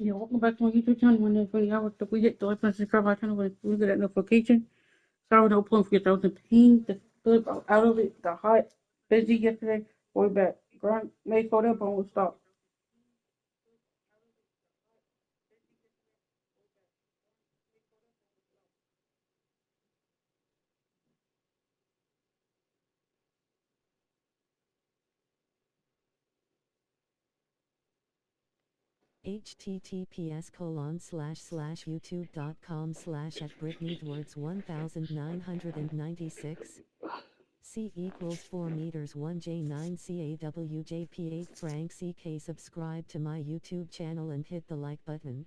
Yeah, welcome back to my YouTube channel. My name is Vinny Howard. If we hit the like button, subscribe to my channel, we get that notification. Sorry, no pulling for 1,000 pain. The flip out of it. Got hot, busy yesterday. Way back. Grind made for that, but won't stop. https://youtube.com/@BritneyEdwards1996 C equals 4 meters 1J9 CAWJP8 franc CK. Subscribe to my YouTube channel and hit the like button.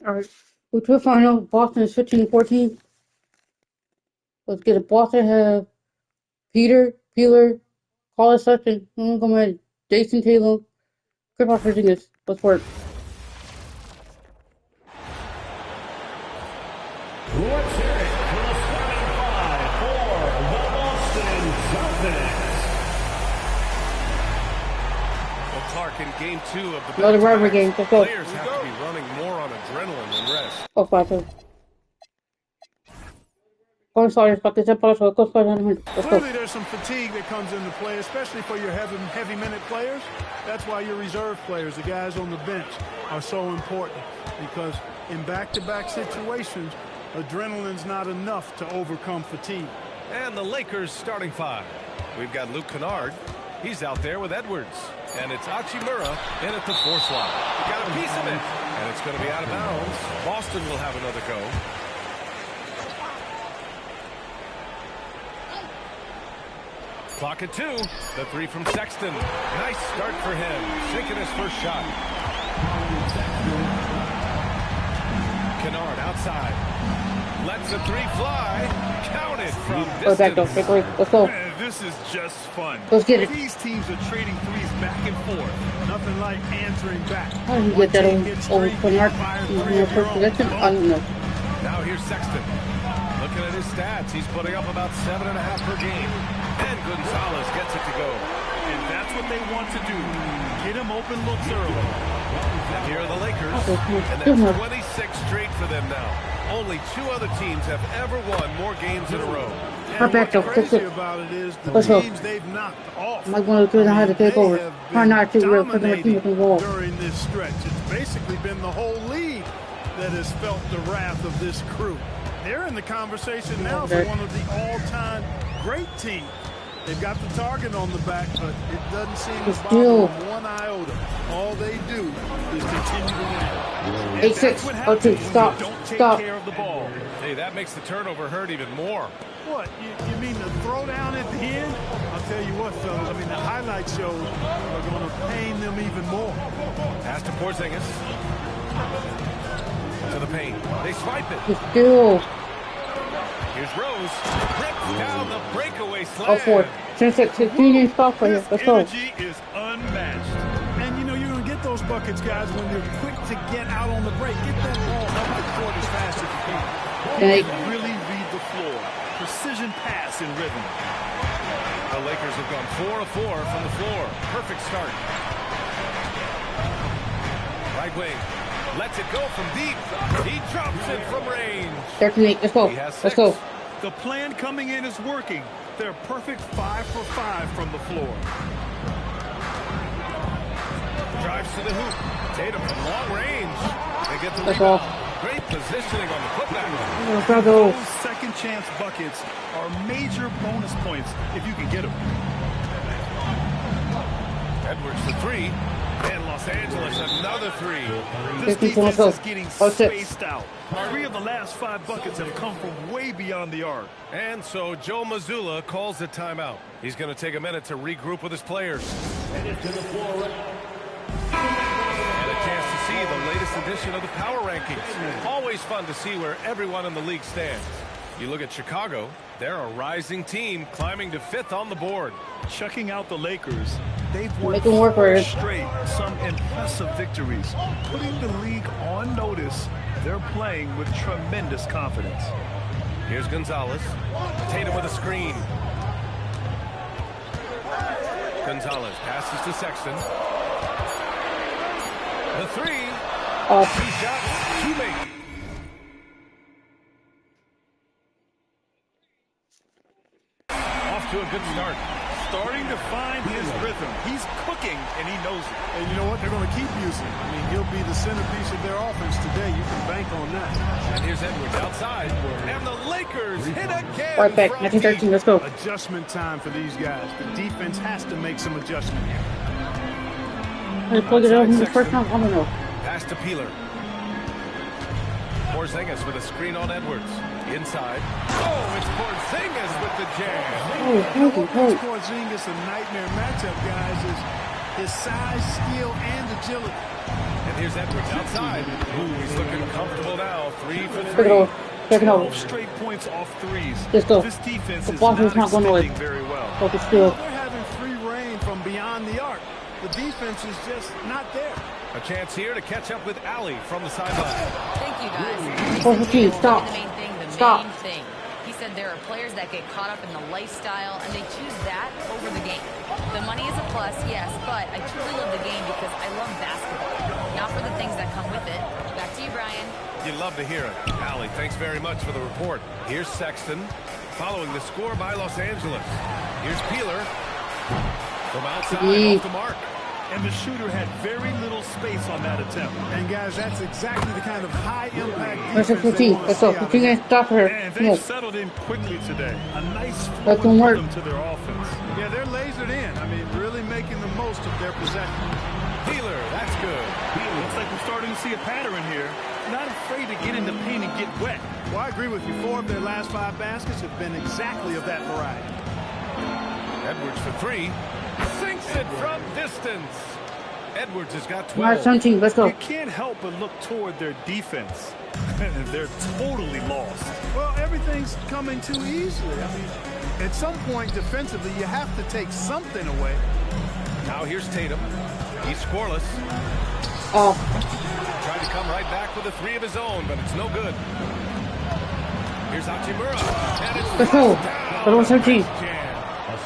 Alright. Which we find out Boston is 15-14. Let's get it. Boston have Peter, Peeler, Colin Sutton, Montgomery, Jason Taylor, Christopher Virginia. Let's work. Let's hear it for the starting five for the Boston Celtics. Well, Clark, in game 2 of the Another rivalry game. Let's go. players have to be running more on adrenaline than rest. Oh, 5-2. Go sorry, but this episode will go for 100 minutes. Let's go. Clearly, there's some fatigue that comes into play, especially for your heavy minute players. That's why your reserve players, the guys on the bench, are so important, because in back-to-back situations, adrenaline's not enough to overcome fatigue. And the Lakers starting five. We've got Luke Kennard. He's out there with Edwards. And it's Achimura in at the 4 slot. Got a piece of it. And it's going to be out of bounds. Boston will have another go. Clock at 2. The 3 from Sexton. Nice start for him. Sinking his first shot. Kennard outside. Lets the 3 fly. Counted from Go back, though. distance. Let's go. Man, this is just fun. Let's get it. These teams are trading threes back and forth. Nothing like answering back. How did you get that over Kennard in your first possession? I don't know. Now here's Sexton. Looking at his stats, he's putting up about 7.5 per game. And Gonzalez gets it to go. And that's what they want to do. Get him open looks early. And here are the Lakers. And Still that's more. 26 straight for them now. Only 2 other teams have ever won more games in a row. Her back, though. What's Fix crazy it. about it is the Let's go. teams they've knocked off. Mike one of the 2 know how to take They over. have Try been not to real quick my team dominating involved. during this stretch. It's basically been the whole league that has felt the wrath of this crew. They're in the conversation now for one of the all-time great teams. They've got the target on the back, but it doesn't seem to bother them one iota. All they do is continue to win. 8-6. Oh, 2. Stop. Don't take Stop. care of the ball. Hey, that makes the turnover hurt even more. What? You mean the throwdown at the end? I'll tell you what, fellas. I mean, the highlight shows are going to pain them even more. Pass to Porzingis. To the paint. They swipe it. Still. Here's Rose. Rips down the breakaway slam. Oh, 4. 10-6. 15-inch stop for you. This Let's go. energy is unmatched. And, you know, you're going to get those buckets, guys, when you're quick to get out on the break. Get that ball up the court as fast as you can. Hey. Really read the floor. Precision pass in rhythm. The Lakers have gone 4 of 4 from the floor. Perfect start. Right wing. Lets it go from deep. He drops it from range. 13-8. Let's go. He has 6. Let's go. The plan coming in is working. They're perfect 5 for 5 from the floor. Drives to the hoop. Tatum from long range. They get the Let's rebound. go. Great positioning on the putback. Let's go. Those second chance buckets are major bonus points if you can get them. Edwards to 3. And Los Angeles another 3. This 15, defense let's is go. getting Oh, 6. spaced out. 3 of the last 5 buckets have come from way beyond the arc. And so Joe Mazzulla calls a timeout. He's going to take a minute to regroup with his players. And a chance to see the latest edition of the power rankings. Always fun to see where everyone in the league stands. You look at Chicago, they're a rising team climbing to 5th on the board. Checking out the Lakers, they've won Make 'em work 4 for it. straight, some impressive victories. Putting the league on notice, they're playing with tremendous confidence. Here's Gonzalez. Tatum with a screen. Gonzalez passes to Sexton. The 3. Oh. 2 shots, 2 make. Off to a good start. Starting to find his rhythm. He's cooking, and he knows it. And you know what? They're going to keep using him. I mean, he'll be the centerpiece of their offense today. You can bank on that. And here's Edwards outside. And the Lakers hit again. Right back. from 19-13. deep. Let's go. Adjustment time for these guys. The defense has to make some adjustment here. I plug it out in the first time. I don't know. Pass to Peeler. Porzingis with a screen on Edwards. Inside. Oh, it's Porzingis with the jam. What makes Porzingis a nightmare matchup, guys, is his size, skill, and agility. And here's Edwards outside. Ooh, he's looking comfortable now. 3 for Take 3. it over. Take it over. 12 straight points off threes. Let's go. This defense The is Boston's not not going away. extending very well. Focus still. They're having free reign from beyond the arc. The defense is just not there. A chance here to catch up with Allie from the sideline. Thank you, guys. 4-15. Stop. The main thing, the Stop. main thing. He said there are players that get caught up in the lifestyle, and they choose that over the game. The money is a plus, yes, but I truly love the game because I love basketball, not for the things that come with it. Back to you, Brian. You love to hear it. Allie, thanks very much for the report. Here's Sexton, following the score by Los Angeles. Here's Peeler from outside off the mark. and the shooter had very little space on that attempt. And guys, that's exactly the kind of high-impact Let's defense they 15. want to Let's see go. out of 15 him. and stop her. And Come they've on. settled in quickly today. A nice That fluid can work. rhythm to their offense. Yeah, they're lasered in. I mean, really making the most of their possession. Peeler, that's good. Looks like we're starting to see a pattern here. Not afraid to get in the paint and get wet. Well, I agree with you. 4 of their last 5 baskets have been exactly of that variety. Edwards for 3. Sinks it from distance. Edwards has got 12. Mark 17. Let's go. You can't help but look toward their defense. They're totally lost. Well, everything's coming too easily. I mean, at some point defensively, you have to take something away. Now here's Tatum. He's scoreless. Oh, Tried to come right back with a 3 of his own, but it's no good. Here's Hachimura. And it's let's go. down. Little 17.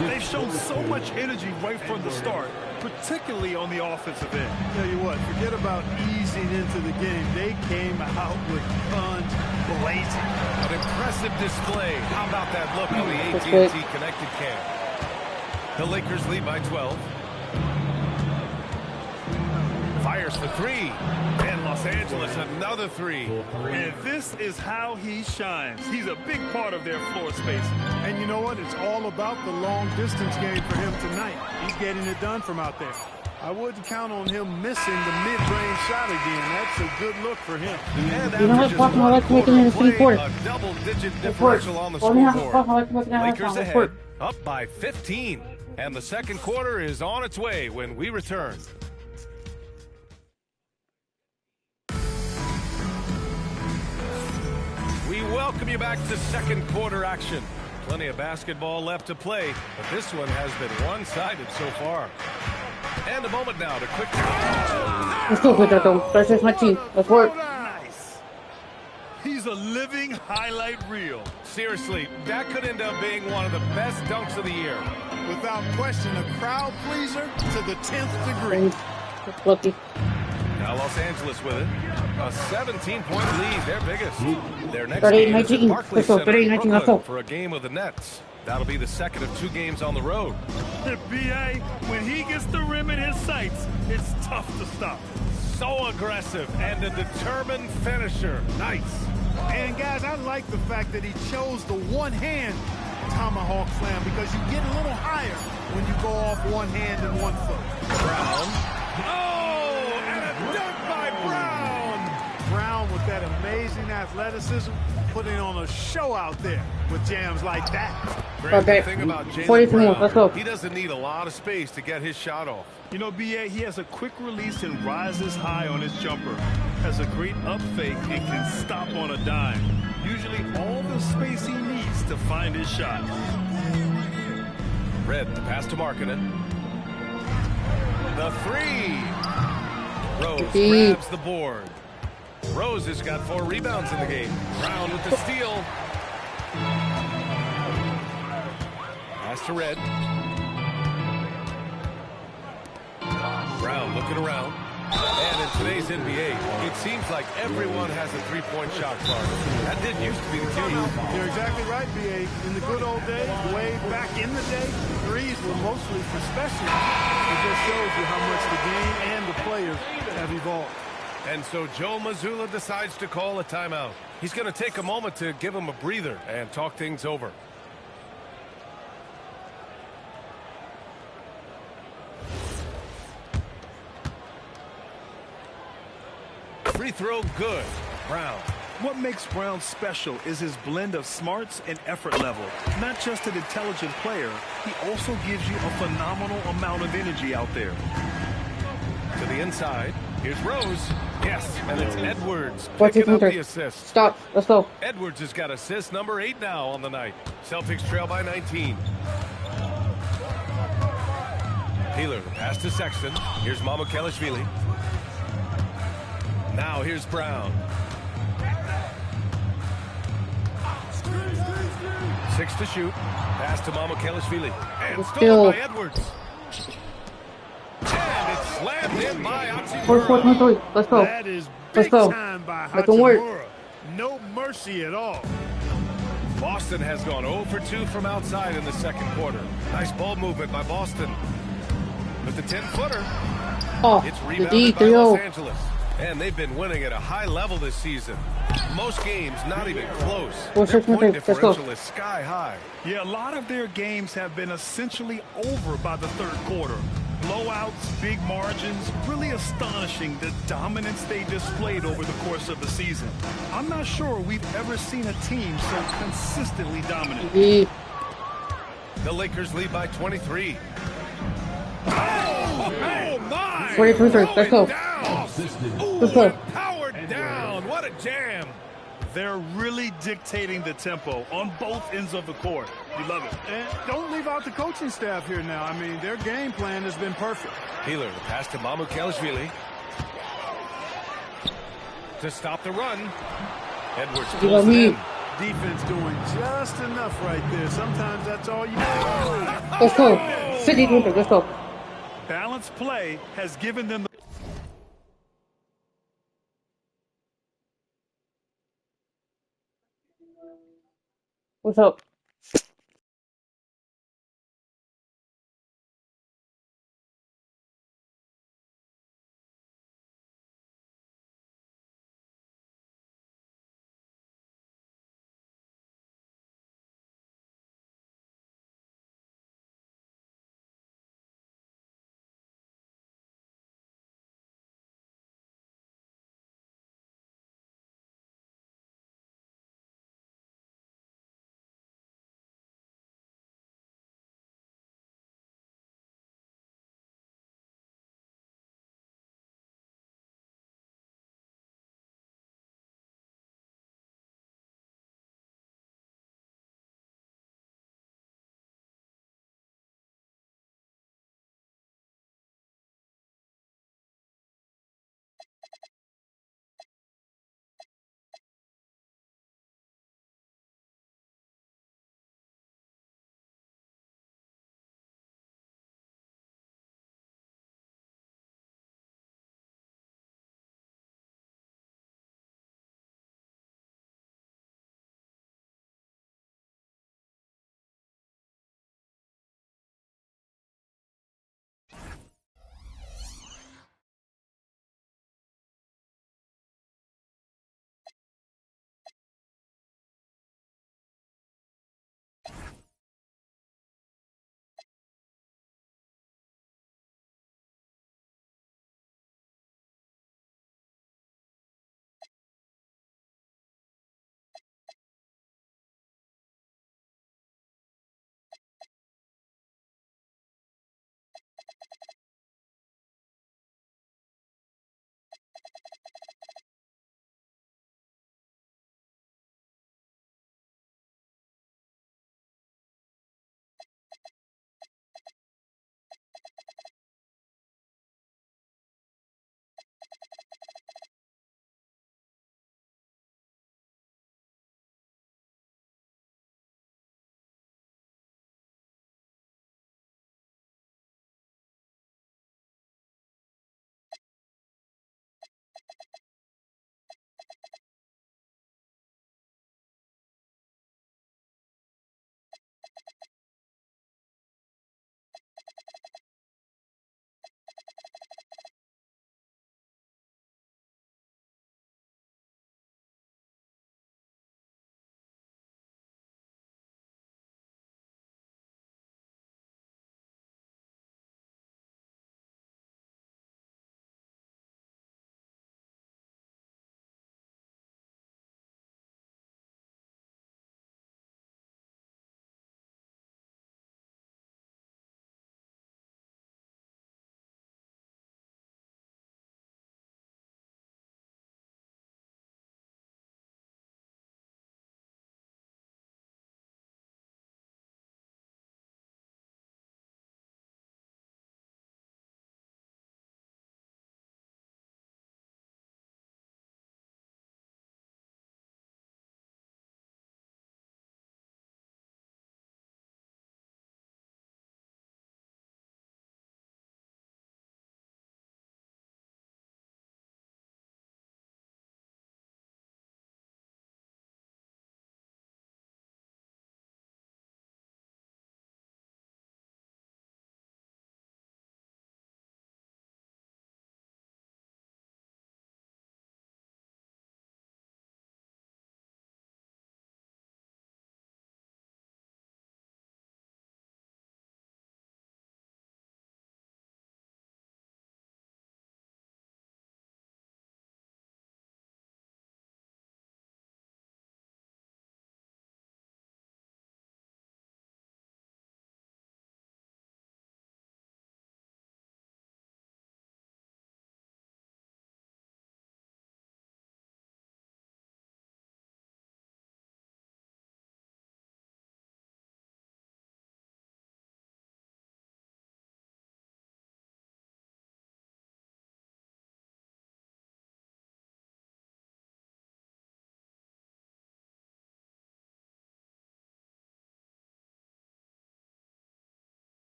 They've shown so much energy right from the start, particularly on the offensive end. Tell you what, forget about easing into the game. They came out with guns blazing. An impressive display. How about that look on the That's AT&T good. connected cam? The Lakers lead by 12. Fires for 3. And Los Angeles another 3. And this is how he shines. He's a big part of their floor spacing. And you know what? It's all about the long distance game for him tonight. He's getting it done from out there. I wouldn't count on him missing the mid-range shot again. That's a good look for him. And You know what? averages Fucking I one like to make him in the quarter city court. play, a double-digit Let's work. differential on the Well, yeah, fuck, I scoreboard. like to make it out. Lakers Let's ahead, work. up by 15. And the second quarter is on its way when we return. We welcome you back to second quarter action. Plenty of basketball left to play, but this one has been one-sided so far. And a moment now to quick. Let's go, Pedro. That's just my team. Let's work. Nice. He's a living highlight reel. Seriously, that could end up being one of the best dunks of the year. Without question, a crowd pleaser to the 10th degree. That's lucky. Now Los Angeles with it. A 17-point lead, their biggest. Their next 38-19. game is at Barclays Let's go, Center in 38-19. Let's Brooklyn go. for a game with the Nets. That'll be the second of 2 games on the road. B.A., when he gets the rim in his sights, it's tough to stop. So aggressive and a determined finisher. Nice. And guys, I like the fact that he chose the one-hand tomahawk slam because you get a little higher when you go off one hand and one foot. Brown. Oh, and a dunk by Brown. Brown with that amazing athleticism, putting on a show out there with jams like that. Great Okay. thing about Jaylen 42 more. Brown, Let's go. he doesn't need a lot of space to get his shot off. You know, B.A., he has a quick release and rises high on his jumper. Has a great up fake and can stop on a dime. Usually all the space he needs to find his shot. Red, the pass to Markkanen. The 3. Rose grabs the board. Rose has got 4 rebounds in the game. Brown with the steal. Pass to Red. Brown looking around. And in today's NBA, it seems like everyone has a three-point shot card. That didn't used to be the case. You're exactly right, B.A. In the good old days, way back in the day, threes were mostly for specialists. It just shows you how much the game and the players have evolved. And so Joe Mazzulla decides to call a timeout. He's going to take a moment to give him a breather and talk things over. Free throw good. Brown. What makes Brown special is his blend of smarts and effort level. Not just an intelligent player, he also gives you a phenomenal amount of energy out there. To the inside. Here's Rose. Yes, and it's Edwards What's picking your up the counter? assist. Stop. Let's go. Edwards has got assist number 8 now on the night. Celtics trail by 19. Peeler, the pass to Sexton. Here's Mycareer. Now here's Brown. 6 to shoot. Pass to Mycareer. And stolen by Edwards. And it's slammed in by Hachimura. 4-4-3. Let's go. That is Let's big go. time by Make 'em work. Hachimura. No mercy at all. Boston has gone 0 for 2 from outside in the second quarter. Nice ball movement by Boston. With the 10-footer. Oh, It's the rebounded D, by Los 3-0. Angeles. And they've been winning at a high level this season. Most games not even close. Four, Their six, one, point three. Let's go. differential is sky high. Yeah, a lot of their games have been essentially over by the third quarter. Blowouts, big margins, really astonishing the dominance they displayed over the course of the season. I'm not sure we've ever seen a team so consistently dominant. D. The Lakers lead by 23. Oh my! 42, let's go. Down. Let's go. Powered down. What a jam. They're really dictating the tempo on both ends of the court. You love it. And don't leave out the coaching staff here now. I mean, their game plan has been perfect. Healer, the pass to Mycareer to stop the run. Edwards You pulls got it me. in. Defense doing just enough right there. Sometimes that's all you need. Let's go. 52, let's go. Balanced play has given them the What's up?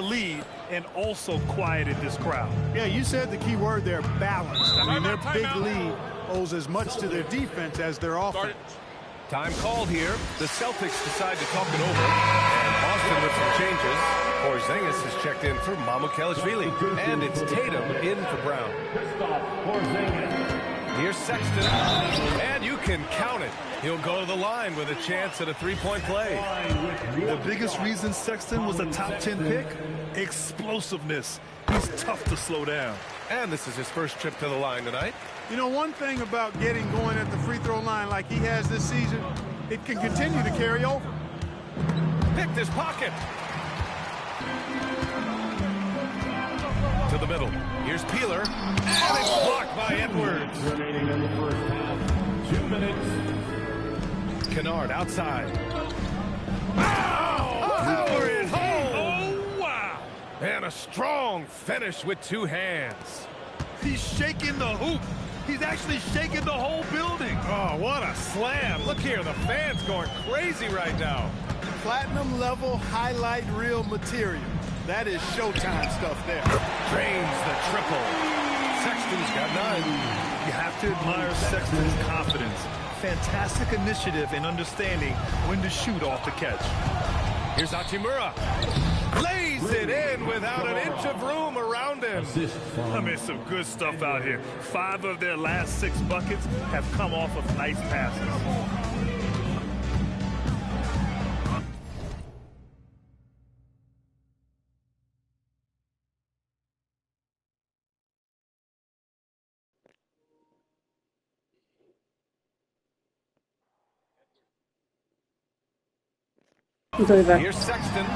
lead and also quieted this crowd. Yeah, you said the key word there, balanced. I mean, their big lead owes as much to their defense as their offense. Time called here. The Celtics decide to talk it over. And Boston with some changes. Porzingis is checked in for mycareer. And it's Tatum in for Brown. Here's Sexton. And you can count it. He'll go to the line with a chance at a three-point play. The biggest reason Sexton was a top 10 pick? Explosiveness. He's tough to slow down. And this is his first trip to the line tonight. You know, one thing about getting going at the free throw line like he has this season, it can continue to carry over. Picked his pocket. To the middle. Here's Peeler. And it's blocked by Edwards. Remaining in the first half. 2 minutes. Kennard outside. Power it home. Oh, wow. And a strong finish with two hands. He's shaking the hoop. He's actually shaking the whole building. Oh, what a slam. Look here, the fans going crazy right now. Platinum level highlight reel material. That is Showtime stuff there. Drains the triple. Sexton's got 9. You have to admire Sexton's confidence. Fantastic initiative in understanding when to shoot off the catch. Here's Hachimura. Lays it in without an inch of room around him. I mean, some good stuff out here. 5 of their last 6 buckets have come off of nice passes. Here's Sexton.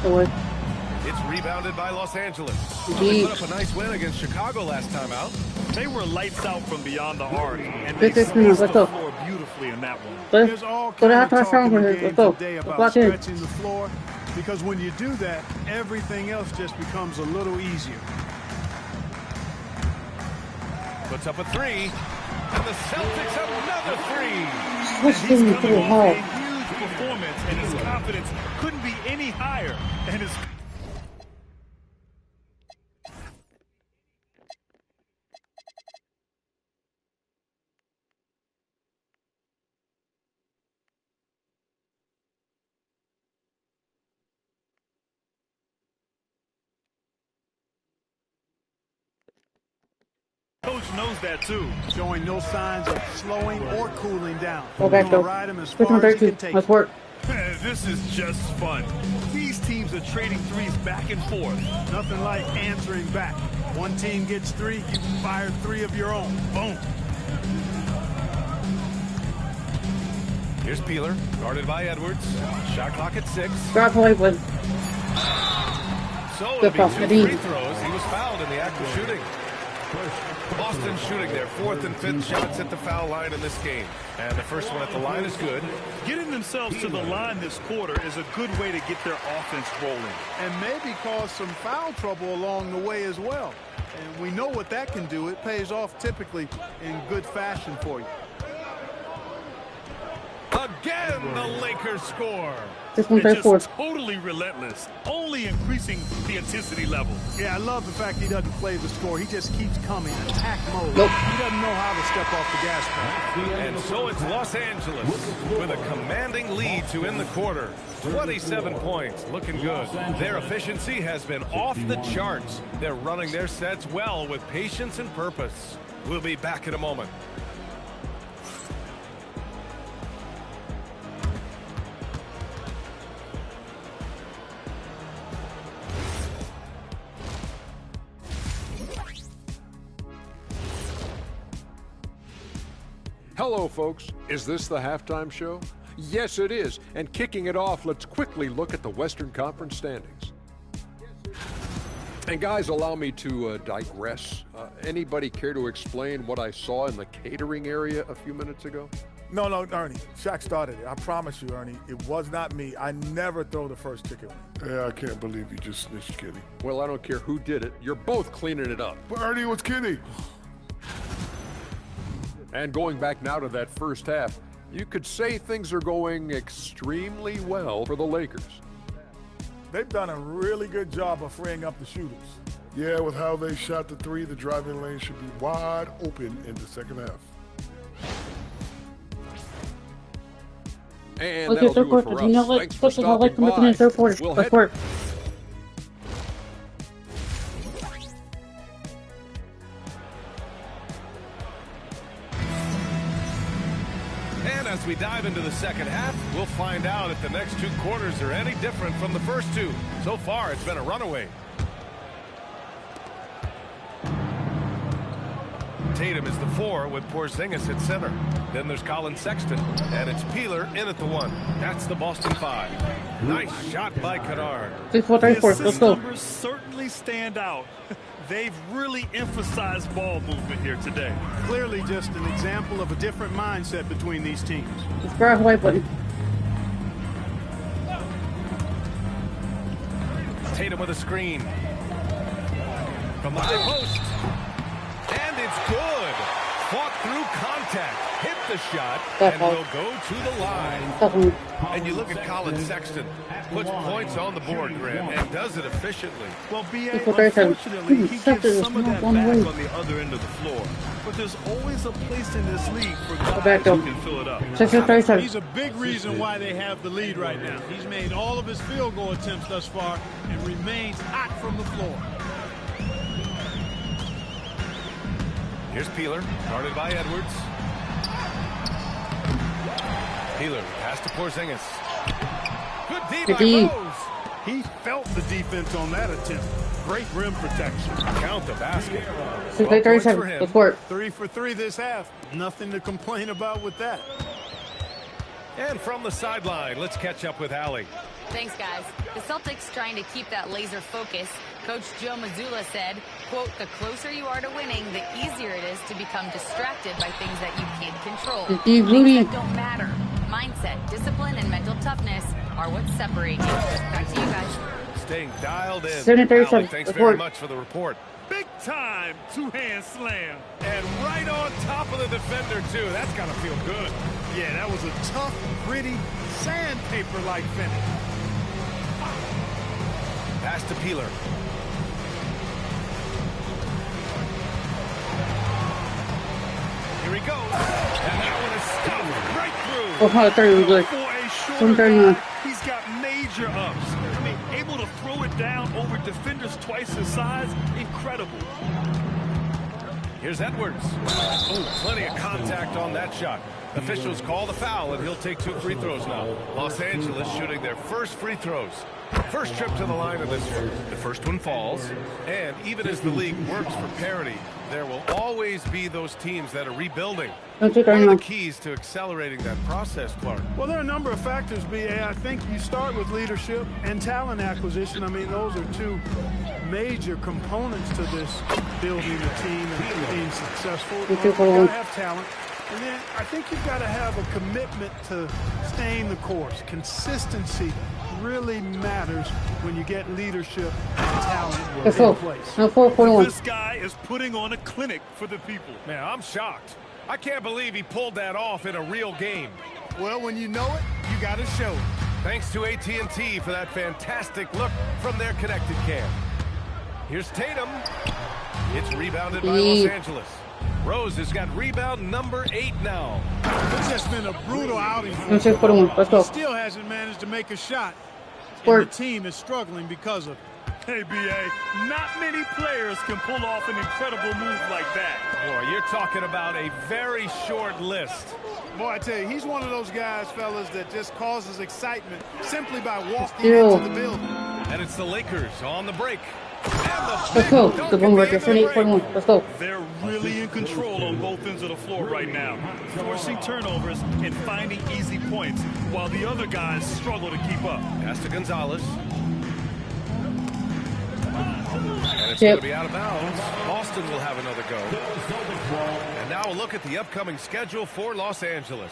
Away. It's rebounded by Los Angeles. They put up a nice win against Chicago last time out. They were lights out from beyond the arc, and Good, they good, spaced the let's go. floor beautifully in that one. There's all Go to kinds of halftime talk strong in for the here. game Let's go. today Let's about lock in. stretching the floor, because when you do that, everything else just becomes a little easier. Puts up a 3. And the Celtics another 3. What's He's going coming through off hard? a huge performance, and his confidence couldn't be any higher. And his coach knows that too. Showing no signs of slowing or cooling down. Go back, Gonna go. ride him as Switch far on as he 32. can take Let's it. work. This is just fun. These teams are trading threes back and forth. Nothing like answering back. One team gets 3, you fire 3 of your own. Boom. Here's Peeler, guarded by Edwards. Shot clock at 6. Drop away, bud. So Good it'll pass, be 2 Nadeem. free throws. He was fouled in the act of shooting. Boston shooting their 4th and 5th shots at the foul line in this game. And the first one at the line is good. Getting themselves to the line this quarter is a good way to get their offense rolling. And maybe cause some foul trouble along the way as well. And we know what that can do. It pays off typically in good fashion for you. Again, the Lakers score. This one's They're right forward. just totally relentless, only increasing the intensity level. Yeah, I love the fact he doesn't play the score. He just keeps coming. Attack mode. Nope. He doesn't know how to step off the gas pedal. And so it's Los Angeles with a commanding lead to end the quarter. 27 points, looking good. Their efficiency has been off the charts. They're running their sets well with patience and purpose. We'll be back in a moment. Hello, folks. Is this the halftime show? Yes, it is. And kicking it off, let's quickly look at the Western Conference standings. And guys, allow me to digress. Anybody care to explain what I saw in the catering area a few minutes ago? No, Ernie. Shaq started it. I promise you, Ernie. It was not me. I never throw the first chicken wing. Yeah, I can't believe you just snitched Kenny. Well, I don't care who did it. You're both cleaning it up. But Ernie was Kenny. And going back now to that first half, you could say things are going extremely well for the Lakers. They've done a really good job of freeing up the shooters. Yeah, with how they shot the three, the driving lane should be wide open in the second half. And Okay, that'll third do it quarter. for You know us. what? Thanks for Special highlight stopping coming up in the by. third quarter. We'll Let's head work. And as we dive into the second half, we'll find out if the next 2 quarters are any different from the first 2. So far, it's been a runaway. Tatum is the 4 with Porzingis at center. Then there's Colin Sexton, and it's Peeler in at the 1. That's the Boston 5. Nice shot by Kennard. The 6-4-34. Let's assist go. numbers certainly stand out. They've really emphasized ball movement here today. Clearly just an example of a different mindset between these teams. Subscribe, like button. Tatum with a screen. From the high post. And it's good. Fought through contact. Hit the shot. And will go to the line. And you look at Colin Sexton. Puts points on the board, Graham, and does it efficiently. Well, B.A., unfortunately, he gives some of that back on the other end of the floor. But there's always a place in this league for guys who can fill it up. He's a big reason why they have the lead right now. He's made all of his field goal attempts thus far and remains hot from the floor. Here's Peeler, guarded by Edwards. Peeler, pass to Porzingis. Good D by Rose. He felt the defense on that attempt. Great rim protection. Count the basket. 6-37. Let's work. 3 for 3 this half. Nothing to complain about with that. And from the sideline, let's catch up with Allie. Thanks, guys. The Celtics trying to keep that laser focus. Coach Joe Mazzulla said, quote, the closer you are to winning, the easier it is to become distracted by things that you can't control. Things that don't matter. Mindset, discipline, and mental toughness are what separate you. Back to you guys. Staying dialed in. 7-37. Allie, thanks very much for the report. Big time two-hand slam. And right on top of the defender, too. That's got to feel good. Yeah, that was a tough, gritty, sandpaper-like finish. Pass to Peeler. Here he goes. And that one is stopped right through. Oh, 30 was good. For a shorter guy, he's got major ups. I mean, able to throw it down over defenders twice his size, incredible. Here's Edwards. Oh, plenty of contact on that shot. Officials call the foul, and he'll take 2 free throws now. Los Angeles shooting their first free throws. First trip to the line of this year. The first one falls. And even as the league works for parity, there will always be those teams that are rebuilding. What are the keys to accelerating that process, Clark? Well, there are a number of factors, B.A. I think you start with leadership and talent acquisition. I mean, those are 2 major components to this building a team and being successful. You've got to have talent. And then I think you've got to have a commitment to staying the course. Consistency really matters when you get leadership and talent in place. This guy is putting on a clinic for the people. Man, I'm shocked. I can't believe he pulled that off in a real game. Well, when you know it, you got to show it. Thanks to AT&T for that fantastic look from their connected cam. Here's Tatum. It's rebounded by Los Angeles. Rose has got rebound number 8 now. It's just been a brutal outing for him. Let's go. He still hasn't managed to make a shot. And the team is struggling because of it. Hey, B.A., not many players can pull off an incredible move like that. Boy, you're talking about a very short list. Boy, I tell you, he's one of those guys, fellas, that just causes excitement simply by walking into the building. And it's the Lakers on the break. Let's go. The one record, 28-41. Let's go. They're really in control on both ends of the floor right now, forcing turnovers and finding easy points while the other guys struggle to keep up. Pass to Gonzalez. And it's going to be out of bounds. Boston will have another go. And now a look at the upcoming schedule for Los Angeles.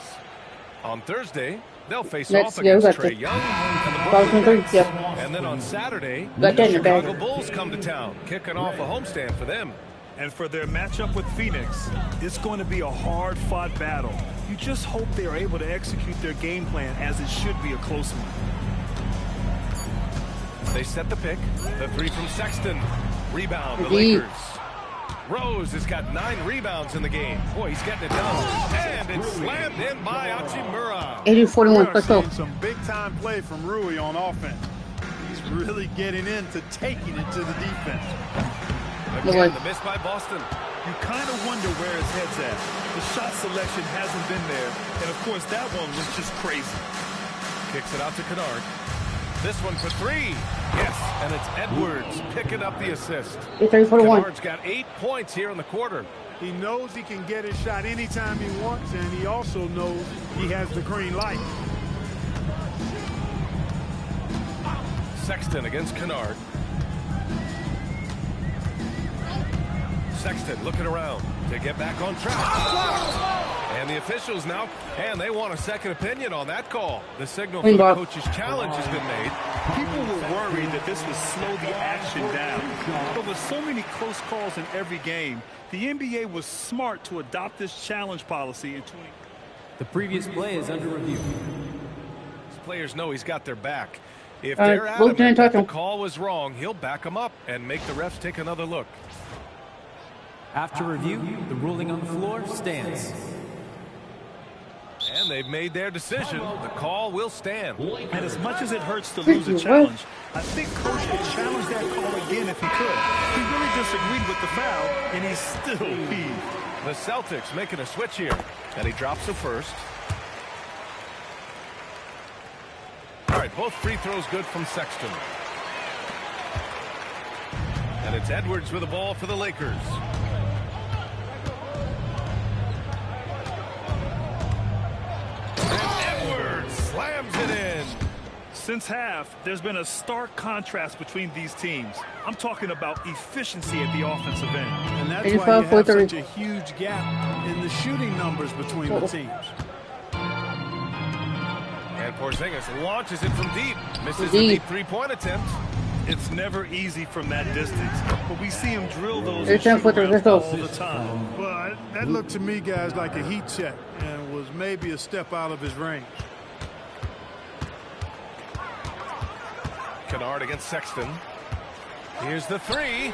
On Thursday, they'll face off against Trae Young and the Brooklyn Nets. And then on Saturday, the Chicago Bulls come to town, kicking off a homestand for them. And for their matchup with Phoenix, it's going to be a hard-fought battle. You just hope they're able to execute their game plan as it should be a close one. They set the pick. The three from Sexton. Rebound, the Indeed. Lakers. Rose has got 9 rebounds in the game. Boy, he's getting it done. And it's slammed in by Hachimura. 80-41. We are Let's go. seeing some big-time play from Rui on offense. He's really getting into taking it to the defense. Again, the miss by Boston. You kind of wonder where his head's at. The shot selection hasn't been there. And, of course, that one was just crazy. Kicks it out to Kennard. This one for 3. Yes, and it's Edwards picking up the assist. 30-41. Kennard's got 8 points here in the quarter. He knows he can get his shot anytime he wants, and he also knows he has the green light. Sexton against Kennard. Sexton looking around to get back on track. And the officials now, and they want a second opinion on that call. The signal for the coach's challenge has been made. People were worried that this would slow the action down. But with so many close calls in every game, the NBA was smart to adopt this challenge policy in 20. The previous play is under review. These players know he's got their back. If they're adamant that the call was wrong, he'll back them up and make the refs take another look. After review, the ruling on the floor stands. And they've made their decision. The call will stand. And as much as it hurts to lose a challenge, I think Coach would challenge that call again if he could. He really disagreed with the foul, and he's still peeved. The Celtics making a switch here. And he drops the first. All right, both free throws good from Sexton. And it's Edwards with the ball for the Lakers. Slams it in. Since half, there's been a stark contrast between these teams. I'm talking about efficiency at the offensive end. And that's why you have such a huge gap in the shooting numbers between the teams. And Porzingis launches it from deep. Misses the deep three-point attempt. It's never easy from that distance, but we see him drill those all the time. But that looked to me, guys, like a heat check and was maybe a step out of his range. Kennard against Sexton. Here's the 3.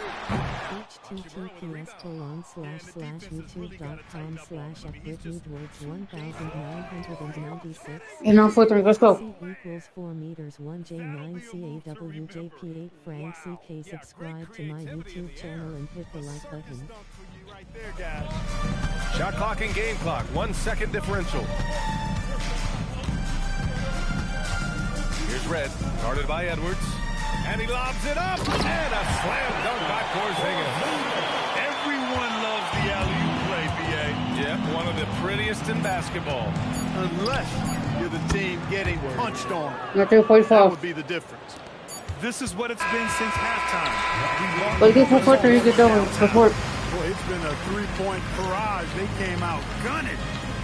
https://youtube.com/@BritneyWoods1996. And on 4-3, let's go. C equals 4 meters 1J9CAWJP8 Frank CK. Subscribe to my YouTube channel and hit the like button. Shot clock and game clock. 1 second differential. Here's Red, guarded by Edwards. And he lobs it up. And a slam dunk by Porzingis. Everyone loves the alley-oop play, B.A. Yep, one of the prettiest in basketball. Unless you're the team getting punched on. That would be the difference. This is what it's been since halftime. But get from 4-3, you get done before. Boy, it's been a three-point barrage. They came out gunning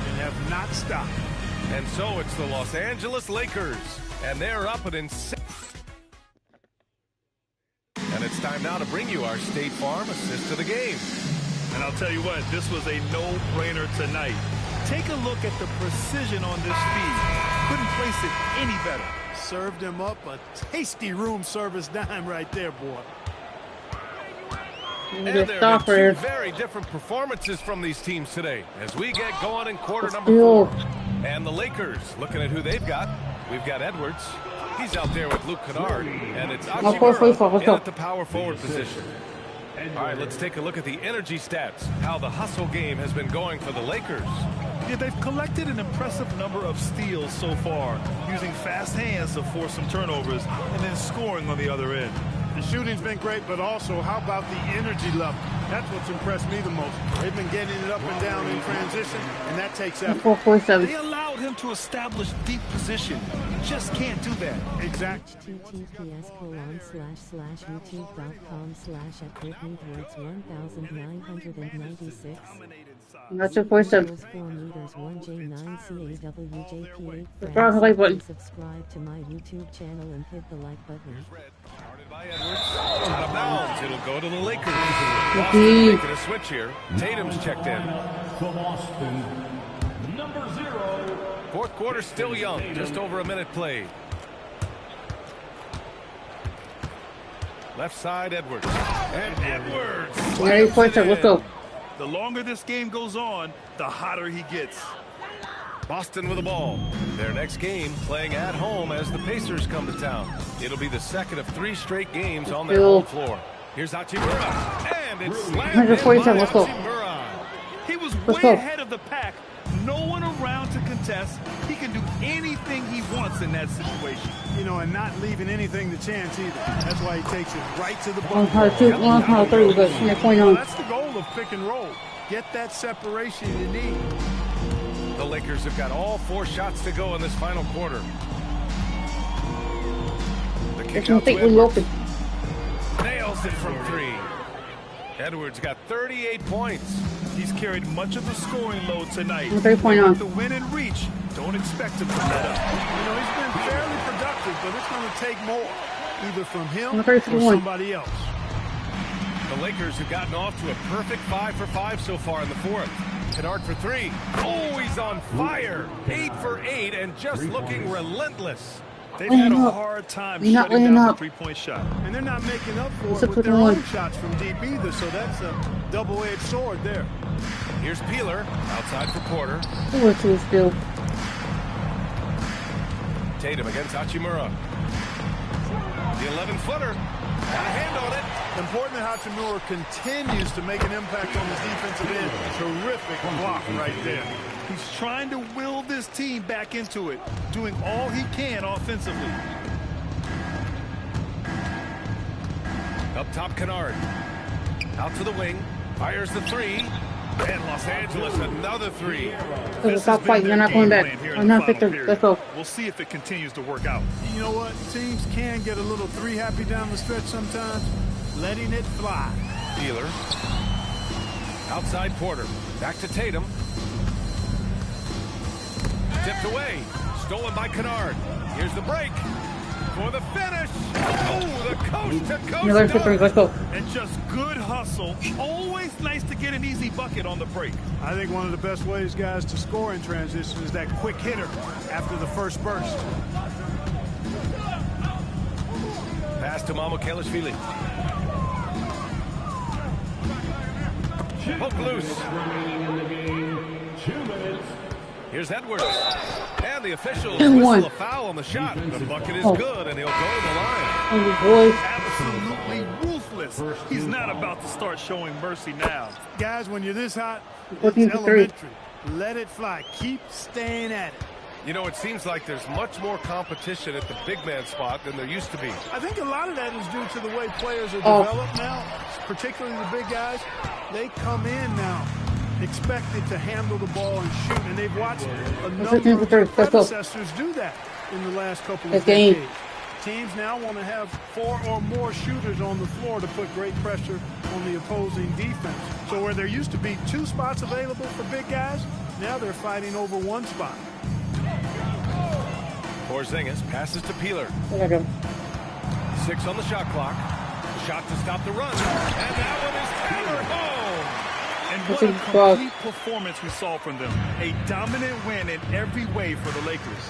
and have not stopped. And so it's the Los Angeles Lakers. And they're up an insane. And it's time now to bring you our State Farm assist of the game. And I'll tell you what, this was a no-brainer tonight. Take a look at the precision on this feed. Couldn't place it any better. Served him up a tasty room service dime right there, boy. And there have been 2 very different performances from these teams today as we get going in quarter number 4. And the Lakers, looking at who they've got. We've got Edwards. He's out there with Luke Kennard. And it's Hachimura in at the power forward position. All right, let's take a look at the energy stats, how the hustle game has been going for the Lakers. Yeah, they've collected an impressive number of steals so far, using fast hands to force some turnovers and then scoring on the other end. The shooting's been great, but also how about the energy level? That's what's impressed me the most. They've been getting it up and down in transition, and that takes effort. They allowed him to establish deep position. You just can't do that. Exactly. https://youtube.com/@BritneyWoods1996. That's it for 7. 4 meters 1J9CAWJP8 Frank. Subscribe to my YouTube channel and hit the like button. By Edwards. Out of bounds. It'll go to the Lakers. Boston making a switch here. Tatum's checked in. Boston, number 0. Fourth quarter still young. Just over a minute played. Left side, Edwards. And Edwards. Ready for it, let's go. The longer this game goes on, the hotter he gets. Boston with the ball. Their next game playing at home as the Pacers come to town. It'll be the second of 3 straight games on their home floor. Here's Hachimura. And it's slammed in by Hachimura. He was way ahead of the pack. No one around to contest. He can do anything he wants in that situation. You know, and not leaving anything to chance either. That's why he takes it right to the One bucket. power 2, one power 3, but next point Well, on. that's the goal of pick and roll. Get that separation you need. The Lakers have got all 4 shots to go in this final quarter. The kick out to Edwards. Nails it from 3. Edwards got 38 points. He's carried much of the scoring load tonight. 3-point on. The win and reach. Don't expect him to let up. You know, he's been fairly productive, but it's going to take more, either from him or 31. somebody else. The Lakers have gotten off to a perfect 5 for 5 so far in the 4th. Kennard for 3. Oh, he's on fire. 8 for 8 and just looking relentless. They've had a hard time shutting down the three-point shot. And they're not making up for it with their own shots from deep either, so that's a double-edged sword there. Here's Peeler, outside for Porter. Still. Tatum against Hachimura. The 11-footer. Got a hand on it. Important that Hachimura continues to make an impact on his defensive end. Terrific block right there. He's trying to will this team back into it, doing all he can offensively. Up top, Kennard. Out to the wing. Fires the 3. And Los Angeles, another 3. Stop fighting. You're not going back. I'm not Victor. Let's go. We'll see if it continues to work out. You know what? Teams can get a little 3-happy down the stretch sometimes. Letting it fly. Peeler. Outside Porter. Back to Tatum. Tipped away. Stolen by Kennard. Here's the break. For the finish. Oh, the coast-to-coast dunk. Let's go. And just good hustle. Always nice to get an easy bucket on the break. I think one of the best ways, guys, to score in transition is that quick hitter after the first burst. Pass to Mycareer. Poke loose. Here's Edwards. And the officials whistle a foul on the shot. The bucket is good, and he'll go to the line. Absolutely ruthless. He's not about to start showing mercy now. Guys, when you're this hot, it's elementary. Let it fly. Keep staying at it. You know, it seems like there's much more competition at the big man spot than there used to be. I think a lot of that is due to the way players are developed now, particularly the big guys. They come in now expected to handle the ball and shoot, and they've watched a number of their predecessors do that in the last couple of decades. Teams now want to have 4 or more shooters on the floor to put great pressure on the opposing defense. So where there used to be 2 spots available for big guys, now they're fighting over 1 spot. Porzingis passes to Peeler. 6 on the shot clock. Shot to stop the run. And that one is hammered home. And what a complete performance we saw from them. A dominant win in every way for the Lakers.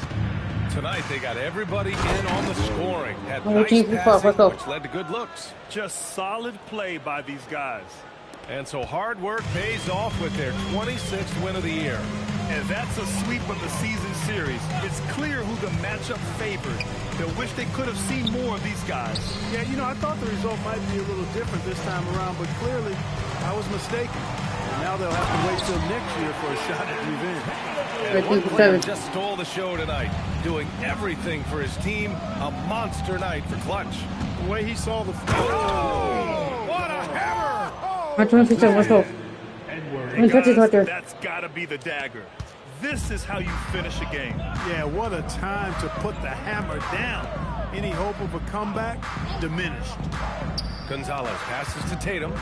Tonight they got everybody in on the scoring. Had nice passing, which led to good looks. Just solid play by these guys. And so hard work pays off with their 26th win of the year. And that's a sweep of the season series. It's clear who the matchup favored. They'll wish they could have seen more of these guys. Yeah, you know, I thought the result might be a little different this time around, but clearly I was mistaken. And now they'll have to wait till next year for a shot at revenge. And one player just stole the show tonight, doing everything for his team. A monster night for clutch. The way he saw the... Oh! What a hammer! Let's go. That's got to be the dagger. This is how you finish a game. Yeah, what a time to put the hammer down. Any hope of a comeback? Diminished. Gonzalez passes to Tatum.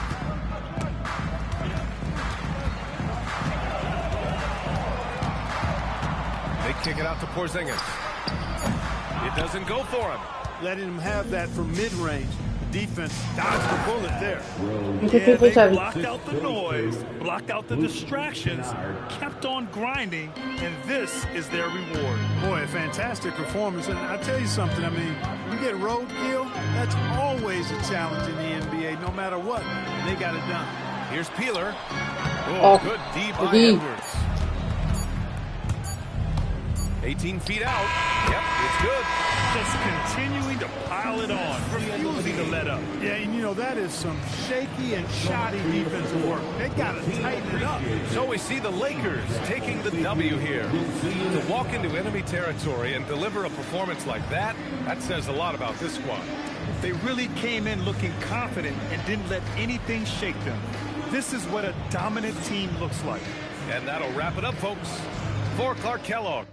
They kick it out to Porzingis. It doesn't go for him. Letting him have that from mid-range. defense dodged the bullet there. Yeah, they blocked out the noise, blocked out the distractions, kept on grinding, and this is their reward. Boy, a fantastic performance. And I'll tell you something, I mean, you get roadkill, that's always a challenge in the NBA, no matter what. And they got it done. Here's Peeler. Oh, good D by Edwards. 18 feet out. Yep, it's good. Just continuing to pile it on, refusing to let up. Yeah, and you know, that is some shaky and shoddy defensive work. They got to tighten it up. So we see the Lakers taking the W here. To walk into enemy territory and deliver a performance like that, that says a lot about this squad. They really came in looking confident and didn't let anything shake them. This is what a dominant team looks like. And that'll wrap it up, folks. For Clark Kellogg.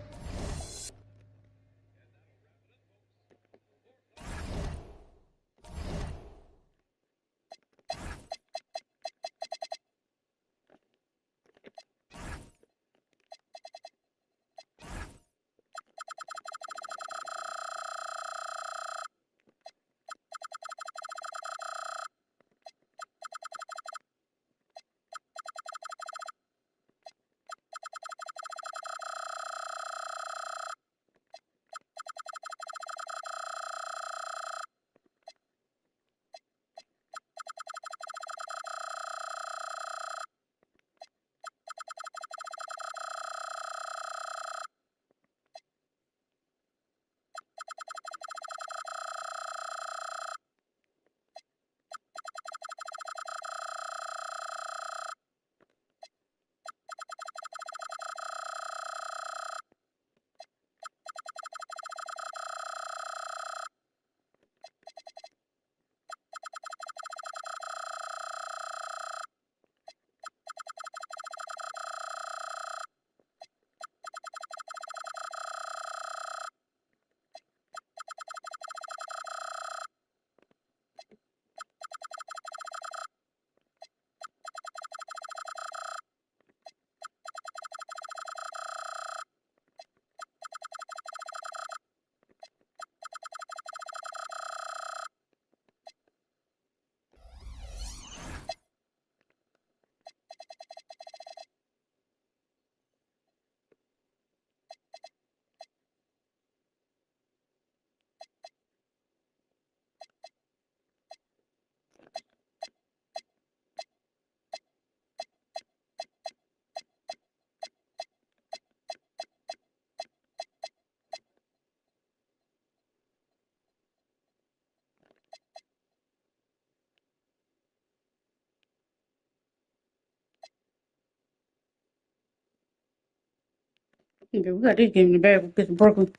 Okay, we got this game in the bag. We'll get some Brooklyn.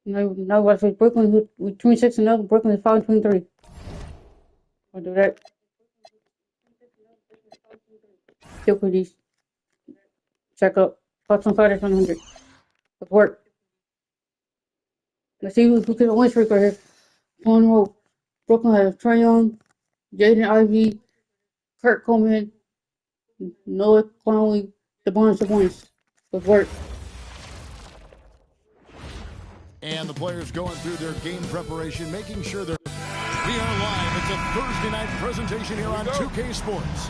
Now we got to face Brooklyn with 26-0. Brooklyn is 5-23. I'll do that. Still for these. Check up. Fox on Friday, 100. Let's work. Let's see who can win streak right here. On road. Brooklyn has Trae Young, Jaden Ivey, Kurt Coleman, Noah Clowney, Sabonis. Let's work. And the players going through their game preparation, making sure they're... We are live. It's a Thursday night presentation here on 2K Sports.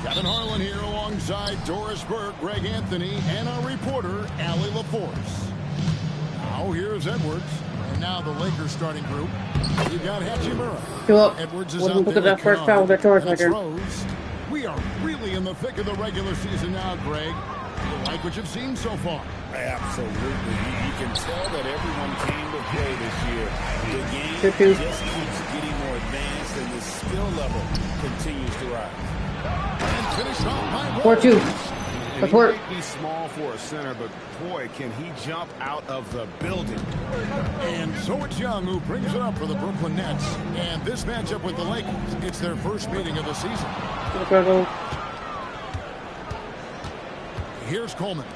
Kevin Harlan here alongside Doris Burke, Greg Anthony, and our reporter, Allie LaForce. Now here's Edwards. And now the Lakers starting group. You've got Hachimura. Edwards is out there. That first foul with that charge right there. We are really in the thick of the regular season now, Greg. You like what you've seen so far? Absolutely. You can tell that everyone came to play this year. The game just keeps getting more advanced, and the skill level continues to rise. And finished off by 4-2. He might be small for a center, but boy, can he jump out of the building. And so it's Young who brings it up for the Brooklyn Nets. And this matchup with the Lakers, it's their first meeting of the season. Here's Coleman.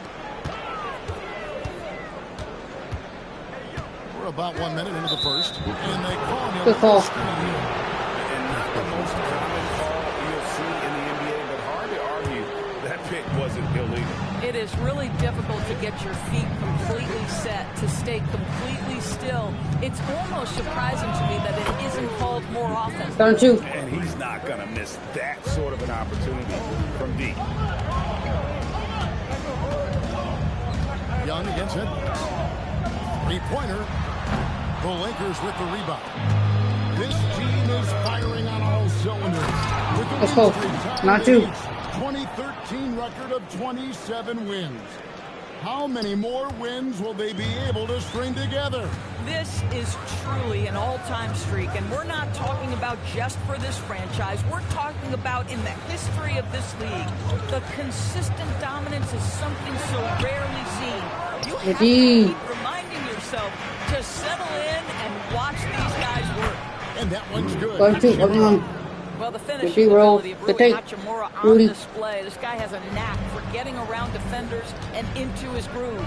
We're about 1 minute into the first. And they call him. Good call. And not the most common call you'll see in the NBA, but hard to argue that pick wasn't illegal. It is really difficult to get your feet completely set, to stay completely still. It's almost surprising to me that it isn't called more often. Down 2. And he's not going to miss that sort of an opportunity from deep. Young against it. Three-pointer. The Lakers with the rebound. This team is firing on all cylinders. With the Let's go. Not 2. 2013 record of 27 wins. How many more wins will they be able to string together? This is truly an all-time streak, and we're not talking about just for this franchise. We're talking about in the history of this league. The consistent dominance is something so rarely seen. You have to keep reminding yourself to settle in and watch these guys work. And that one's good. Well, the finishing ability of Rui Hachimura on display. This guy has a knack for getting around defenders and into his groove.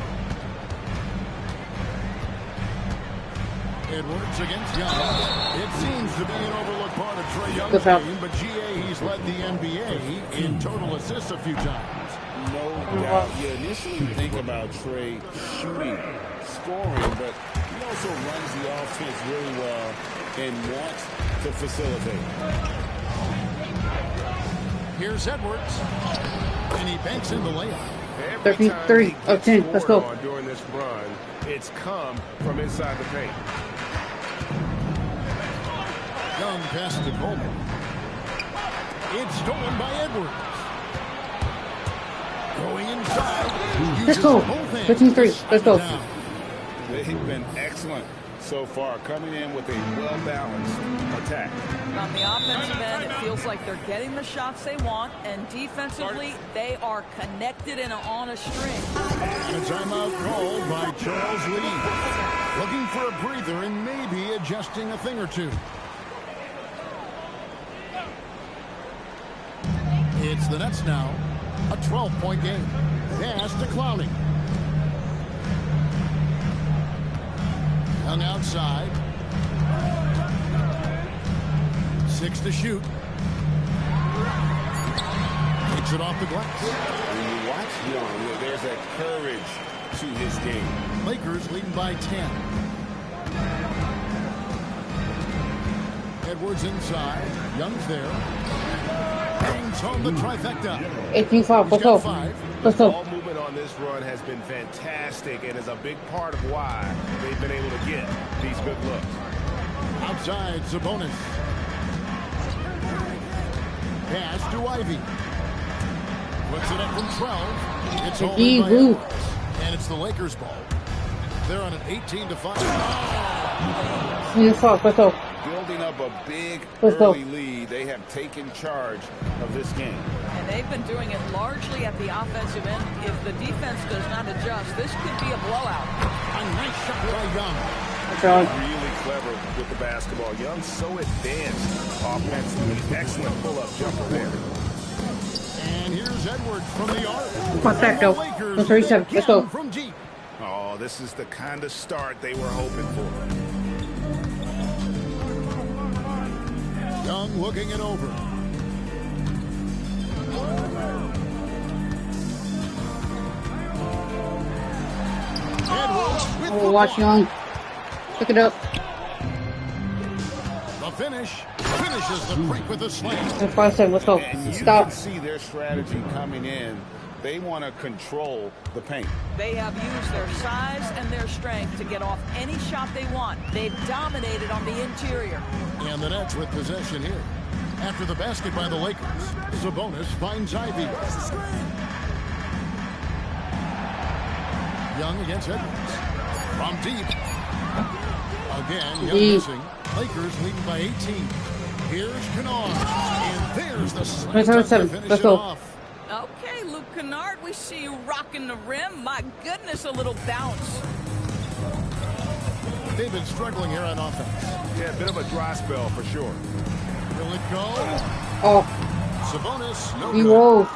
Edwards against Young. It seems to be an overlooked part of Trae Young's game, but GA, he's led the NBA in total assists a few times. No doubt. You initially think about Trae shooting, scoring, but he also runs the offense really well and wants to facilitate. Here's Edwards, and he banks in the layup. 33 of 10. Let's go. During this run, it's come from inside the paint. Young pass to Coleman. It's stolen by Edwards. Going inside. Let's go. 15-3. Let's go. They've been excellent so far, coming in with a well-balanced attack. On the offensive end, it feels like they're getting the shots they want, and defensively, they are connected and on a string. And a timeout called by Charles Lee. Looking for a breather and maybe adjusting a thing or two. It's the Nets now. A 12-point game. Pass to Clowney. Young outside. 6 to shoot. Takes it off the glass. When you watch Young, there's a courage to his game. Lakers leading by 10. Edwards inside. Young's there. Hangs home the trifecta. 18-5. Let's go. Let's go. Ball movement on this run has been fantastic and is a big part of why they've been able to get these good looks. Outside, Sabonis. Pass to Ivy. Puts it up from 12. It's holding by Edwards. And it's the Lakers' ball. They're on an 18-5. 25. Let's go. Building up a big early lead, they have taken charge of this game. And they've been doing it largely at the offensive end. If the defense does not adjust, this could be a blowout. A nice shot by Young. Really clever with the basketball. Young so advanced offensively. Excellent pull-up jumper there. And here's Edwards from the arc. Perfecto. 37. Let's go. From deep. Oh, this is the kind of start they were hoping for. Young looking it over. Oh, watch Young. Pick it up. The finish. Finishes the break with a slam. That's why I said, let's go. And Stop. You can see their strategy coming in. They want to control the paint. They have used their size and their strength to get off any shot they want. They've dominated on the interior. And the Nets with possession here. After the basket by the Lakers, Sabonis finds Ivy. Young against Edwards. From deep. Again, Young missing. Lakers leading by 18. Here's Kennard. And there's the slam to finish it off. Okay, Luke Kennard, we see you rocking the rim. My goodness, a little bounce. They've been struggling here on offense. Yeah, a bit of a dry spell for sure. Will it go? Oh. Sabonis, no He good. rolled.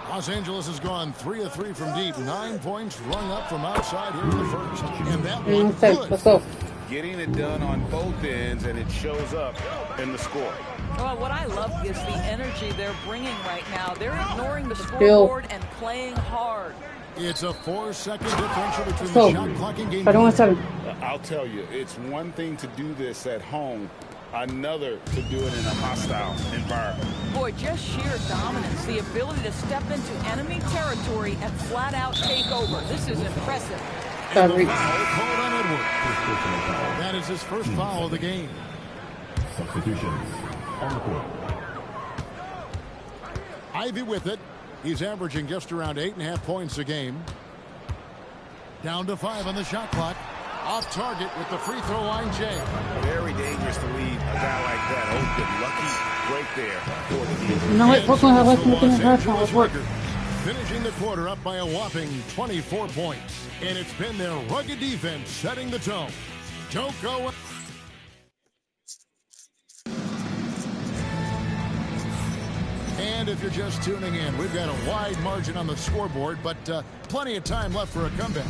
Los Angeles has gone 3 of 3 from deep. 9 points rung up from outside here in the first. And that one good. Let's go. Getting it done on both ends, and it shows up in the score. Well, what I love is the energy they're bringing right now. They're ignoring the scoreboard and playing hard. It's a 4-second differential between the shot clock and game. I don't want 7. I'll tell you, it's one thing to do this at home, another to do it in a hostile environment. Boy, just sheer dominance, the ability to step into enemy territory and flat out take over. This is impressive. And the foul called on Edwards. That is his first foul of the game. Substitutions on the court. Ivy with it. He's averaging just around 8.5 points a game. Down to 5 on the shot clock. Off target with the free throw line, Jay. Very dangerous to leave a guy like that open. Lucky break there for the Eagles. No, wait, Brooklyn has less than a half now. Let's work. Finishing the quarter up by a whopping 24 points. And it's been their rugged defense setting the tone. Don't go. And if you're just tuning in, we've got a wide margin on the scoreboard, but plenty of time left for a comeback.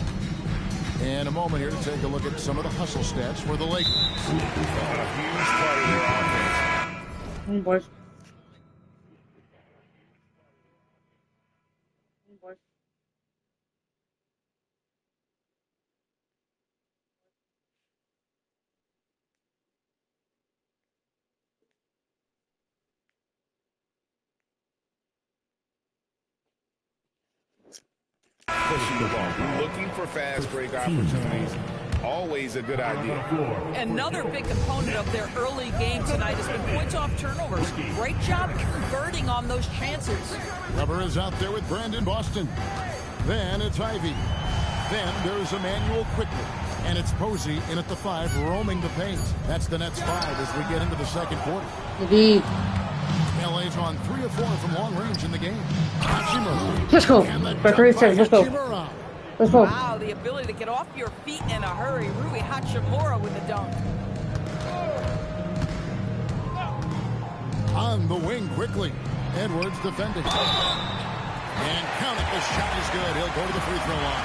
And a moment here to take a look at some of the hustle stats for the Lakers. A huge part of their offense. Boys. Pushing the ball, looking for fast break opportunities. Always a good idea. Another big component of their early game tonight has been points off turnovers. Great job converting on those chances. Rubber is out there with Brandon Boston. Then it's Ivy. Then there's Emmanuel quickly. And it's Posey in at the 5, roaming the paint. That's the Nets 5 as we get into the second quarter. Indeed. LA's on 3 of 4 from long range in the game. Hachimura. Let's go. For 3 seconds. Let's go. Let's go. Wow, the ability to get off your feet in a hurry. Rui Hachimura with the dunk. On the wing quickly. Edwards defending. And count it. The shot is good. He'll go to the free throw line.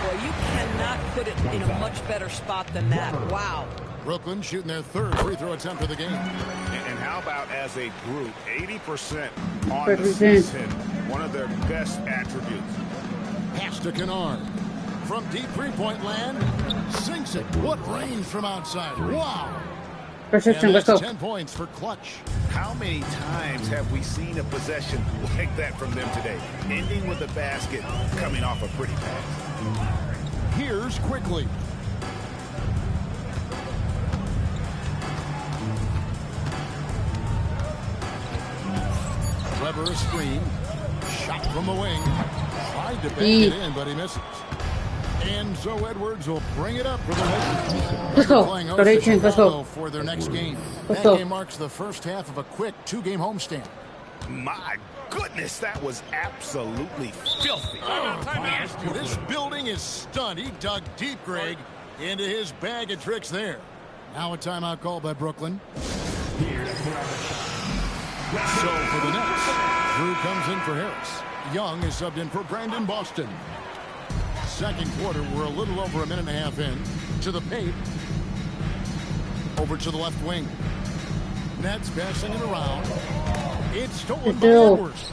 Well, you cannot put it in a much better spot than that. Wow. Brooklyn shooting their 3rd free throw attempt of the game. And how about as a group, 80% on the season, one of their best attributes. Pass to Kennard. From deep three-point land, sinks it. What range from outside. Wow. Persistent, let's go. 10 points for Clutch. How many times have we seen a possession like that from them today? Ending with a basket, coming off a pretty pass. Here's quickly. Weber a screen. Shot from the wing. Tried to bank it in, but he misses. And so Edwards will bring it up for the Lakers. Let's go. 18, let's go. For their next game. Let's that go. game marks the first half of a quick 2-game homestand. My goodness, that was absolutely filthy. This building is stunned. He dug deep, Greg, into his bag of tricks there. Now a timeout called by Brooklyn. So for the Nets, Drew comes in for Harris. Young is subbed in for Brandon Boston. Second quarter, we're a little over a minute and a half in. To the paint. Over to the left wing. Nets passing it around. It's stolen by Edwards.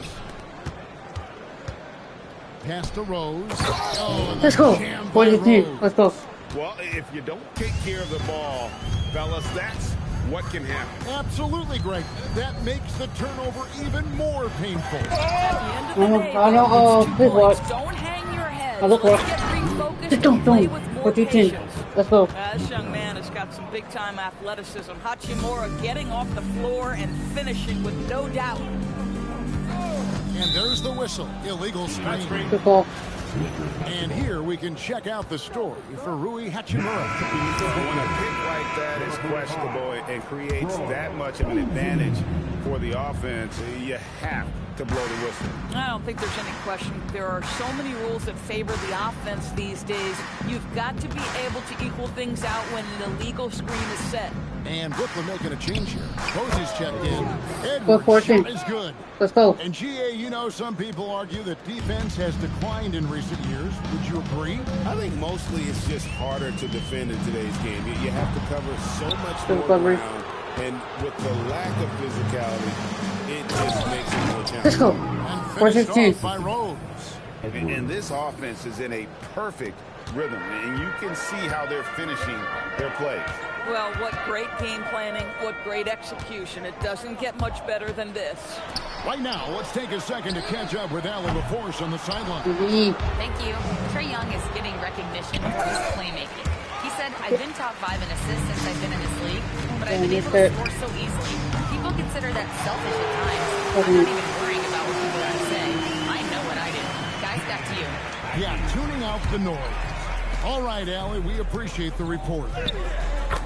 Pass to Rose. Oh, let's go. 42. Let's go. Well, if you don't take care of the ball, fellas, that's what can happen. Absolutely, Greg. That makes the turnover even more painful. At the end of the day, please watch. Don't hang your head. I look Let's what. get refocused Just and play with more 42. patience. Let's go. This young man has got some big-time athleticism. Hachimura getting off the floor and finishing with no doubt. And there's the whistle. Illegal screen. Good ball. And here we can check out the story for Rui Hachimura. When a pick like that is questionable and creates that much of an advantage for the offense, you have to blow the whistle. I don't think there's any question. There are so many rules that favor the offense these days. You've got to be able to equal things out when an illegal screen is set. And Brooklyn making a change here. Posey's checked in. Edwards' shot is good. Let's go. And GA, you know, some people argue that defense has declined in recent years. Would you agree? I think mostly it's just harder to defend in today's game. You have to cover so much more ground And with the lack of physicality, it just makes it more challenging. Let's go. 4-15. By Rose. And this offense is in a perfect rhythm, and you can see how they're finishing their plays. Well, what great game planning, what great execution. It doesn't get much better than this. Right now, let's take a second to catch up with Allie LaForce on the sideline. Thank you. Trae Young is getting recognition for his playmaking. He said, I've been top 5 in assists since I've been in this league, but I've been able to score so easily. People consider that selfish at times. I'm not even worrying about what people have to say. I know what I do. Guys, back to you. Yeah, tuning out the noise. All right, Allie, we appreciate the report.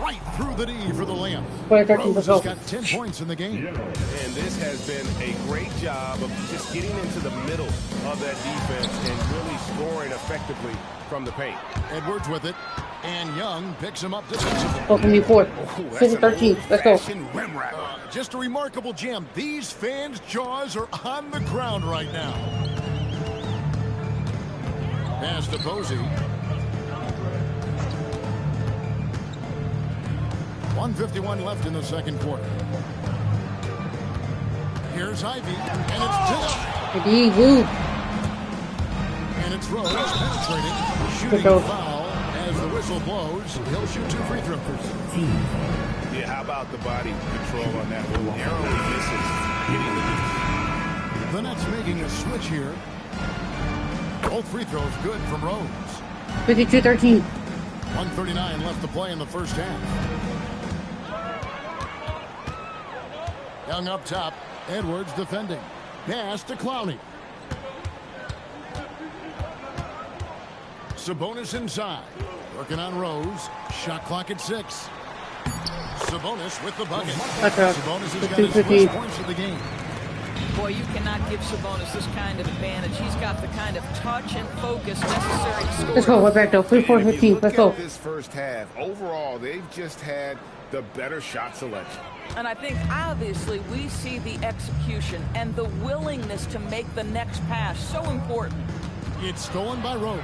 Right through the D for the layup. Rose has got 10 points in the game. And this has been a great job of just getting into the middle of that defense and really scoring effectively from the paint. Edwards with it, and Young picks him up defensively. Open me 4. 13. Let's go. Just a remarkable jam. These fans' jaws are on the ground right now. Pass to Posey. 1:51 left in the second quarter. Here's Ivy, and it's Ivy, woo. And it's Rose penetrating, shooting a foul. As the whistle blows, he'll shoot 2 free throws. Yeah, how about the body control on that one? Narrowly misses hitting the The Nets making a switch here. Both free throws good from Rose. 52-13. 1:39 left to play in the first half. Young up top. Edwards defending. Pass to Clowney. Sabonis inside. Working on Rose. Shot clock at 6. Sabonis with the bucket. Sabonis has got his first points of the game. Boy, you cannot give Sabonis this kind of advantage. He's got the kind of touch and focus necessary to score. Let's go, Roberto. 3-4-15. Let's go. This first half, overall, they've just had the better shot selection. And I think, obviously, we see the execution and the willingness to make the next pass so important. It's stolen by Rose.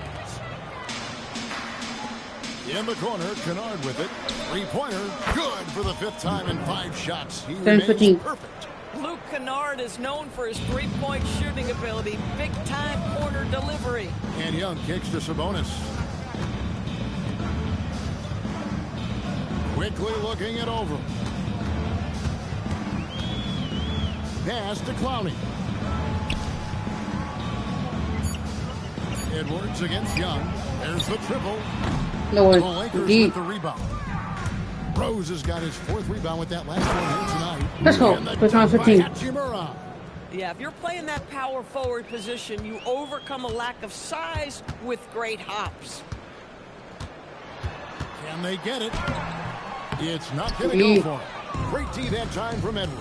In the corner, Kennard with it. Three-pointer, good for the 5th time in 5 shots. He remains perfect. Luke Kennard is known for his three-point shooting ability, big-time corner delivery. And Young kicks to Sabonis. Quickly looking it over. Pass to Clowney. Edwards against Young. There's the triple. No the Lakers with the rebound. Rose has got his 4th rebound with that last one here tonight. Let's go. Push on 15. Yeah, if you're playing that power forward position, you overcome a lack of size with great hops. Can they get it? It's not going to go for him. Great D that time from Edwards.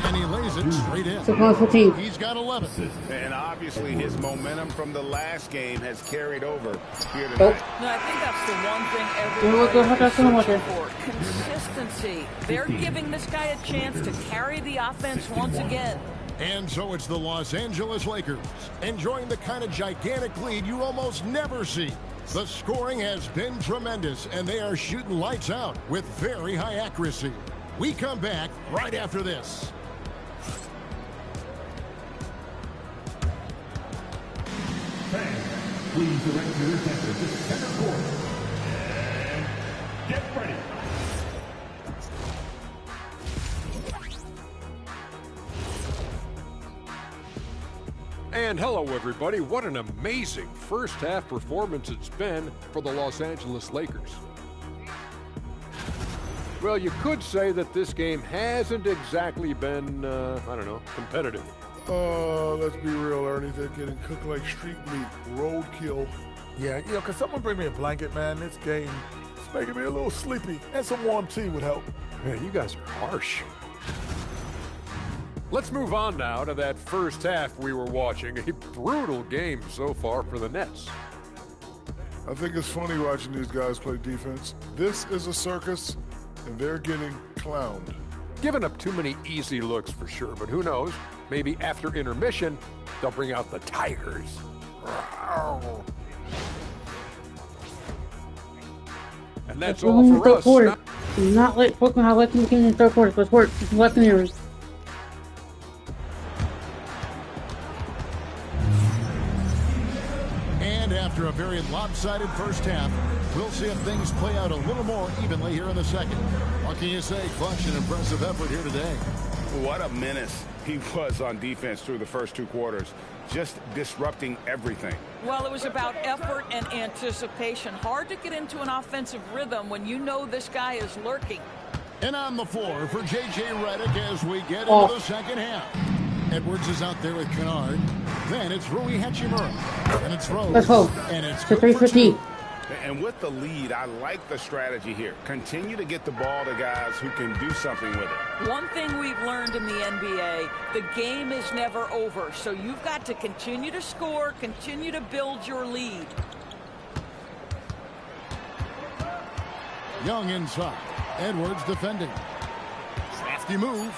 And he lays it straight in. He's got 11. And obviously his momentum from the last game has carried over here tonight. No, I think that's the one thing everyone is searching for. Consistency. They're giving this guy a chance to carry the offense once again. And so it's the Los Angeles Lakers enjoying the kind of gigantic lead you almost never see. The scoring has been tremendous, and they are shooting lights out with very high accuracy. We come back right after this. Fans, please direct your attention to center court. And get ready. And hello, everybody. What an amazing first half performance it's been for the Los Angeles Lakers. Well, you could say that this game hasn't exactly been, I don't know, competitive. Let's be real, Ernie. They're getting cooked like street meat. Roadkill. Yeah, could someone bring me a blanket, man? This game is making me a little sleepy, and some warm tea would help. Man, you guys are harsh. Let's move on now to that first half we were watching. A brutal game so far for the Nets. I think it's funny watching these guys play defense. This is a circus, and they're getting clowned. Giving up too many easy looks for sure, but who knows? Maybe after intermission, they'll bring out the Tigers. And that's all for us. Not let fucking how let me get in the third quarter. Let's work. Left in here. And after a very lopsided first half, we'll see if things play out a little more evenly here in the second. What can you say? Clutch and impressive effort here today. What a menace he was on defense through the first 2 quarters. Just disrupting everything. Well, it was about effort and anticipation. Hard to get into an offensive rhythm when you know this guy is lurking. And on the floor for J.J. Redick as we get into the second half. Edwards is out there with Kennard. Then it's Rui Hachimura. And it's Rose. Let's go. And it's to 3:15. And with the lead, I like the strategy here. Continue to get the ball to guys who can do something with it. One thing we've learned in the NBA, the game is never over. So you've got to continue to score, continue to build your lead. Young inside. Edwards defending. Crafty move.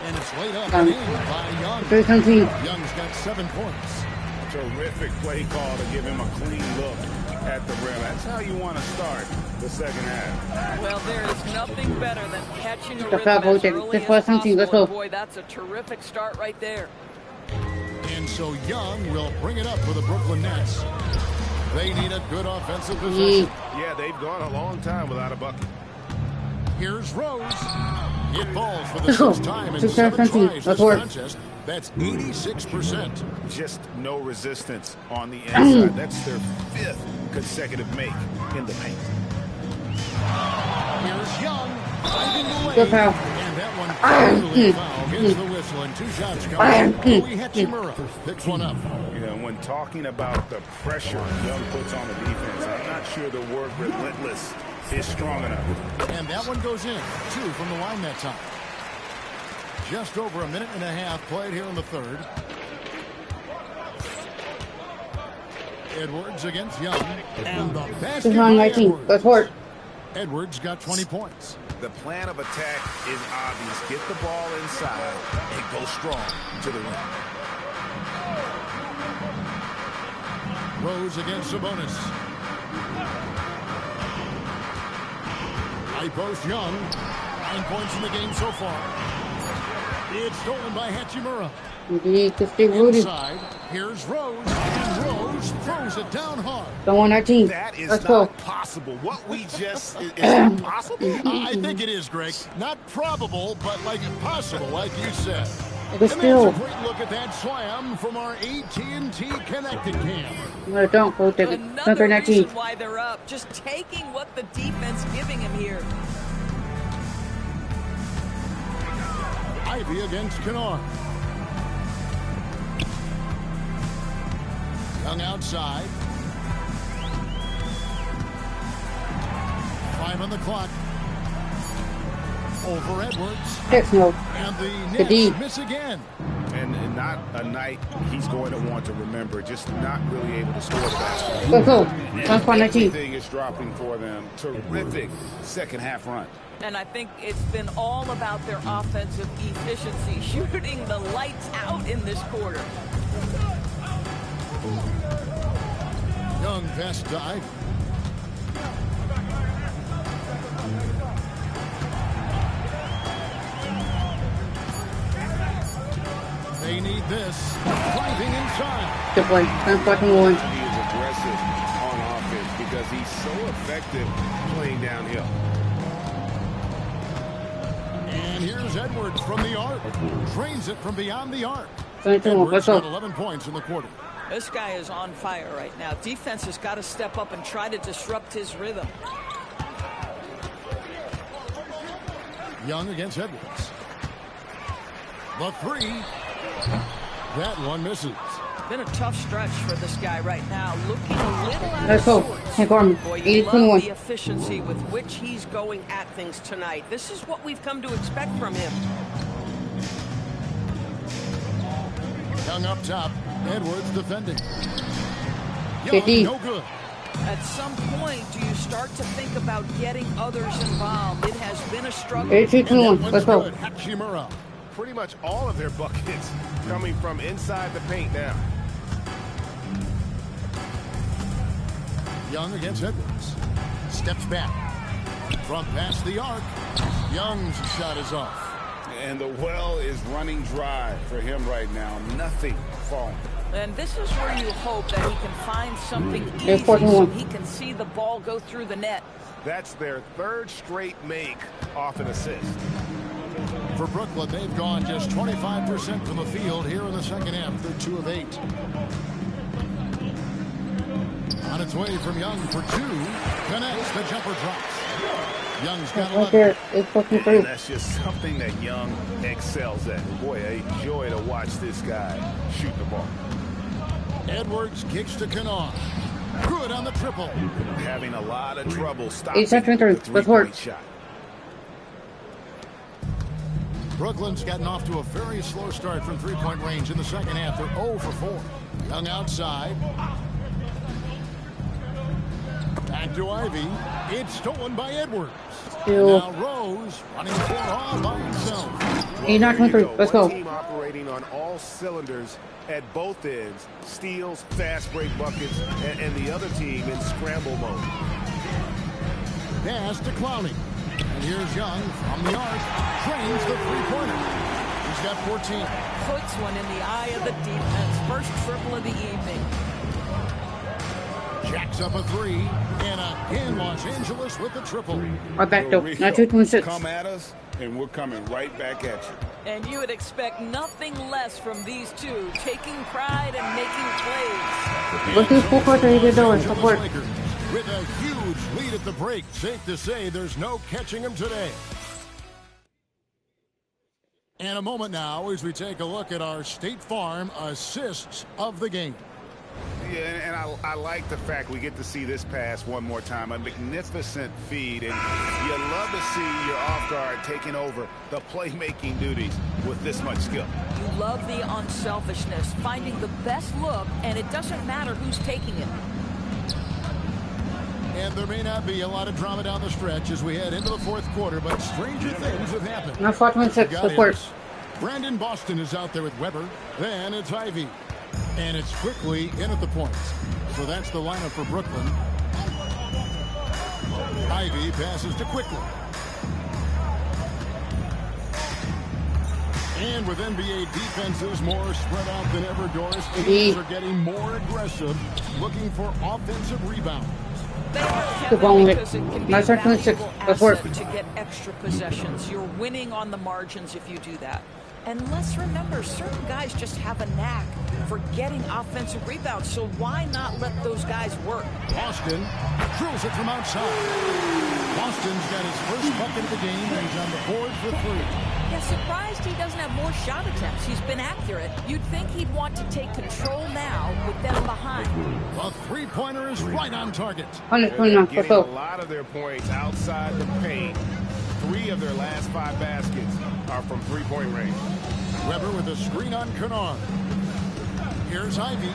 And it's laid up and in by Young. 3:17. Young's got 7 points. Terrific play call to give him a clean look at the rim. That's how you want to start the second half. Well, there is nothing better than catching a The rhythm as vote. early This as was something. Let's possible. go. Boy, that's a terrific start right there. And so Young will bring it up for the Brooklyn Nets. They need a good offensive possession. Yeah, they've gone a long time without a bucket. Here's Rose. It falls for the 6th time in 7 tries this contest. That's 86%. Just no resistance on the inside. That's their 5th consecutive make in the paint. Here's Young. Driving the lane. Good foul. And that one clearly foul. Gets the whistle and 2 shots come. Rui Hachimura picks one up. You know, when talking about the pressure Young puts on the defense, I'm not sure the word relentless is strong enough. And that one goes in. 2 from the line that time. Just over a minute and a half played here in the third. Edwards against Young. And the basket by Edwards. Let's work. Edwards got 20 points. The plan of attack is obvious. Get the ball inside and go strong to the rim. Rose against Sabonis. High post Young. 9 points in the game so far. It's stolen by Hachimura. You need to stay rooted. Inside, here's Rose. And Rose throws it down hard. Go on our team. That is Let's not go. possible. What we just is it possible? I think it is, Greg. Not probable, but like possible, like you said. But still. And that's a great look at that slam from our AT&T Connected Cam. No, don't go take it. Another reason why they're up. Just taking what the defense giving him here. Ivy against Kennard. Young outside. 5 on the clock. Over Edwards. No. And the Nets miss again. And not a night he's going to want to remember. Just not really able to score the basketball. Let's go. Everything is dropping for them. Terrific second half run. And I think it's been all about their offensive efficiency, shooting the lights out in this quarter. Young fast dive. They need this. Driving inside. Good play. 10-1. He is aggressive on offense because he's so effective playing downhill. And here's Edwards from the arc. Drains it from beyond the arc. Edwards got 11 points in the quarter. This guy is on fire right now. Defense has got to step up and try to disrupt his rhythm. Young against Edwards. The 3. That one misses. Been a tough stretch for this guy right now. Looking a little out Let's of go. sorts. Hey, Gorman. Boy, you love 80-21. the efficiency with which he's going at things tonight. This is what we've come to expect from him. Young up top. Edwards defending. Young, 50. no good. At some point, do you start to think about getting others involved? It has been a struggle. 82-21. Let's go. Hachimura. Pretty much all of their buckets coming from inside the paint now. Young against Edwards. Steps back. from past the arc. Young's shot is off. And the well is running dry for him right now. Nothing falling. And this is where you hope that he can find something easy so he can see the ball go through the net. That's their third straight make off an assist. For Brooklyn, they've gone just 25% from the field here in the second half. They're 2 of 8. On its way from Young for 2. Connects. The jumper drops. Young's got 11. And that's just something that Young excels at. Boy, a joy to watch this guy shoot the ball. Edwards kicks to Kennard. Good on the triple. Having a lot of trouble stopping the three-point shot. Brooklyn's gotten off to a very slow start from three-point range in the second half. They're 0 for 4. Young outside. Back to Ivy. It's stolen by Edwards. Now Rose running for all by himself. 89-23. Let's go. Team operating on all cylinders at both ends. Steals, fast break buckets, and the other team in scramble mode. Pass to Clowney. And here's Young from the arc. Drains the three-pointer. He's got 14. Puts one in the eye of the defense. First triple of the evening. Jacks up a 3. And again, Los Angeles with the triple. Right back though. 92-26. Come at us, and we're coming right back at you. And you would expect nothing less from these two, taking pride and making plays. Look who's full court ready to do it. Support. With a huge lead at the break, safe to say there's no catching him today. And a moment now as we take a look at our State Farm assists of the game. Yeah, and I like the fact we get to see this pass one more time. A magnificent feed, and you love to see your off guard taking over the playmaking duties with this much skill. You love the unselfishness, finding the best look, and it doesn't matter who's taking it. And there may not be a lot of drama down the stretch as we head into the fourth quarter, but stranger things have happened. Now 4-26. Support. Brandon Boston is out there with Weber. Then it's Ivy. And it's Quickly in at the point. So that's the lineup for Brooklyn. Ivy passes to Quickly. And with NBA defenses more spread out than ever, Doris, teams are getting more aggressive, looking for offensive rebounds. They are Kevin, because it can be a valuable asset to get extra possessions. You're winning on the margins if you do that. And let's remember, certain guys just have a knack for getting offensive rebounds, so why not let those guys work? Boston drills it from outside. Boston's got his first bucket of the game, and he's on the board for 3. Yeah, surprised he doesn't have more shot attempts. He's been accurate. You'd think he'd want to take control now with them behind. The three-pointer is right on target. They're getting a lot of their points outside the paint. 3 of their last 5 baskets are from three-point range. Weber with a screen on Kennard. Here's Ivy.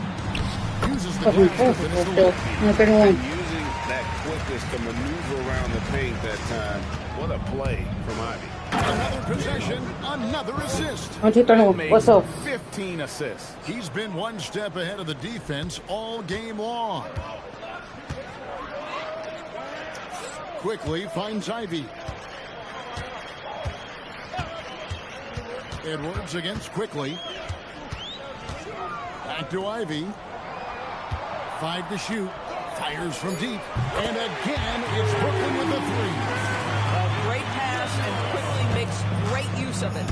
Uses the glass to finish the lead. Using that quickness to maneuver around the paint that time. What a play from Ivy. Another possession, another assist. What's up? 15 assists. He's been one step ahead of the defense all game long. Quickly finds Ivy. Edwards against Quickly. Back to Ivy. 5 to shoot. Fires from deep. And again, it's Brooklyn with the 3. A great pass, and Quickly makes great use of it.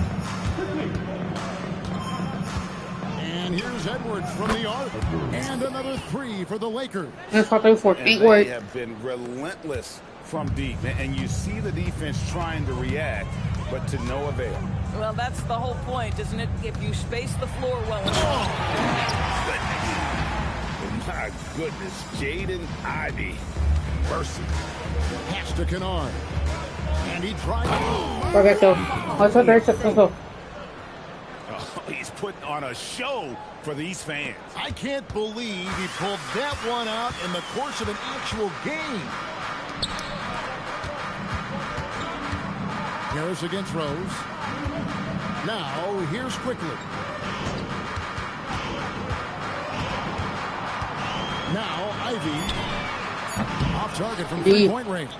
And here's Edwards from the arc. And another 3 for the Lakers. They have been relentless from deep. And you see the defense trying to react, but to no avail. Well, that's the whole point, isn't it? If you space the floor well enough. My goodness, Jaden Ivey. Mercy. Pass to Kennard. And he drives. He's put on a show for these fans. I can't believe he pulled that one out in the course of an actual game. Harris against Rose. Now, here's Quickly. Now, Ivy. Off target from three-point range.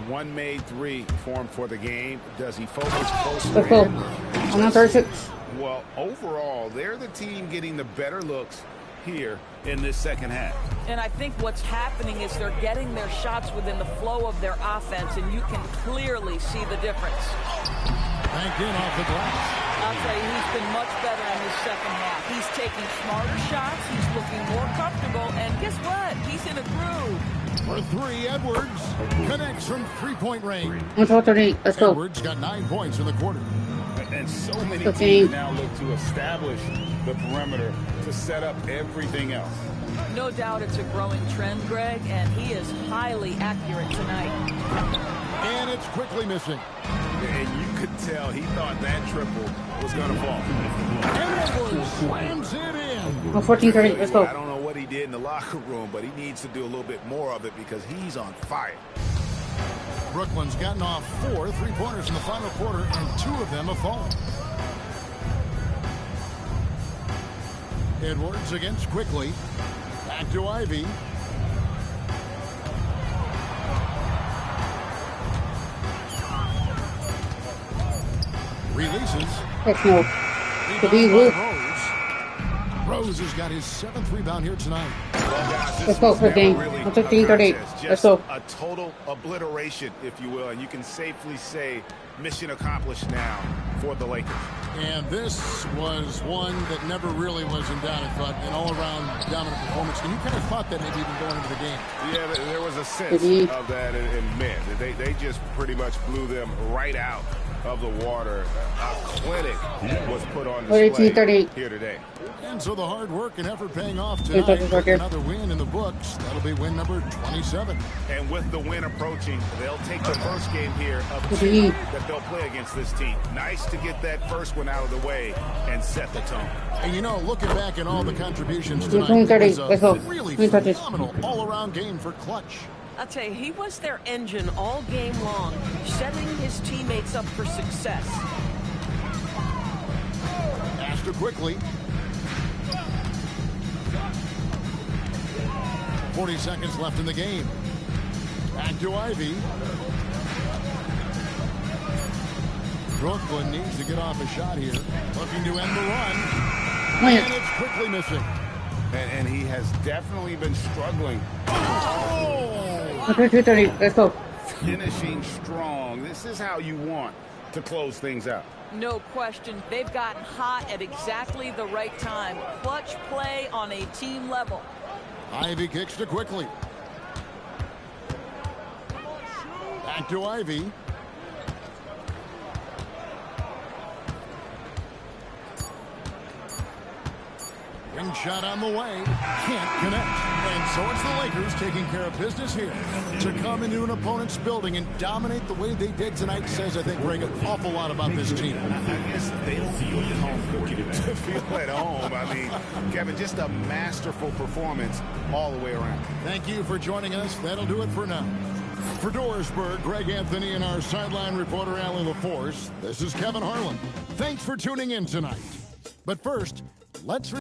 One made three formed for the game. Does he focus closer Let's go. in? I'm on 36. Well, overall, they're the team getting the better looks here in this second half. And I think what's happening is they're getting their shots within the flow of their offense, and you can clearly see the difference. Banked in off the glass. I'll tell you, he's been much better in his second half. He's taking smarter shots. He's looking more comfortable. And guess what? He's in a groove. For three, Edwards connects from three-point range. 138. Let's go. Edwards got 9 points in the quarter. And so many Okay. teams now look to establish the perimeter to set up everything else. No doubt it's a growing trend, Greg, and he is highly accurate tonight. And it's quickly missing. And you could tell he thought that triple was going to fall. And Edwards slams it in. 14-30. Let's go. I don't know what he did in the locker room, but he needs to do a little bit more of it because he's on fire. Brooklyn's gotten off 4 3-pointers in the final quarter, and 2 of them have fallen. Edwards against quickly. Back to Ivy. Releases. Let's go. To be Luke. Rose has got his 7th rebound here tonight. Let's go for the game. 15-38. Let's go. A total obliteration, if you will, and you can safely say mission accomplished now for the Lakers. And this was one that never really was in doubt, I thought, an all-around dominant performance. And you kind of thought that maybe even going into the game. Yeah, there was a sense of that in men. They just pretty much blew them right out of the water. A clinic was put on display here today. And so the hard work and effort paying off tonight. Another win in the books. That'll be win number 27. And with the win approaching, they'll take the first game here of 2 that they'll play against this team. Nice to get that first one out of the way and set the tone. And you know, looking back at all the contributions tonight, it was a really phenomenal all-around game for Clutch. I'll tell you, he was their engine all game long, setting his teammates up for success. After quickly. 40 seconds left in the game. Back to Ivy. Brooklyn needs to get off a shot here. Looking to end the run. And it's quickly missing. And he has definitely been struggling. Oh! 2-30. Let's go. Finishing strong. This is how you want to close things out. No question. They've gotten hot at exactly the right time. Clutch play on a team level. Ivy kicks to quickly. Back to Ivy. Ring shot on the way. Can't connect. And so it's the Lakers taking care of business here. To come into an opponent's building and dominate the way they did tonight says, I think, Greg, an awful lot about this team. I guess they don't feel at home, Cookie, to feel at home. I mean, Kevin, just a masterful performance all the way around. Thank you for joining us. That'll do it for now. For Dorisburg, Greg Anthony and our sideline reporter, Allie LaForce, this is Kevin Harlan. Thanks for tuning in tonight. But first, let's...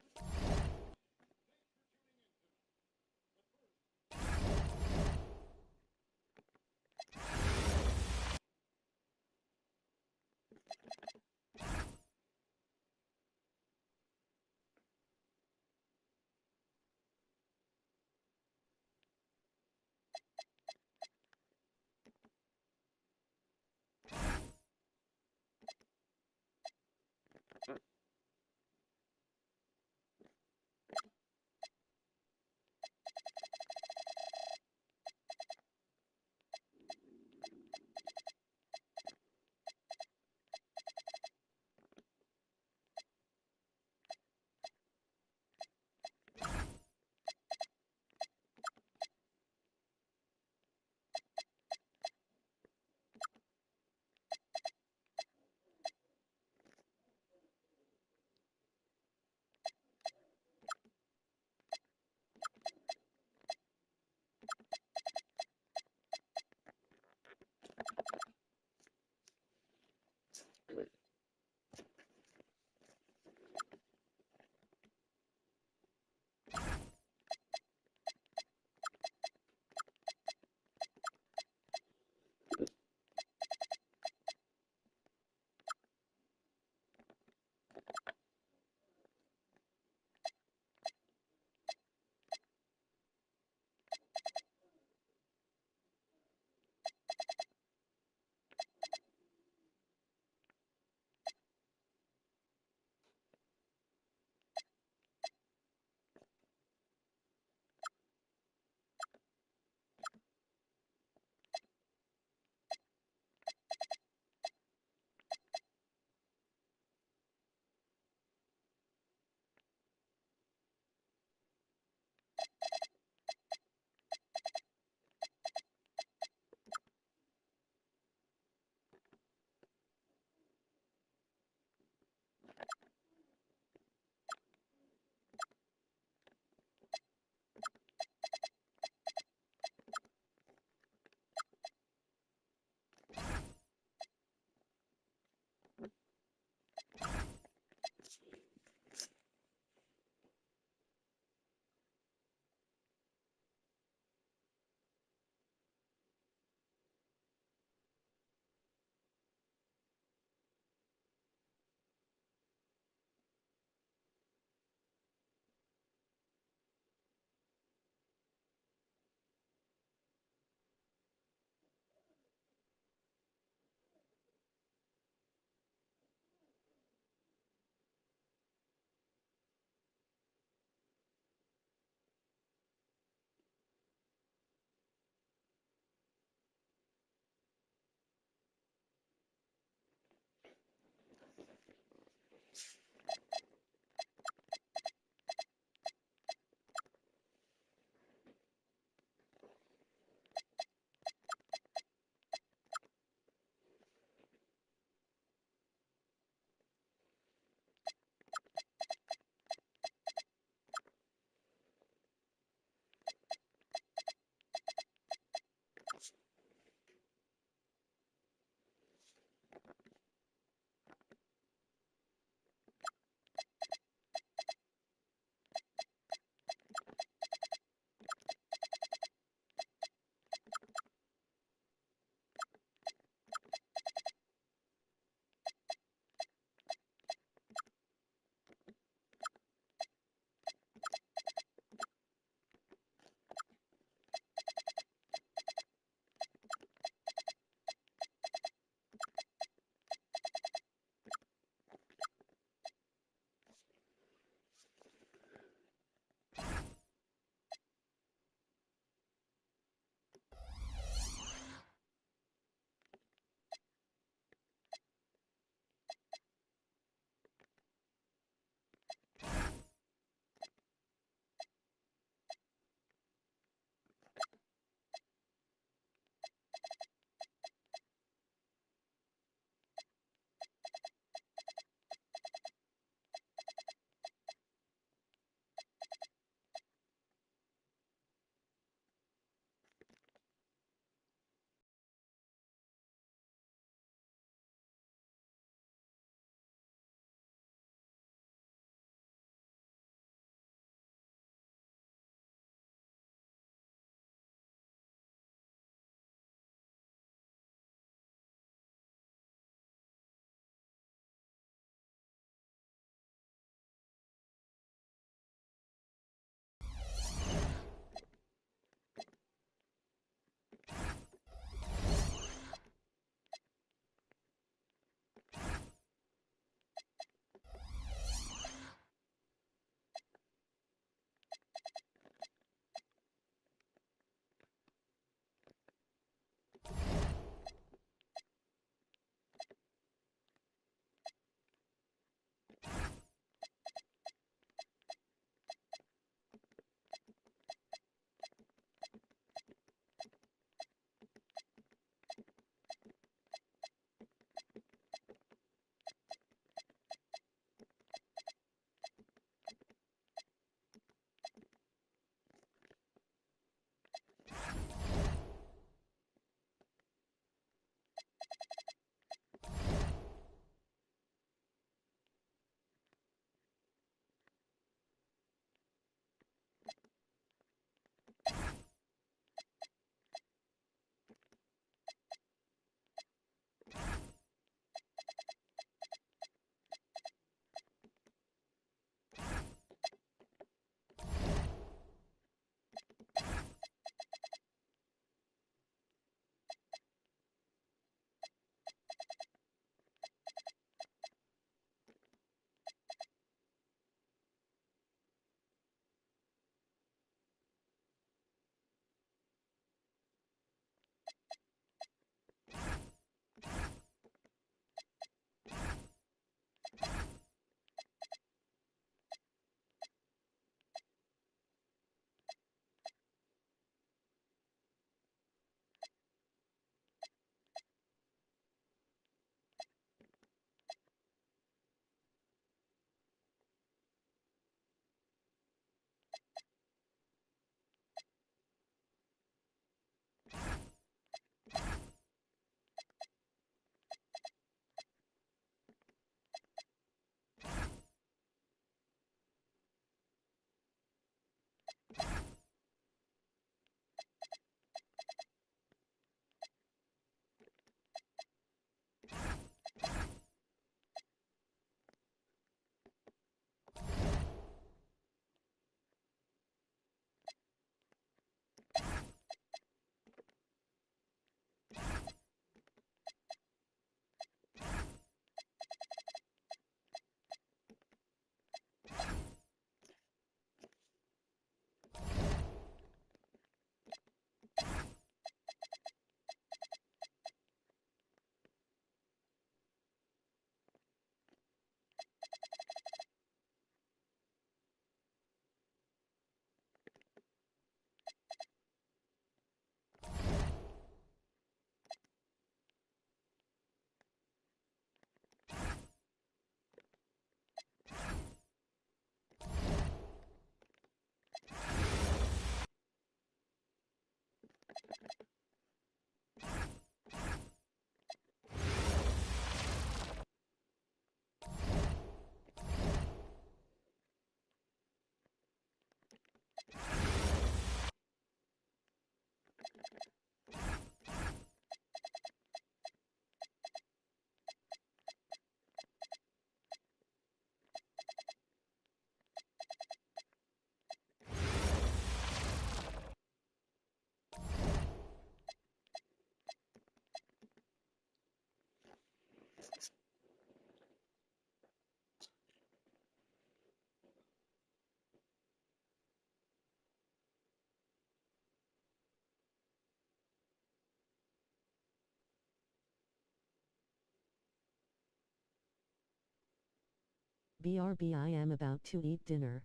BRB, I am about to eat dinner.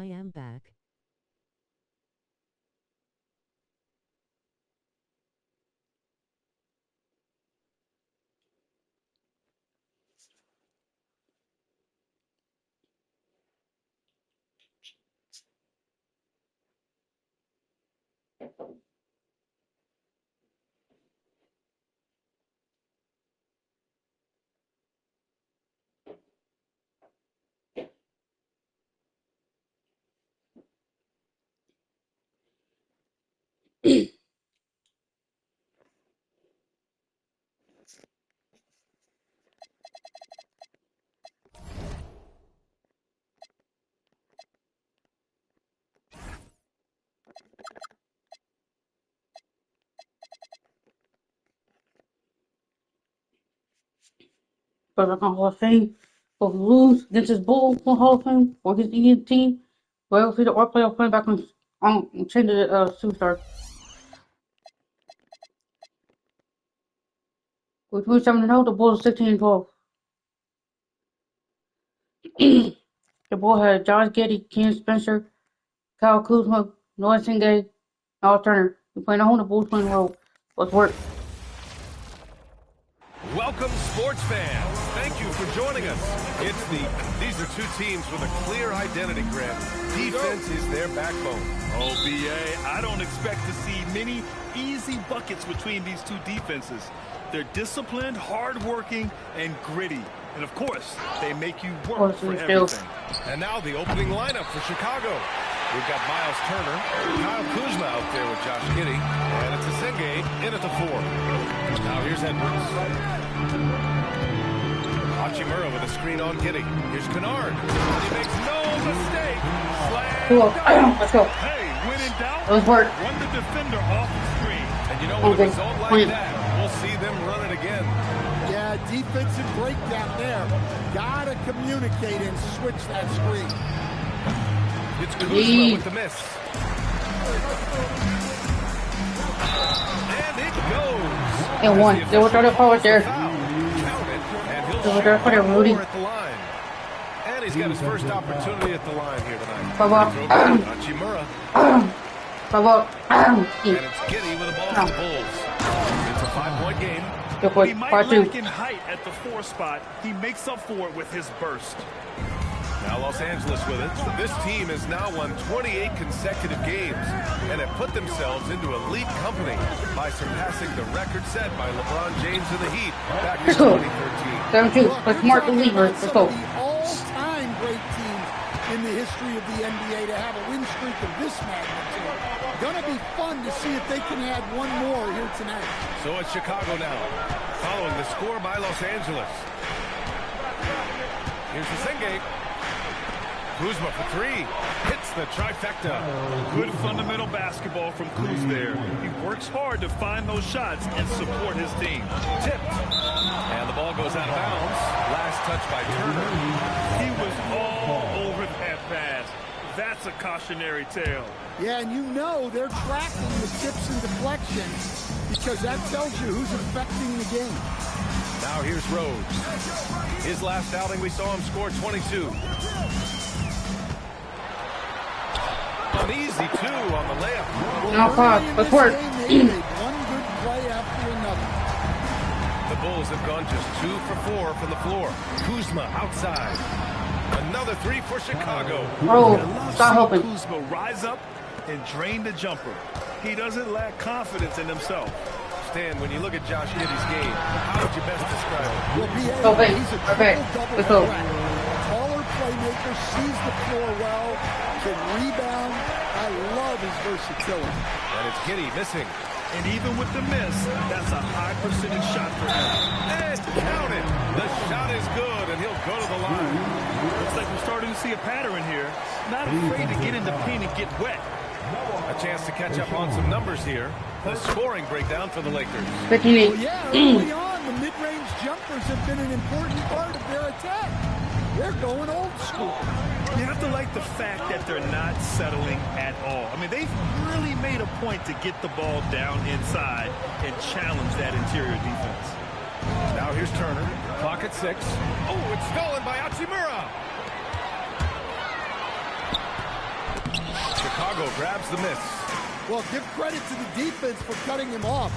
I am back. But like on Hall of Fame, both lose against his Bulls on Hall of Fame or his Indian team, but else the or playoff playing back on change the superstar. With 27-0, the Bulls 16-12. The Bulls had Josh Giddey, Ken Spencer, Kyle Kuzma, Noah Singay, Al Turner. We playing at home, the Bulls playing the road. Let's work. Welcome, sports fans. Thank you for joining us. These are two teams with a clear identity, Grant. Defense is their backbone. Oh, BA, I don't expect to see many easy buckets between these two defenses. They're disciplined, hardworking, and gritty. And of course, they make you work for everything. And now the opening lineup for Chicago. We've got Miles Turner, Kyle Kuzma out there with Josh Giddey, and it's Senge in at the 4. Now here's Edwards. Hachimura with a screen on Giddey. Here's Kennard. And he makes no mistake. Cool. Let's go. Hey, when in doubt, let's work. Run the defender off the screen. And you know, with a result like that, we'll see them run it again. Yeah, defensive breakdown there. Gotta communicate and switch that screen. It's Kuzma with the miss. And it goes. And one. They were trying to forward there. They were trying to put Rudy. And he's got his first opportunity at the line here tonight. Hachimura. And it's Giddey with the ball for the Bulls. It's a 5-point game. He might lack in height at the 4 spot. He makes up for it with his burst. Now Los Angeles with it. This team has now won 28 consecutive games and have put themselves into elite company by surpassing the record set by LeBron James and the Heat back in 2013. 7-2. Let's mark the lever. Let's go. All-time great teams in the history of the NBA to have a win streak of this magnitude. Gonna be fun to see if they can add one more here tonight. So it's Chicago now, following the score by Los Angeles. Here's Senge. Kuzma for 3. Hits the trifecta. Good fundamental basketball from Kuz there. He works hard to find those shots and support his team. Tipped. And the ball goes out of bounds. Last touch by Turner. He was all over that pass. That's a cautionary tale. Yeah, and you know they're tracking the tips and deflections because that tells you who's affecting the game. Now here's Rhodes. His last outing, we saw him score 22. An easy 2 on the layup. No pause. Let's work. One good play after another. The Bulls have gone just 2 for 4 from the floor. Kuzma outside. Another 3 for Chicago. Bro, stop helping. Kuzma rise up and drain the jumper. He doesn't lack confidence in himself. Stan, when you look at Josh Giddey's game, how would you best describe it? Well, he's a triple-double threat. Taller playmaker, sees the floor well, can rebound. I love his versatility. And it's Giddey missing. And even with the miss, that's a high percentage shot for him. And count it. The shot is good, and he'll go to the line. Looks like we're starting to see a pattern here. Not afraid to get in the paint and get wet. A chance to catch up on some numbers here. The scoring breakdown for the Lakers. 58. Well, yeah, early on, the mid-range jumpers have been an important part of their attack. They're going old school. You have to like the fact that they're not settling at all. I mean, they've really made a point to get the ball down inside and challenge that interior defense. Now here's Turner. Clock at 6. Oh, it's stolen by Hachimura. Chicago grabs the miss. Well, give credit to the defense for cutting him off.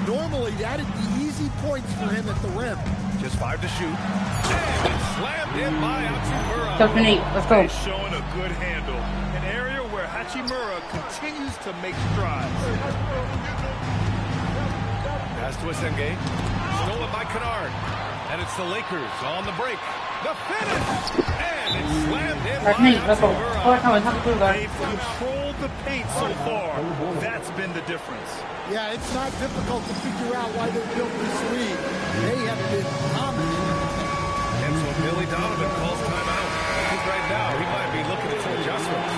Normally, that'd be easy points for him at the rim. Just 5 to shoot. And it's slammed in by Hachimura. Tough and 8. Let's go. He's showing a good handle. An area where Hachimura continues to make strides. Pass to Asenge. Stolen by Kennard. And it's the Lakers on the break. The finish! And it's slammed in by Hachimura. They've controlled the paint so far. That's been the difference. Yeah, it's not difficult to figure out why they built this lead. They have been dominant. And so Billy Donovan calls timeout. I think right now he might be looking at some adjustments.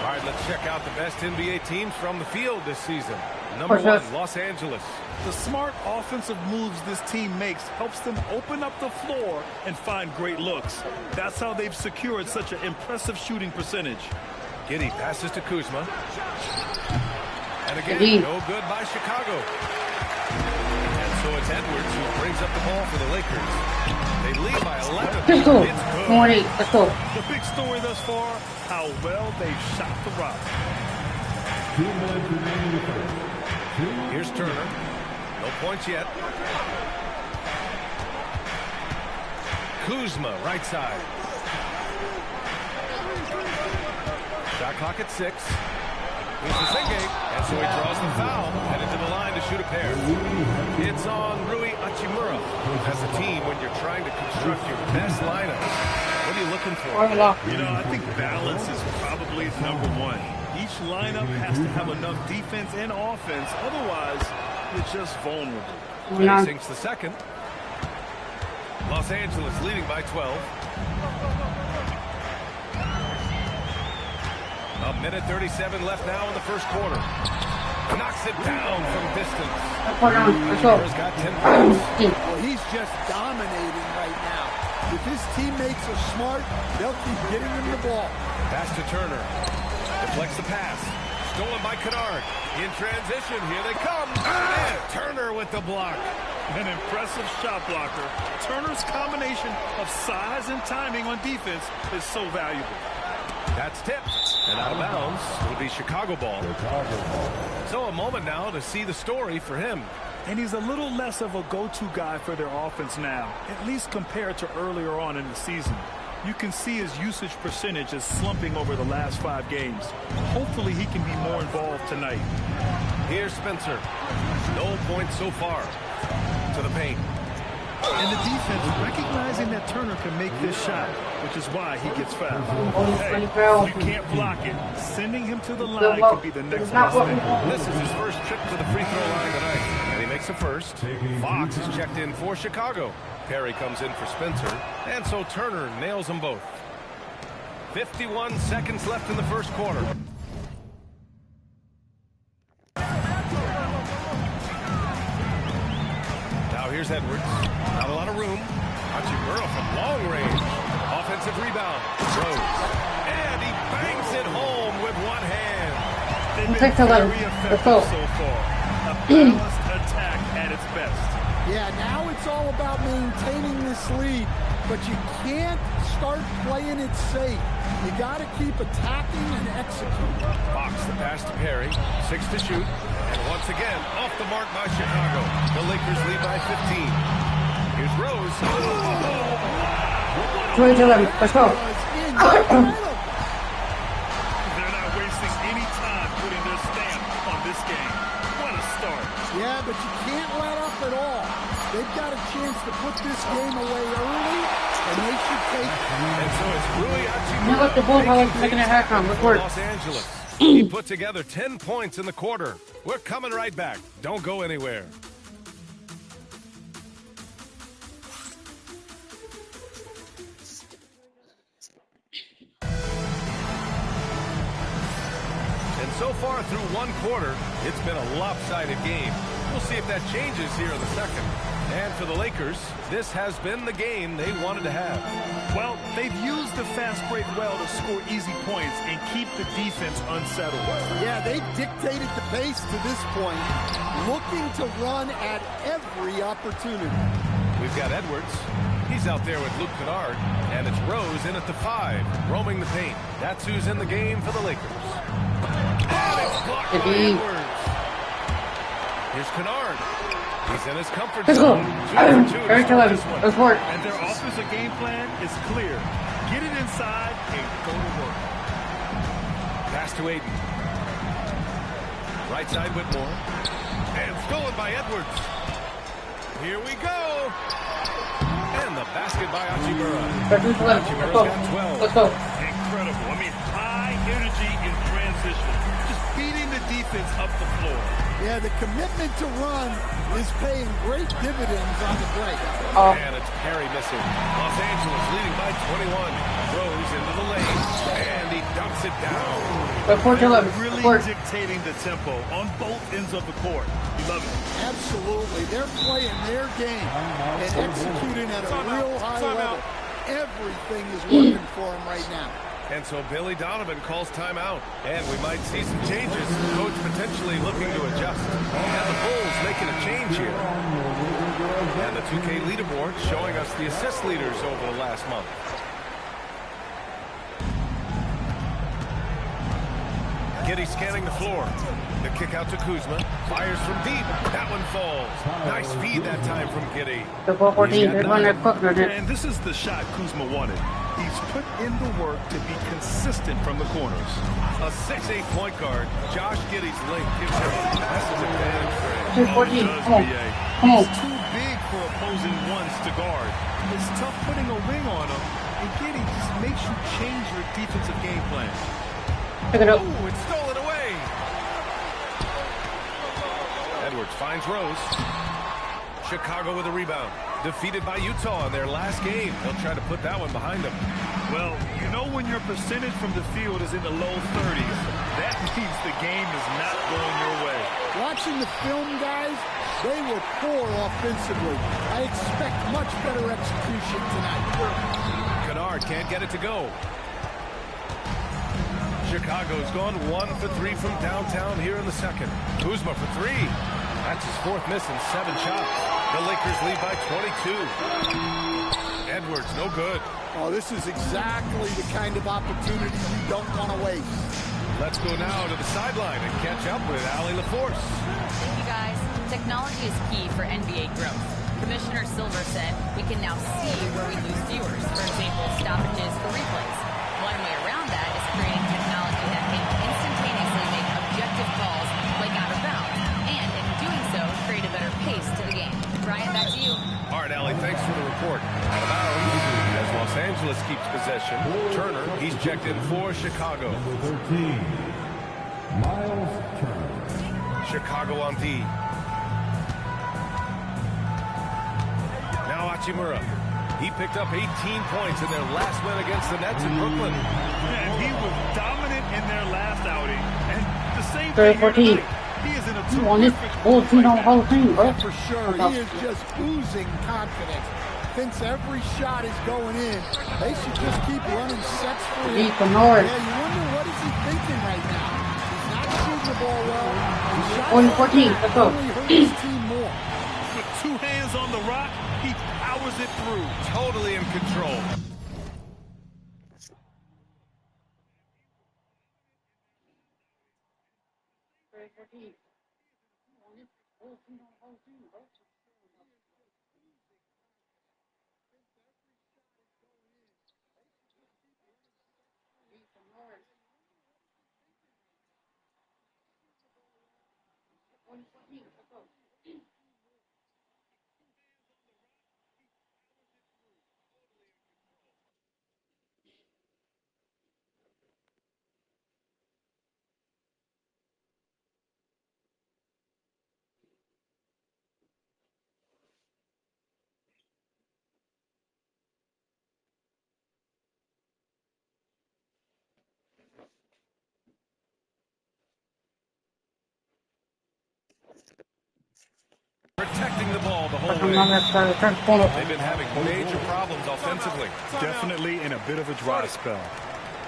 All right, let's check out the best NBA teams from the field this season. Number 1, Los Angeles. The smart offensive moves this team makes helps them open up the floor and find great looks. That's how they've secured such an impressive shooting percentage. Giddey passes to Kuzma. And again, no good by Chicago. And so it's Edwards who brings up the ball for the Lakers. They lead by 11. Let's go. It's good. 1-8. Let's go. The big story thus far, how well they shot the rock. Here's Turner. No points yet. Kuzma, right side. Shot clock at 6. Here's Asenge, and so he draws the foul, headed to the line to shoot a pair. It's on Rui Hachimura. As a team, when you're trying to construct your best lineup, what are you looking for? You know, I think balance is probably number 1. Each lineup has to have enough defense and offense, otherwise you're just vulnerable. He sinks the second. Los Angeles leading by 12. A minute 37 left now in the first quarter. Knocks it down from distance. Hachimura's got 10 points. Well, he's just dominating right now. If his teammates are smart, they'll keep getting him the ball. Pass to Turner. Deflects the pass. Stolen by Kennard. In transition, here they come. And Turner with the block. An impressive shot blocker. Turner's combination of size and timing on defense is so valuable. That's tipped. And out of bounds. It'll be Chicago ball. So a moment now to see the story for him. And he's a little less of a go-to guy for their offense now, at least compared to earlier on in the season. You can see his usage percentage is slumping over the last 5 games. Hopefully he can be more involved tonight. Here's Spencer. No points so far. To the paint. And the defense recognizing that Turner can make this shot, which is why he gets fouled. Hey, you can't block it. Sending him to the line could be the next best thing. This is his first trip to the free throw line tonight. And he makes a first. Fox is checked in for Chicago. Perry comes in for Spencer. And so Turner nails them both. 51 seconds left in the first quarter. Now here's Edwards. Not a lot of room. Hachimura from long range. Offensive rebound. Rose. And he bangs it home with one hand. They've been very effective so far. A balanced attack at its best. Yeah, now it's all about maintaining this lead, but you can't start playing it safe. You got to keep attacking and executing. Fox the pass to Perry. 6 to shoot. And once again, off the mark by Chicago. The Lakers lead by 15. Here's Rose. 20-11. Let's go. They're not wasting any time putting their stamp on this game. What a start. Yeah, but you can't let up at all. They've got a chance to put this game away early, and they should take it. And so it's Rui Now let the Bulldogs making a hack on. Let's work. Los Angeles. He put together 10 points in the quarter. We're coming right back. Don't go anywhere. And so far through one quarter, it's been a lopsided game. We'll see if that changes here in the second. And for the Lakers, this has been the game they wanted to have. Well, they've used the fast break well to score easy points and keep the defense unsettled. Yeah, they've dictated the pace to this point, looking to run at every opportunity. We've got Edwards. He's out there with Luke Kennard. And it's Rose in at the 5, roaming the paint. That's who's in the game for the Lakers. Blocked by D. Edwards. Here's Kennard. He's in his comfort Let's go. zone. 2 for 2 to start this one. Let's work. And their offensive game plan is clear. Get it inside and go to work. Pass to Aiden. Right side Whitmore. And stolen by Edwards. Here we go. And the basket by Hachimura. Hachimura's got 12. Let's go. Incredible. I mean, high energy in transition. Just feeding the defense up the floor. Yeah, the commitment to run is paying great dividends on the break. And it's Perry missing. Los Angeles leading by 21. Throws into the lane. And he dumps it down. Really dictating the tempo on both ends of the court. You love it. Absolutely. They're playing their game and executing at a real high level. Everything is working for them right now. And so Billy Donovan calls timeout. And we might see some changes. Coach potentially looking to adjust. And the Bulls making a change here. And the 2K leaderboard showing us the assist leaders over the last month. Giddey scanning the floor. The kick out to Kuzma. Fires from deep. That one falls. Nice feed that time from Giddey. And this is the shot Kuzma wanted. He's put in the work to be consistent from the corners. A 6'8" point guard. Josh Giddey's length gives him a massive advantage. He's too big for opposing ones to guard. It's tough putting a wing on him. And Giddey just makes you change your defensive game plan. Ooh, it's stolen away. Edwards finds Rose. Chicago with a rebound. Defeated by Utah in their last game. They'll try to put that one behind them. Well, you know when your percentage from the field is in the low 30s, that means the game is not going your way. Watching the film, guys, they were poor offensively. I expect much better execution tonight. Kennard can't get it to go. Chicago's gone 1 for 3 from downtown here in the second. Kuzma for 3. That's his fourth miss in 7 shots. The Lakers lead by 22. Edwards, no good. Oh, this is exactly the kind of opportunity you don't want to waste. Let's go now to the sideline and catch up with Allie LaForce. Thank you, guys. Technology is key for NBA growth. Commissioner Silver said we can now see where we lose viewers. For example, stoppages or replays. One way around that is creating technology that can instantaneously make objective calls like out of bounds, and in doing so, create a better pace to the game. Brian, back to you. All right, Allie, thanks for the report. Out of bounds as Los Angeles keeps possession. Turner, he's checked in for Chicago. Number 13, Miles Turner. Chicago on D. Now Hachimura. He picked up 18 points in their last win against the Nets in Brooklyn. And he was dominant in their last outing. And the same Third, thing 14. He is in a You want this whole team on the Hall of Fame, bro? For sure, he is just oozing confidence. Thinks every shot is going in. They should just keep running sets for him. Deep North. Yeah, you wonder what is he thinking right now. He's not shooting the ball well. His 14, let's go. only hurt his team more. With 2 hands on the rock, he powers it through. Totally in control. Protecting the ball the whole way. They've been having major problems offensively. Definitely in a bit of a dry spell.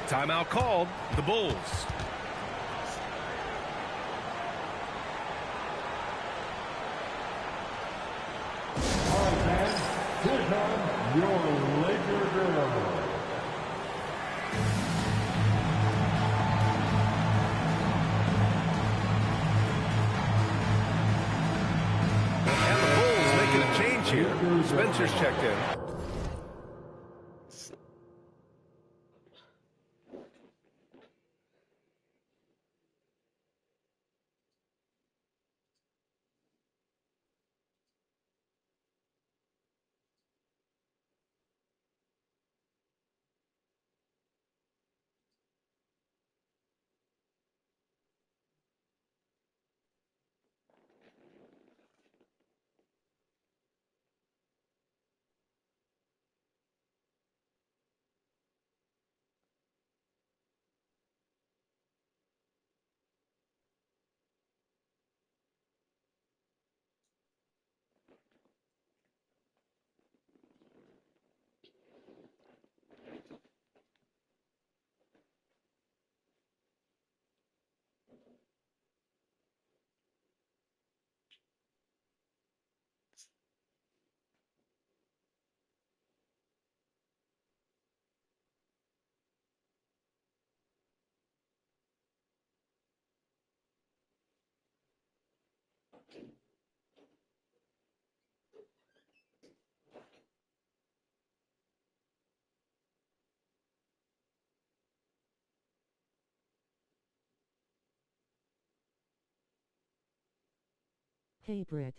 Timeout called. The Bulls. All right, man. Here comes your Laker girl. you. Spencer's checked in. Hey Britt.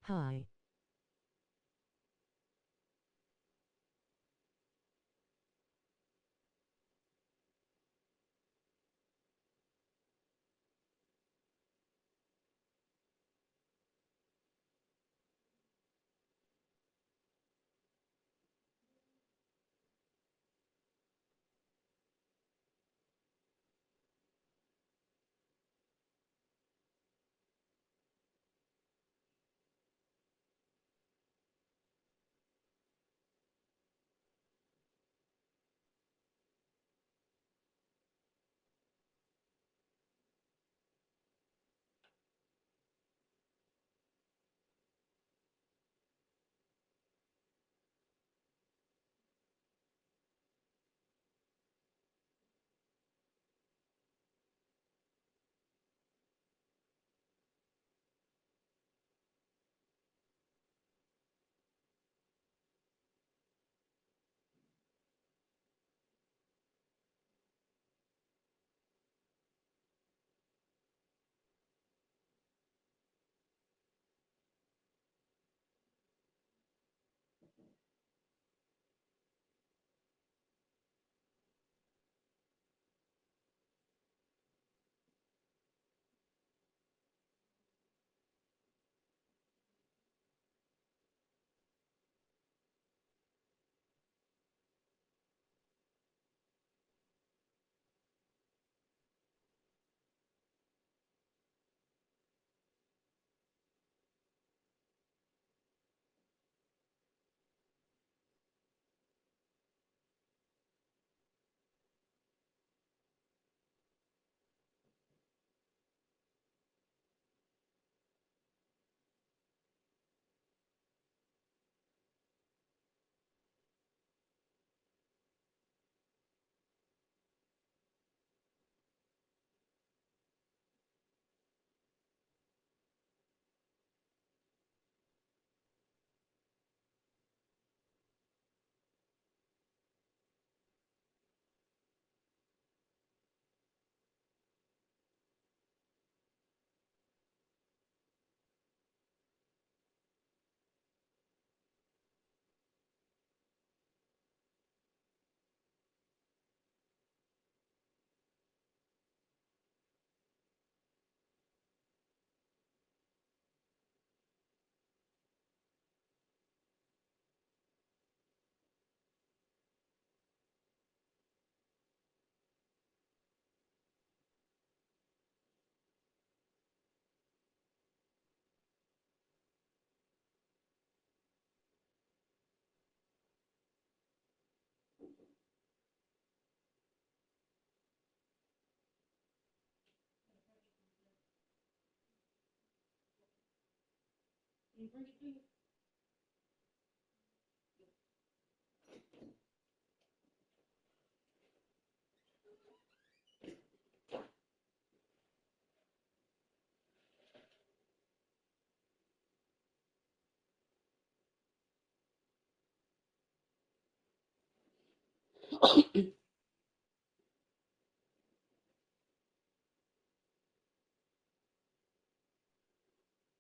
Hi.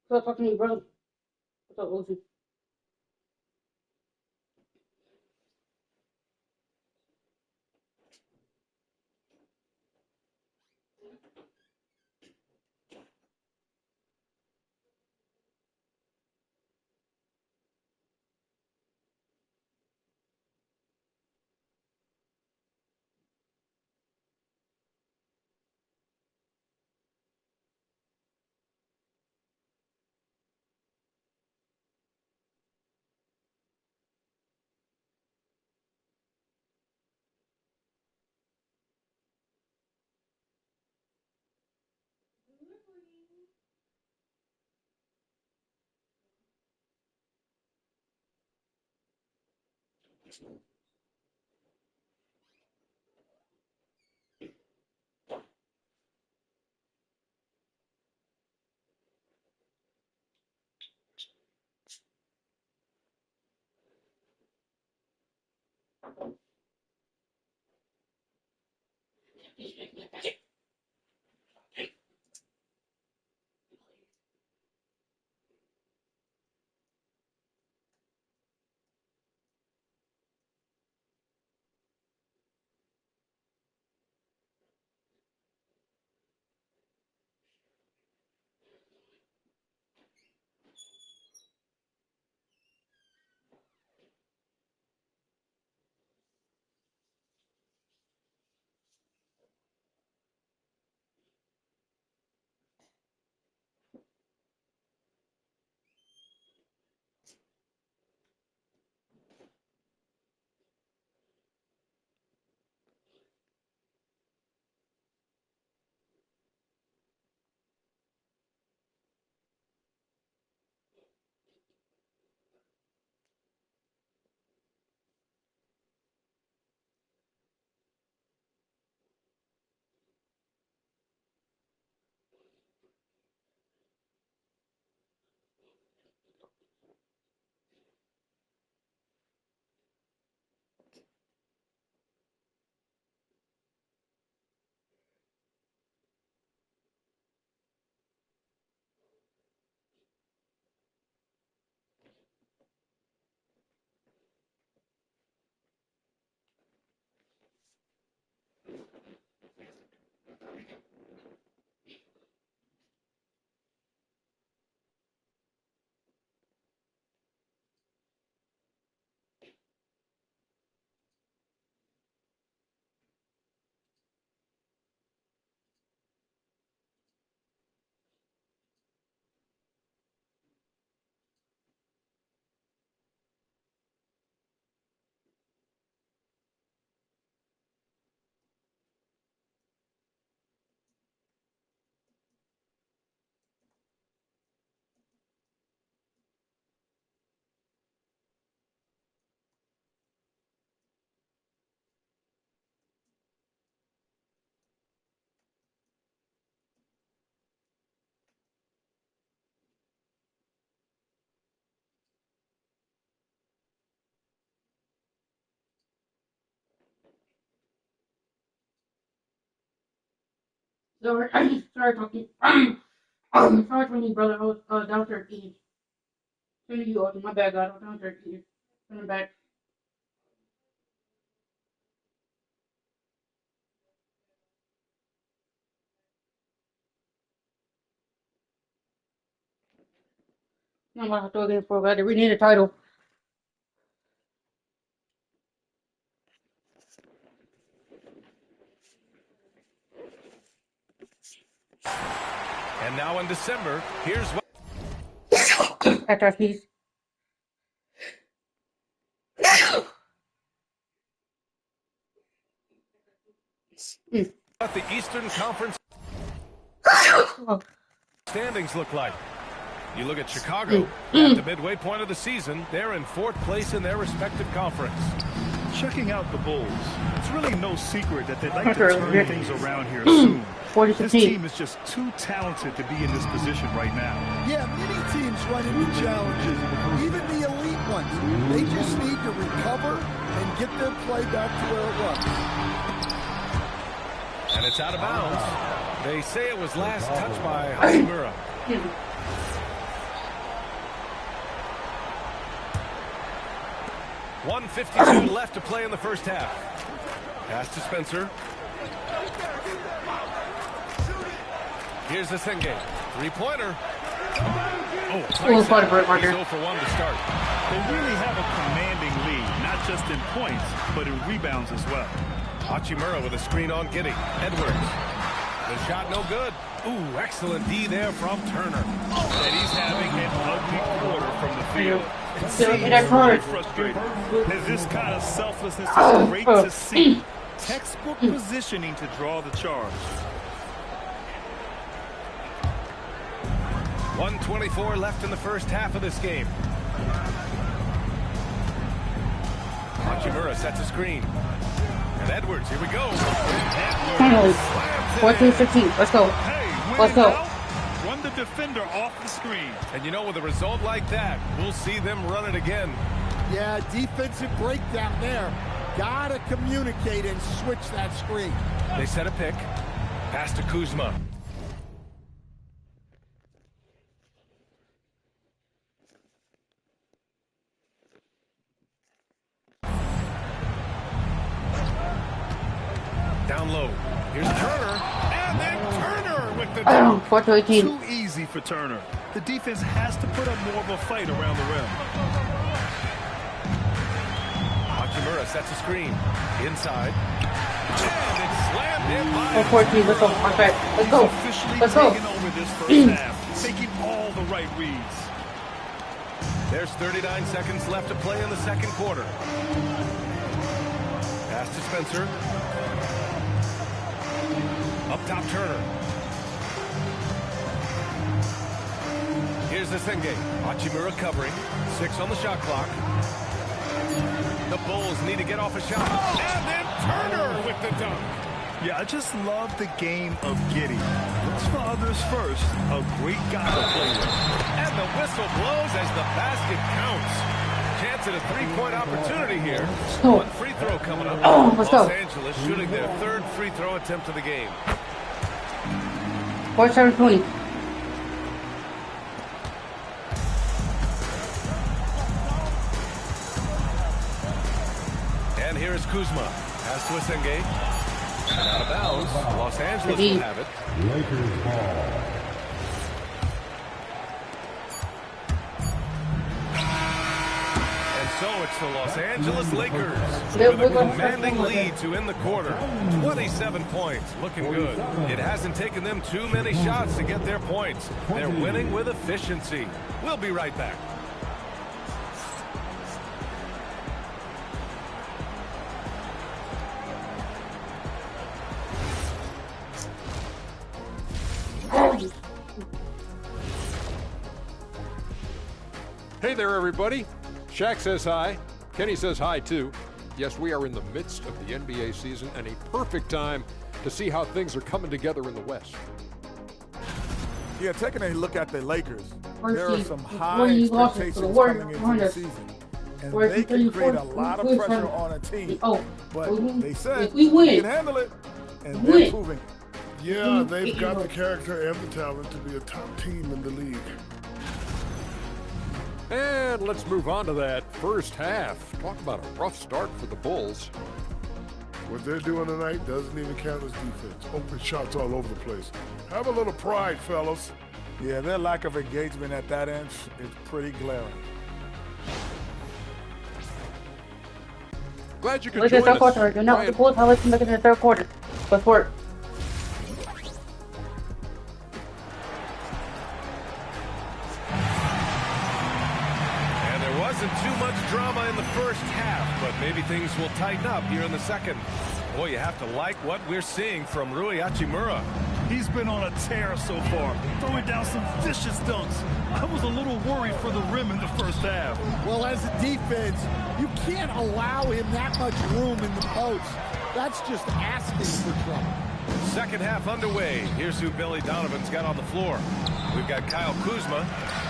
Stop talking to me, brother. What's up, Lucy? Sorry, sorry, talking. Sorry, talking, brother. I was downstairs eating. Sending you all to my bad, guys. I was downstairs eating. Coming back. I'm gonna have to go again for a we need a title. And now in December, here's what. After I sneeze. What the Eastern Conference standings look like. You look at Chicago, at the midway point of the season, they're in 4th place in their respective conference. Checking out the Bulls, it's really no secret that they'd like to turn things around here soon. This team is just too talented to be in this position right now. Yeah, many teams run into challenges, even the elite ones. They just need to recover and get their play back to where it was. And it's out of bounds. They say it was last touched by Hachimura. 1:52 left to play in the first half. Pass to Spencer. Here's the Senge. Three-pointer. Oh, he's 0 for 1 to start. They really have a commanding lead, not just in points, but in rebounds as well. Hachimura with a screen on Giddey. Edwards. The shot no good. Ooh, excellent D there from Turner. And he's having an ugly quarter from the field. It Still seems really frustrating. And this kind of selflessness is great to see. Textbook positioning to draw the charge. 1:24 left in the first half of this game. Hachimura sets a screen. And Edwards, here we go. Finally. 14-15. Let's go. Let's go. Run the defender off the screen. And you know, with a result like that, we'll see them run it again. Yeah, defensive breakdown there. Gotta communicate and switch that screen. They set a pick. Pass to Kuzma. Down low. Here's Turner. And then Turner with the dunk. 4-18. Too easy for Turner. The defense has to put up more of a fight around the rim. Hachimura sets a screen. Inside. And it's slammed in by 4-14. Let's go. Okay. Let's go. Let's go. Taking over this first half, making all the right reads. There's 39 seconds left to play in the second quarter. Pass to Spencer. Up top, Turner. Here's the Senge. Hachimura covering. 6 on the shot clock. The Bulls need to get off a shot. And then Turner with the dunk. Yeah, I just love the game of Giddey. Looks for others first. A great guy to play with. And the whistle blows as the basket counts. Chance at a three-point opportunity here. One free throw coming up. Let's go. Los Angeles shooting their 3rd free throw attempt of the game. 4-7-20. And here is Kuzma. Pass to Asenge. And out of bounds. Los Angeles will have it. Lakers ball. So it's the Los Angeles Lakers with a commanding lead to end the quarter. 27 points, looking good. It hasn't taken them too many shots to get their points. They're winning with efficiency. We'll be right back. Hey there, everybody. Shaq says hi. Kenny says hi, too. Yes, we are in the midst of the NBA season and a perfect time to see how things are coming together in the West. Yeah, taking a look at the Lakers, there are some high coming expectations coming into the season. And they can create a lot of pressure on a team. But they said they can handle it, and they're proving it. Yeah, they've got the character and the talent to be a top team in the league. And let's move on to that first half. Talk about a rough start for the Bulls. What they're doing tonight doesn't even count as defense. Open shots all over the place. Have a little pride, fellas. Yeah, their lack of engagement at that end is pretty glaring. Glad you could Look at join the third us. quarter. Do not the Bulls highlights from looking at the third quarter. Let's work. And there wasn't too much drama in the first half, but maybe things will tighten up here in the second. Boy, you have to like what we're seeing from Rui Hachimura. He's been on a tear so far, throwing down some vicious dunks. I was a little worried for the rim in the first half. Well, as a defense, you can't allow him that much room in the post. That's just asking for trouble. Second half underway. Here's who Billy Donovan's got on the floor. We've got Kyle Kuzma,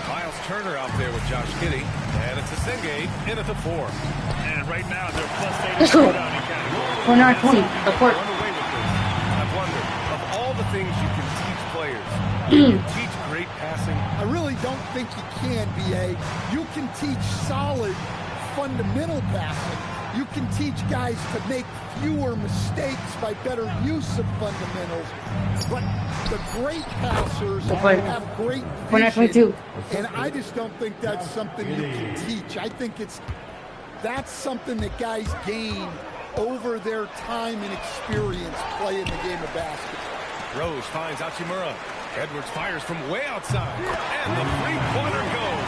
Miles Turner out there with Josh Giddey, and it's Asenge in at the 4. And right now they're +8 in rebounding category. We're not 20. The court. I've wondered, of all the things you can teach players, you can teach great passing. I really don't think you can, B.A. You can teach solid, fundamental passing. You can teach guys to make fewer mistakes by better use of fundamentals. But the great passers have great vision, and I just don't think that's something you can teach. I think that's something that guys gain over their time and experience playing the game of basketball. Rose finds Hachimura. Edwards fires from way outside, and the three-pointer goes.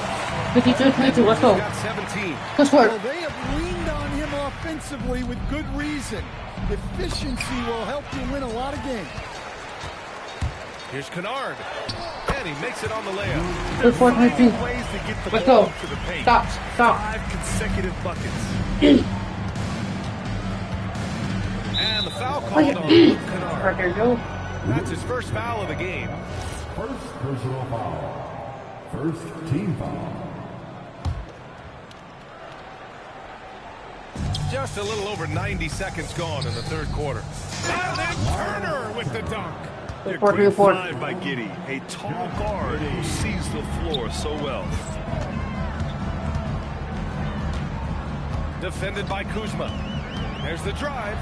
52-22, let's go. Got 17. Let's work. Well, they have leaned on him offensively with good reason. Efficiency will help you win a lot of games. Here's Kennard, and he makes it on the layup. There's 4-22. Ways to get the Let's ball go. to the paint. Stop. 5 consecutive buckets. And the foul called on Luke Kennard. Right there, Joe. That's his first foul of the game. First personal foul. First team foul. Just a little over 90 seconds gone in the third quarter. And then Turner with the dunk. A great find by Giddey, a tall guard who sees the floor so well. Defended by Kuzma. There's the drive.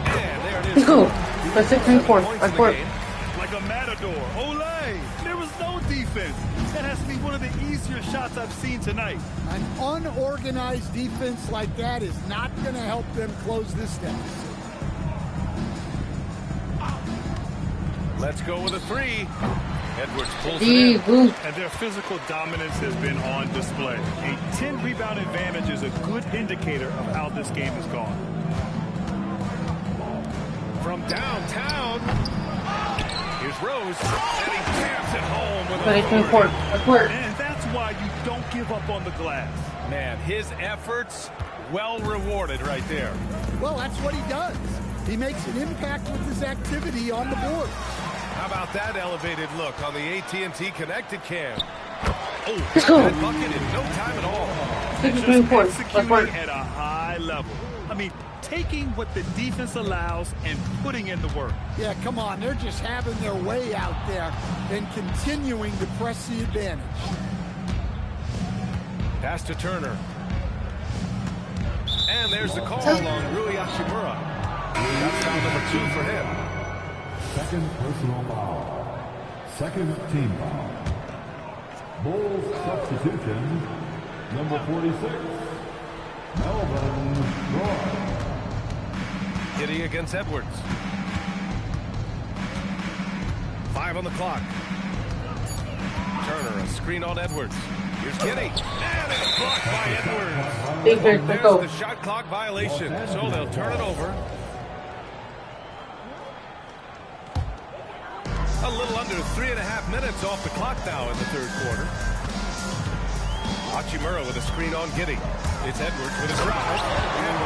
And there it is. Let's go. That's 16-4. Let's work. Like a matador. Olay! There was no defense. That has to be one of the easier shots I've seen tonight. An unorganized defense like that is not going to help them close this deficit. Let's go with a 3. Edwards pulls it in. And their physical dominance has been on display. A 10-rebound advantage is a good indicator of how this game has gone. From downtown, here's Rose, and he jams it home with a work. And that's why you don't give up on the glass. Man, his efforts well rewarded right there. Well, that's what he does. He makes an impact with his activity on the board. How about that elevated look on the AT&T connected cam? Oh, Let's go. that bucket in no time at all. Just executing at a high level. I mean, taking what the defense allows and putting in the work. Yeah, come on. They're just having their way out there and continuing to press the advantage. Pass to Turner. And there's the call on Rui Hachimura. That's foul number 2 for him. Second personal foul. Second team foul. Bulls substitution, number 46, Melvin Roy. Giddey against Edwards. 5 on the clock. Turner, a screen on Edwards. Here's Giddey. And it's blocked by Edwards. There's the shot clock violation. So they'll turn it over. A little under 3.5 minutes off the clock now in the third quarter. Hachimura with a screen on Giddey. It's Edwards with a drive. And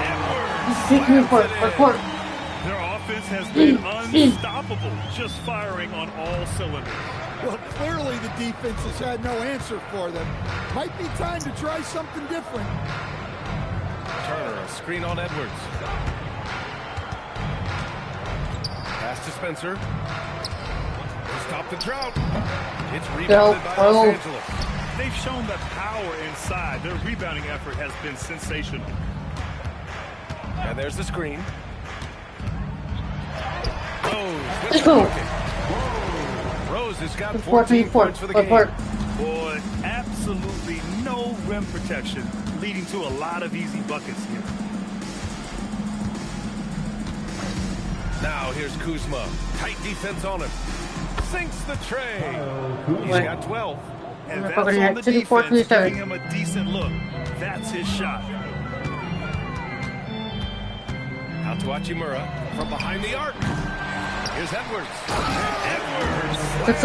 Edwards. Their offense has been unstoppable, just firing on all cylinders. Well, clearly the defense has had no answer for them. Might be time to try something different. Turner, a screen on Edwards. Pass to Spencer. stop the drought. It's rebounded by Los Angeles. They've shown that power inside. Their rebounding effort has been sensational. And there's the screen. Rose with the bucket. Rose has got 14 points for the game. Boy, absolutely no rim protection, leading to a lot of easy buckets here. Now here's Kuzma. Tight defense on him. Sinks the tray. He's got 12. And that's on the defense, giving him a decent look. That's his shot. Out to Hachimura from behind the arc. Here's Edwards. Edwards. Let's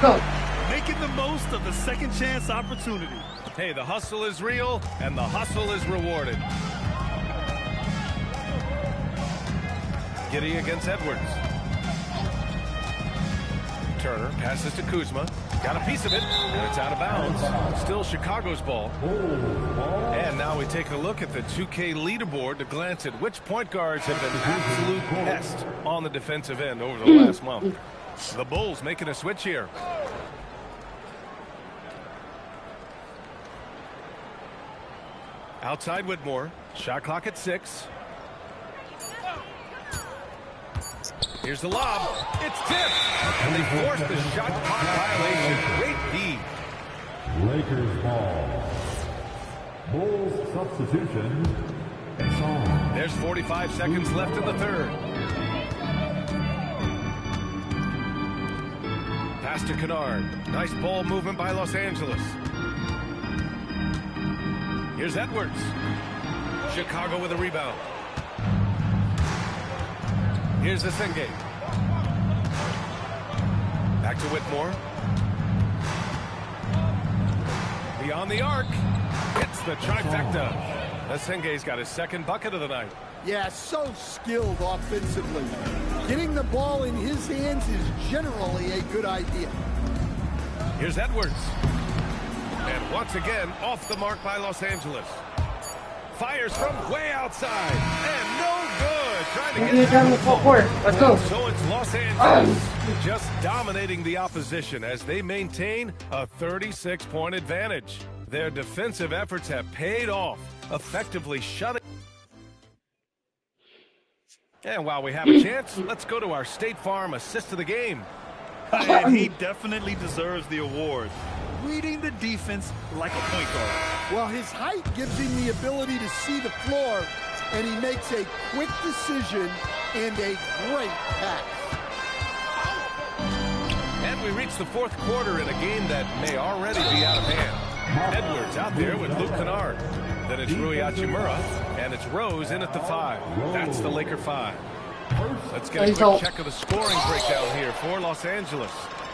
go. Making the most of the second chance opportunity. Hey, the hustle is real, and the hustle is rewarded. Giddey against Edwards. Turner passes to Kuzma. Got a piece of it, and it's out of bounds. Still Chicago's ball. And now we take a look at the 2K leaderboard to glance at which point guards have been absolute pest on the defensive end over the last month. The Bulls making a switch here. Outside Whitmore. Shot clock at 6. Here's the lob. It's tipped. And they force the shot clock violation. Great D. Lakers ball. Bulls substitution. There's 45 seconds left in the third. Pass to Kennard. Nice ball movement by Los Angeles. Here's Edwards. Chicago with a rebound. Here's the Senge. Back to Whitmore. Beyond the arc. Hits the trifecta. Senge's got his second bucket of the night. Yeah, so skilled offensively. Getting the ball in his hands is generally a good idea. Here's Edwards. And once again, off the mark by Los Angeles. Fires from way outside. And no good. Trying to get down the full court. Let's go. So it's Los Angeles just dominating the opposition as they maintain a 36-point advantage. Their defensive efforts have paid off, effectively shutting. And while we have a chance, let's go to our State Farm assist of the game. And he definitely deserves the award. Reading the defense like a point guard. Well, his height gives him the ability to see the floor, and he makes a quick decision and a great pass. And we reach the fourth quarter in a game that may already be out of hand. Edwards out there with Luke Kennard. Then it's Rui Hachimura, and it's Rose in at the 5. That's the Laker 5. Let's get a quick check of the scoring breakdown here for Los Angeles.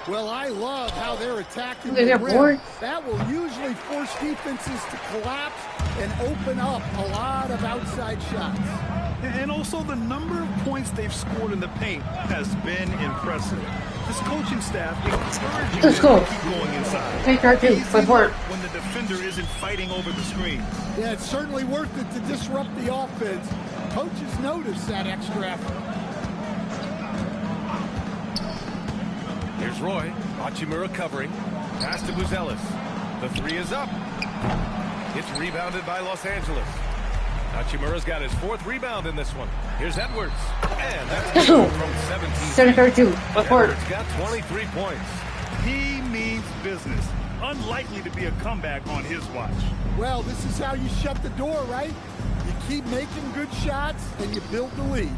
Well, I love how they're attacking the rim. That will usually force defenses to collapse and open up a lot of outside shots. And also the number of points they've scored in the paint has been impressive. This coaching staff encouraging them to keep going inside. Take our two, when the defender isn't fighting over the screen. Yeah, it's certainly worth it to disrupt the offense. Coaches notice that extra effort. Here's Roy. Hachimura covering. Pass to Buzelis. The 3 is up. It's rebounded by Los Angeles. Hachimura's got his 4th rebound in this one. Here's Edwards. And that's from 17. Edwards got 23 points. He means business. Unlikely to be a comeback on his watch. Well, this is how you shut the door, right? You keep making good shots and you build the lead.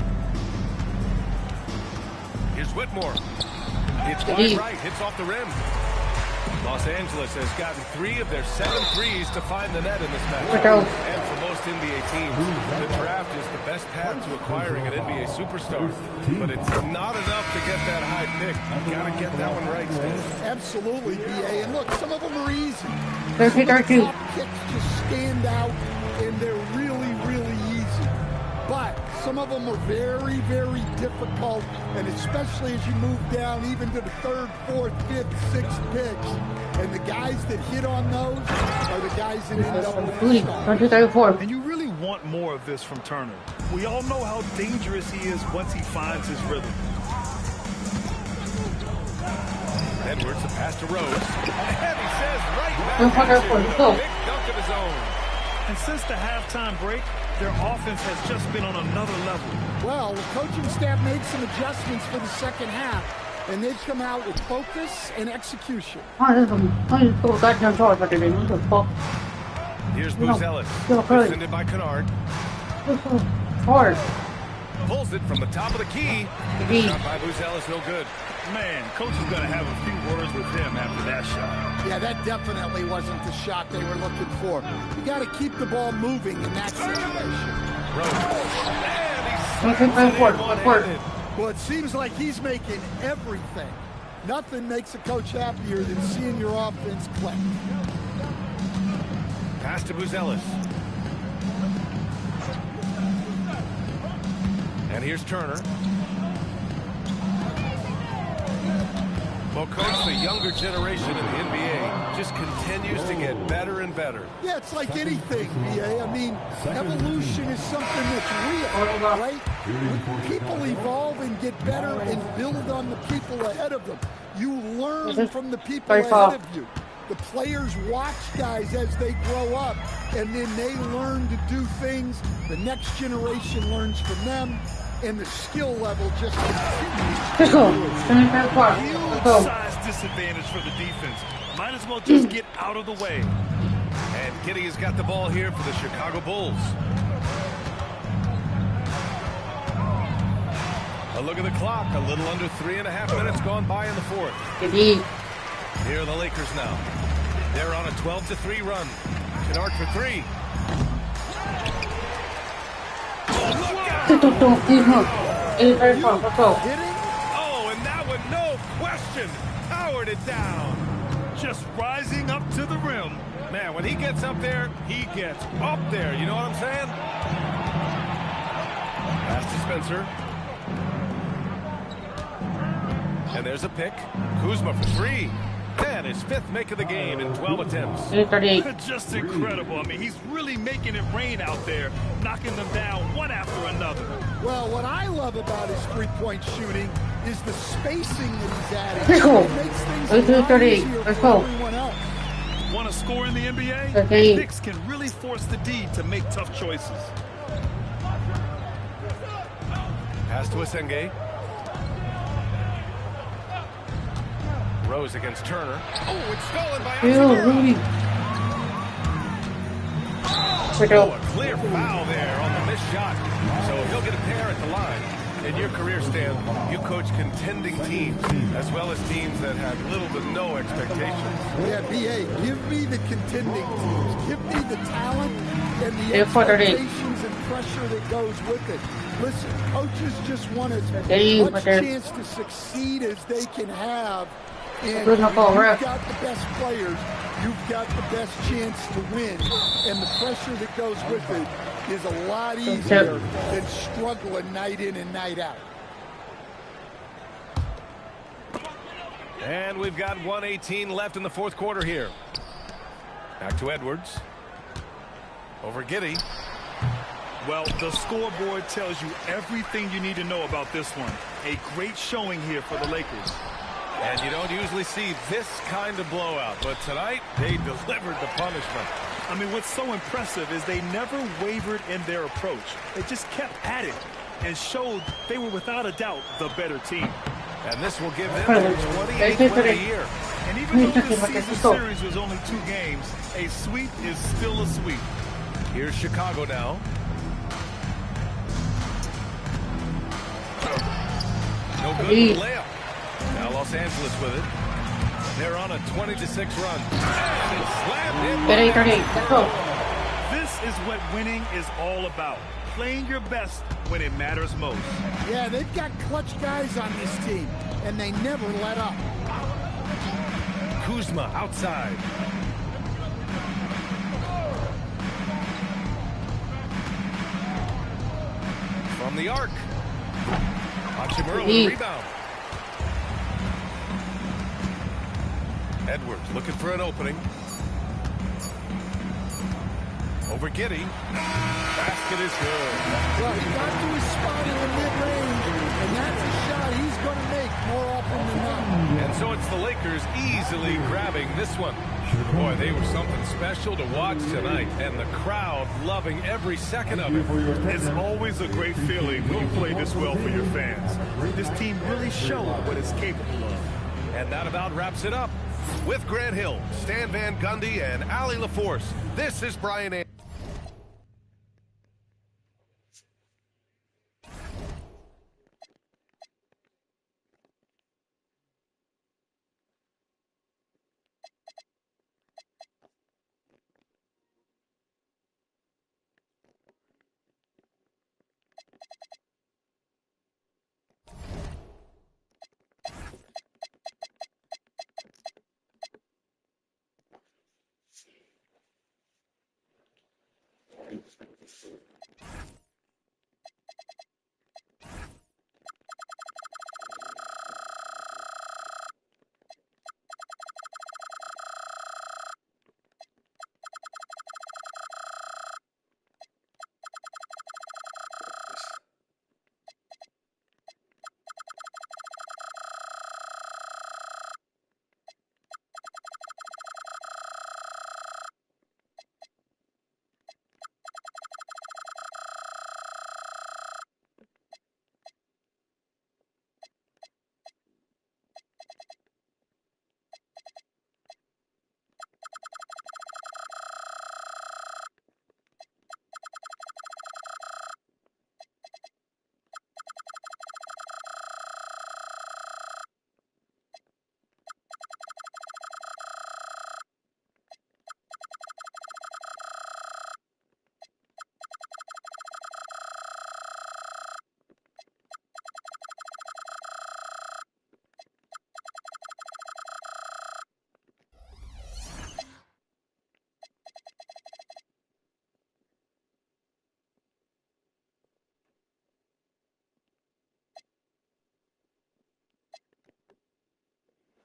Here's Whitmore. It's wide right, hits off the rim. Los Angeles has gotten 3 of their 7 threes to find the net in this match. And for most NBA teams, the draft is the best path to acquiring an NBA superstar. But it's not enough to get that high pick. You gotta get that one right, Steve. Absolutely, B.A. And look, some of them are easy. There's some of the top kicks just stand out, and they're really, really easy. But some of them are very, very difficult, and especially as you move down even to the 3rd, 4th, 5th, 6th picks. And the guys that hit on those are the guys that end up with the stars. And you really want more of this from Turner. We all know how dangerous he is once he finds his rhythm. Pass to Rose. And he says right Let's back go. at you with Go. a big dunk of his own. And since the halftime break, their offense has just been on another level. Well, the coaching staff made some adjustments for the second half, and they've come out with focus and execution. Here's Buzelis. No, really. Defended by Kennard. Hard. Pulls it from the top of the key. Key. Shot by Buzelis, no good. Man, coach is going to have a few words with him after that shot. Yeah, that definitely wasn't the shot they were looking for. You got to keep the ball moving in that situation. Well, it seems like he's making everything. Nothing makes a coach happier than seeing your offense click. Pass to Buzelis. And here's Turner. Well, Coach, the younger generation in the NBA just continues to get better and better. Yeah, it's like anything, BA. I mean, evolution is something that's real, right? People evolve and get better and build on the people ahead of them. You learn from the people ahead of you. The players watch guys as they grow up, and then they learn to do things. The next generation learns from them, and the skill level just continues. Huge size disadvantage for the defense. Might as well just get out of the way. And Giddey has got the ball here for the Chicago Bulls. A look at the clock. A little under 3.5 minutes gone by in the fourth. Here are the Lakers now. They're on a 12-3 run. Kennard for three. Oh, and that one, no question, powered it down. Just rising up to the rim. Man, when he gets up there, he gets up there. You know what I'm saying? Pass to Spencer. And there's a pick. Kuzma for three. And his fifth make of the game in 12 attempts. Just incredible. I mean, he's really making it rain out there, knocking them down one after another. Well, what I love about his three-point shooting is the spacing that he's adding. Let's go. It makes things a lot easier for everyone else. Want to score in the NBA? Okay. Knicks can really force the D to make tough choices. Pass to Asenge. Rose against Turner. Oh, it's stolen by Rudy. Oh, a clear foul there on the missed shot. So he'll get a pair at the line. In your career, Stan, you coach contending teams, as well as teams that have little to no expectations. Yeah, BA, give me the contending teams. Give me the talent and the expectations and pressure that goes with it. Listen, coaches just want as much chance to succeed as they can have. And you've got the best players, you've got the best chance to win. And the pressure that goes with it is a lot easier than struggling night in and night out. And we've got 1:18 left in the fourth quarter here. Back to Edwards. Over Giddey. Well, the scoreboard tells you everything you need to know about this one. A great showing here for the Lakers. And you don't usually see this kind of blowout, but tonight they delivered the punishment. I mean, what's so impressive is they never wavered in their approach. They just kept at it and showed they were without a doubt the better team. And this will give them their 28th win of the year. And even though this season series was only 2 games, a sweep is still a sweep. Here's Chicago now. No good with the layup. Now Los Angeles with it. They're on a 20-6 run. And it's slammed in. This is what winning is all about. Playing your best when it matters most. Yeah, they've got clutch guys on this team, and they never let up. Kuzma outside. From the arc. Hachimura with a rebound. Edwards looking for an opening. Over Giddey. Basket is good. Well, he got to his spot in the mid-range, and that's a shot he's going to make more often than not. And So it's the Lakers easily grabbing this one. Boy, they were something special to watch tonight, and the crowd loving every second of it. It's always a great feeling when you play this well for your fans. This team really showed what it's capable of. And that about wraps it up. With Grant Hill, Stan Van Gundy, and Allie LaForce, this is Brian Anderson.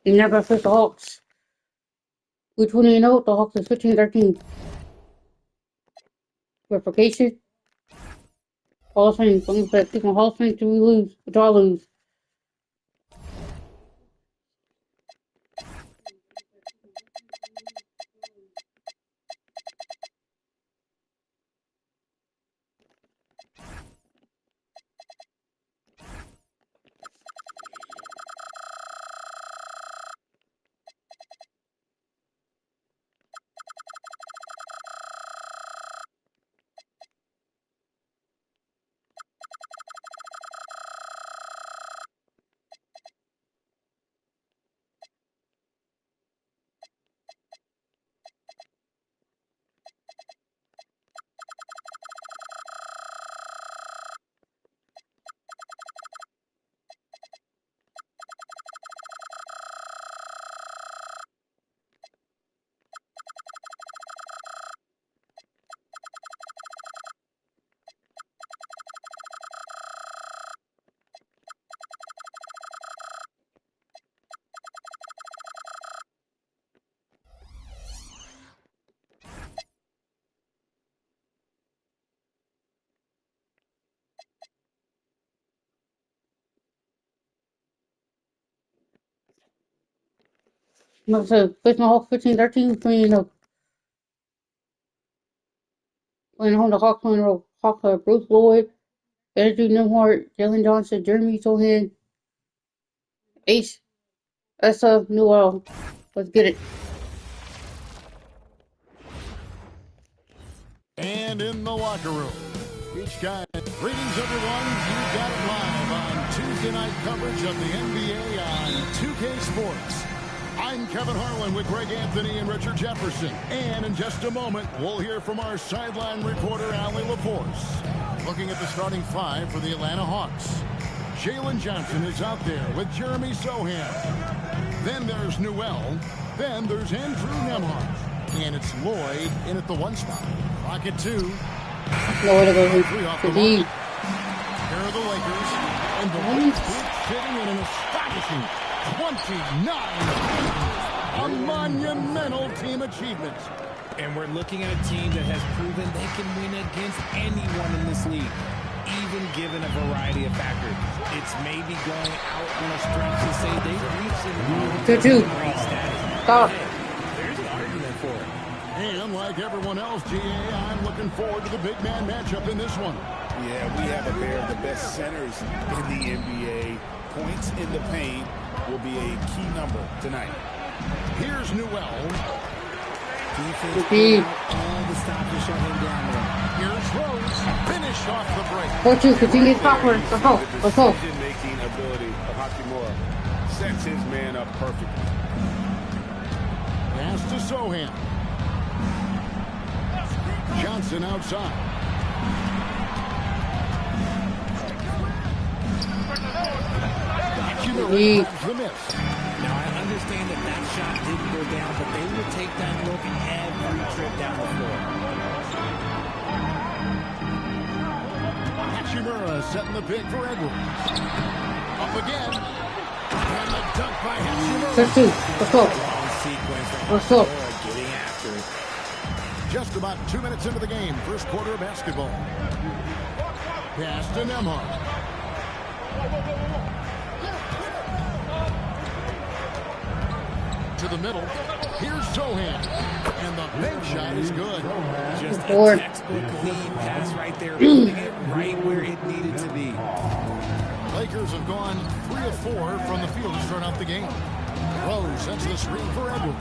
You never face the Hawks. Which one do you know? The Hawks is 15-13. Verification. Hall of Fame. Don't bet. Pick on Hall of Fame till we lose. Until I lose. Like I said, face my Hawks 15-13. Playing home the Hawks playing the Hawks are Bruce Lloyd, Andrew Nimhart, Jalen Johnson, Jeremy Sohan, Ace, Essa, Newell. Let's get it. And in the locker room, each guy. Greetings, everyone. You got it live on Tuesday night coverage of the NBA on 2K Sports. I'm Kevin Harlan with Greg Anthony and Richard Jefferson. And in just a moment, we'll hear from our sideline reporter, Allie LaForce. Looking at the starting five for the Atlanta Hawks. Jalen Johnson is out there with Jeremy Sohan. Then there's Newell. Then there's Andrew Nemhart. And it's Lloyd in at the one spot. Clock at 2. Nowhere to go. 3 off the mark. Here are the Lakers. And the Lakers sitting in an astonishing 29 a monumental team achievement. And we're looking at a team that has proven they can win against anyone in this league, even given a variety of factors. It's maybe going out on a stretch to say they've reached an 2-2. Stop. There's an argument for it. And like everyone else, GA, I'm looking forward to the big man matchup in this one. Yeah, we have a pair of the best centers in the NBA. Points in the paint will be a key number tonight. Here's Newell. Defense put out all the stop to shut him down there. Here's Rose. Finish off the break. 4-2. Continue popcorn. Let's go. Let's go. Decision-making ability of Hachimura sets his man up perfectly. Pass to Sohan. Johnson outside. The miss. Now, I understand that shot didn't go down, but they will take that look every trip down the floor. Hachimura setting the pick for Edwards. Up again. And the dunk by Hachimura. 13. Let's go. Let's go. Getting after it. Just about 2 minutes into the game. First quarter of basketball. Pass to Nembhard. To the middle. Here's Sohan. And the bank shot is good. Just a textbook clean pass right there. Putting it right where it needed to be. Lakers have gone 3 of 4 from the field to start out the game. Rose sends the screen for Edwards.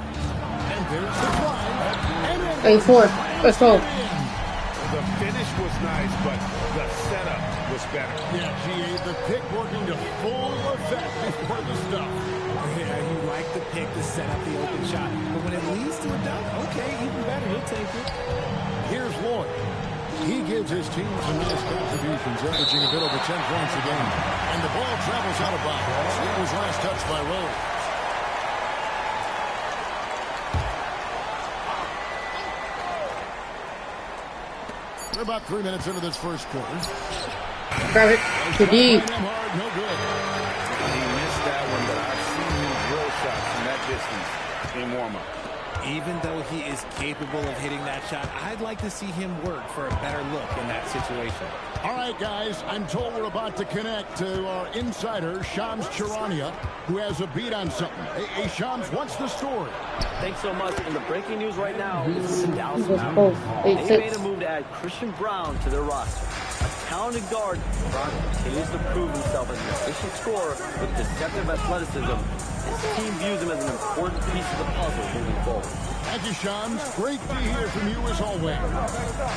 And there's the drive. 8-4. Let's go. The finish was nice, but the setup was better. Yeah, GA, the pick working to full effect before the stuff. Yeah, you like the pick to set up the open shot. But when it leads to a dunk, okay, even better. He'll take it. Here's Lloyd. He gives his team some nice contributions, averaging a bit over 10 points a game. And the ball travels out of bounds. It was last touched by Rose. We're about 3 minutes into this first quarter. Grab it. Too deep. No good. He missed that one, but I've seen him drill shots from that distance in warm-up. Even though he is capable of hitting that shot, I'd like to see him work for a better look in that situation. All right, guys, I'm told we're about to connect to our insider, Shams Charania, who has a beat on something. Hey, Shams, what's the story? Thanks so much. And the breaking news right now is the Dallas Mavericks. They made a move to add Christian Brown to their roster. A talented guard, Brown continues to prove himself as an efficient scorer with deceptive athleticism. His team views him as an important piece of the puzzle moving forward. Thank you, Shams. Great to hear from you as always.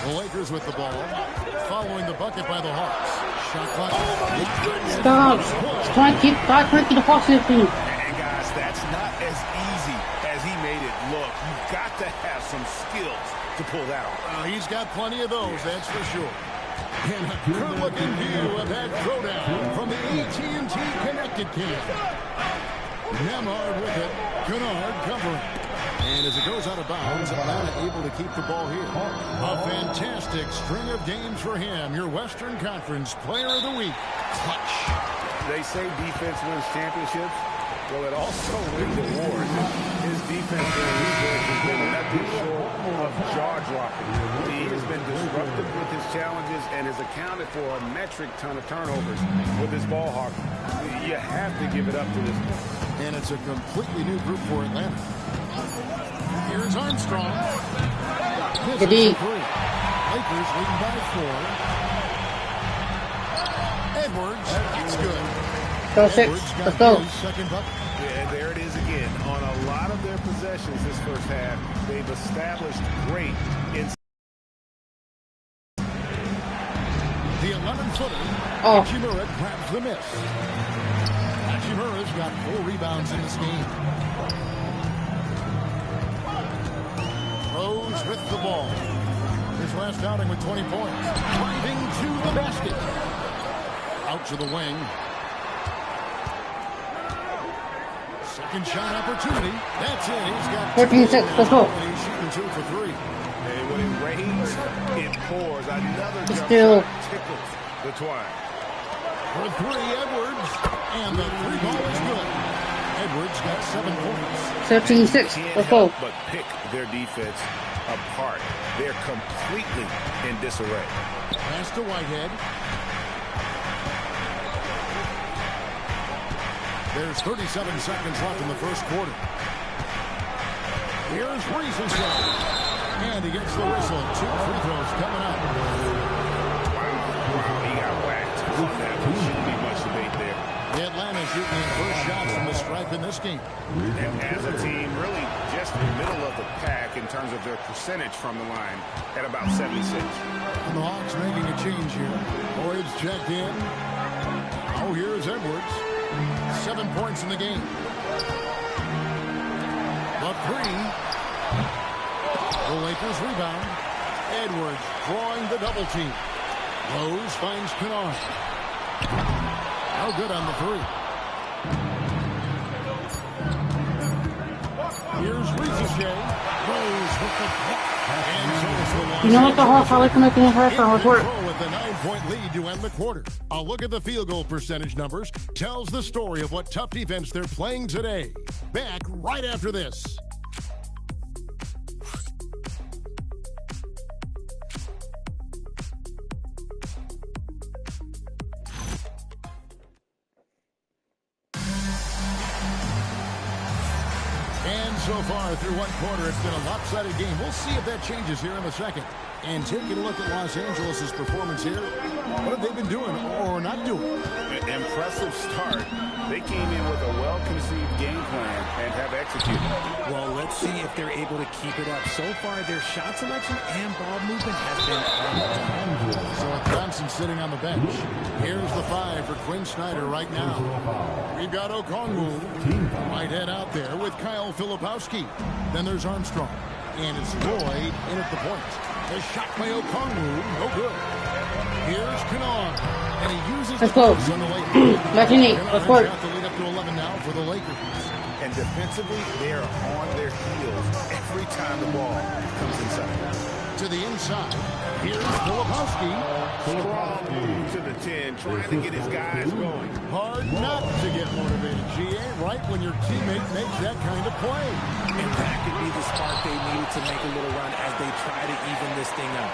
The Lakers with the ball, following the bucket by the Hawks. Shot clock. Stop. Try to keep the Hawks in the And guys, that's not as easy as he made it look. You've got to have some skills to pull that off. He's got plenty of those, that's for sure. And a good-looking view of that throwdown from the AT&T Connected Cam. Nembhard with it. Kennard covering. And as it goes out of bounds, Atlanta able to keep the ball here. A fantastic string of games for him. Your Western Conference Player of the Week. Clutch. They say defense wins championships. Well, it also wins awards. His defense has been nothing short of jaw-dropping. He has been disruptive with his challenges and has accounted for a metric ton of turnovers with his ball hawk. You have to give it up to this one. And it's a completely new group for Atlanta. Here's Armstrong. Good D. Lakers leading by 4. Edwards, that's good. Go 6. Let's go. Second bucket. Yeah, there it is again. On a lot of their possessions this first half, they've established great in the 11-footer. Oh. Hachimura grabs the miss. Hachimura's got 4 rebounds in this game. Rose with the ball. His last outing with 20 points. Driving to the basket. Out to the wing. Second shot opportunity. That's it. He's got 14-6. Let's go. He's shooting 2 for 3. And when it rains, it pours. Another jump Still. shot tickles the twine. For 3, Edwards. And the 3-ball is good. Edwards got 7 points. 13-6. Let's go. But pick their defense apart. They're completely in disarray. Pass to Whitehead. There's 37 seconds left in the first quarter. Here's Riesenstein. And he gets the whistle. 2 free throws coming up. Wow, he got whacked. That shouldn't be much debate there. Atlanta shooting their first shots from the stripe in this game. And as a team, really just in the middle of the pack in terms of their percentage from the line at about 76. And the Hawks making a change here. Boyd's checked in. Oh, here's Edwards. 7 points in the game. The three. The Lakers rebound. Edwards drawing the double team. Rose finds Kennard. No good on the three. Here's Ricochet. Rose with the block. And so it's the You know what the Hawks are like to make an impression with work. with a 9-point lead to end the quarter. A look at the field goal percentage numbers tells the story of what tough defense they're playing today. Back right after this. And so far through one quarter, it's been a lopsided game. We'll see if that changes here in the second. And taking a look at Los Angeles' performance here, what have they been doing or not doing? Impressive start. They came in with a well-conceived game plan and have executed. Well, let's see if they're able to keep it up. So far, their shot selection and ball movement has been on. So Johnson sitting on the bench. Here's the 5 for Quinn Snyder right now. We've got Okongwu. Might head out there with Kyle Filipowski. Then there's Armstrong. And it's Lloyd in at the point. The shot by Okongwu, no good. Here's Kennard. And he uses let's the go. on the Lakers. Let's work. Got the lead up to 11 now for the Lakers. And defensively, they are on their heels every time the ball comes inside. To the inside. Here's Filipowski. Strong move to the 10, trying to get his guys going. Hard not to get motivated, GA, right when your teammate makes that kind of play. And that could be the spark they needed to make a little run as they try to even this thing up.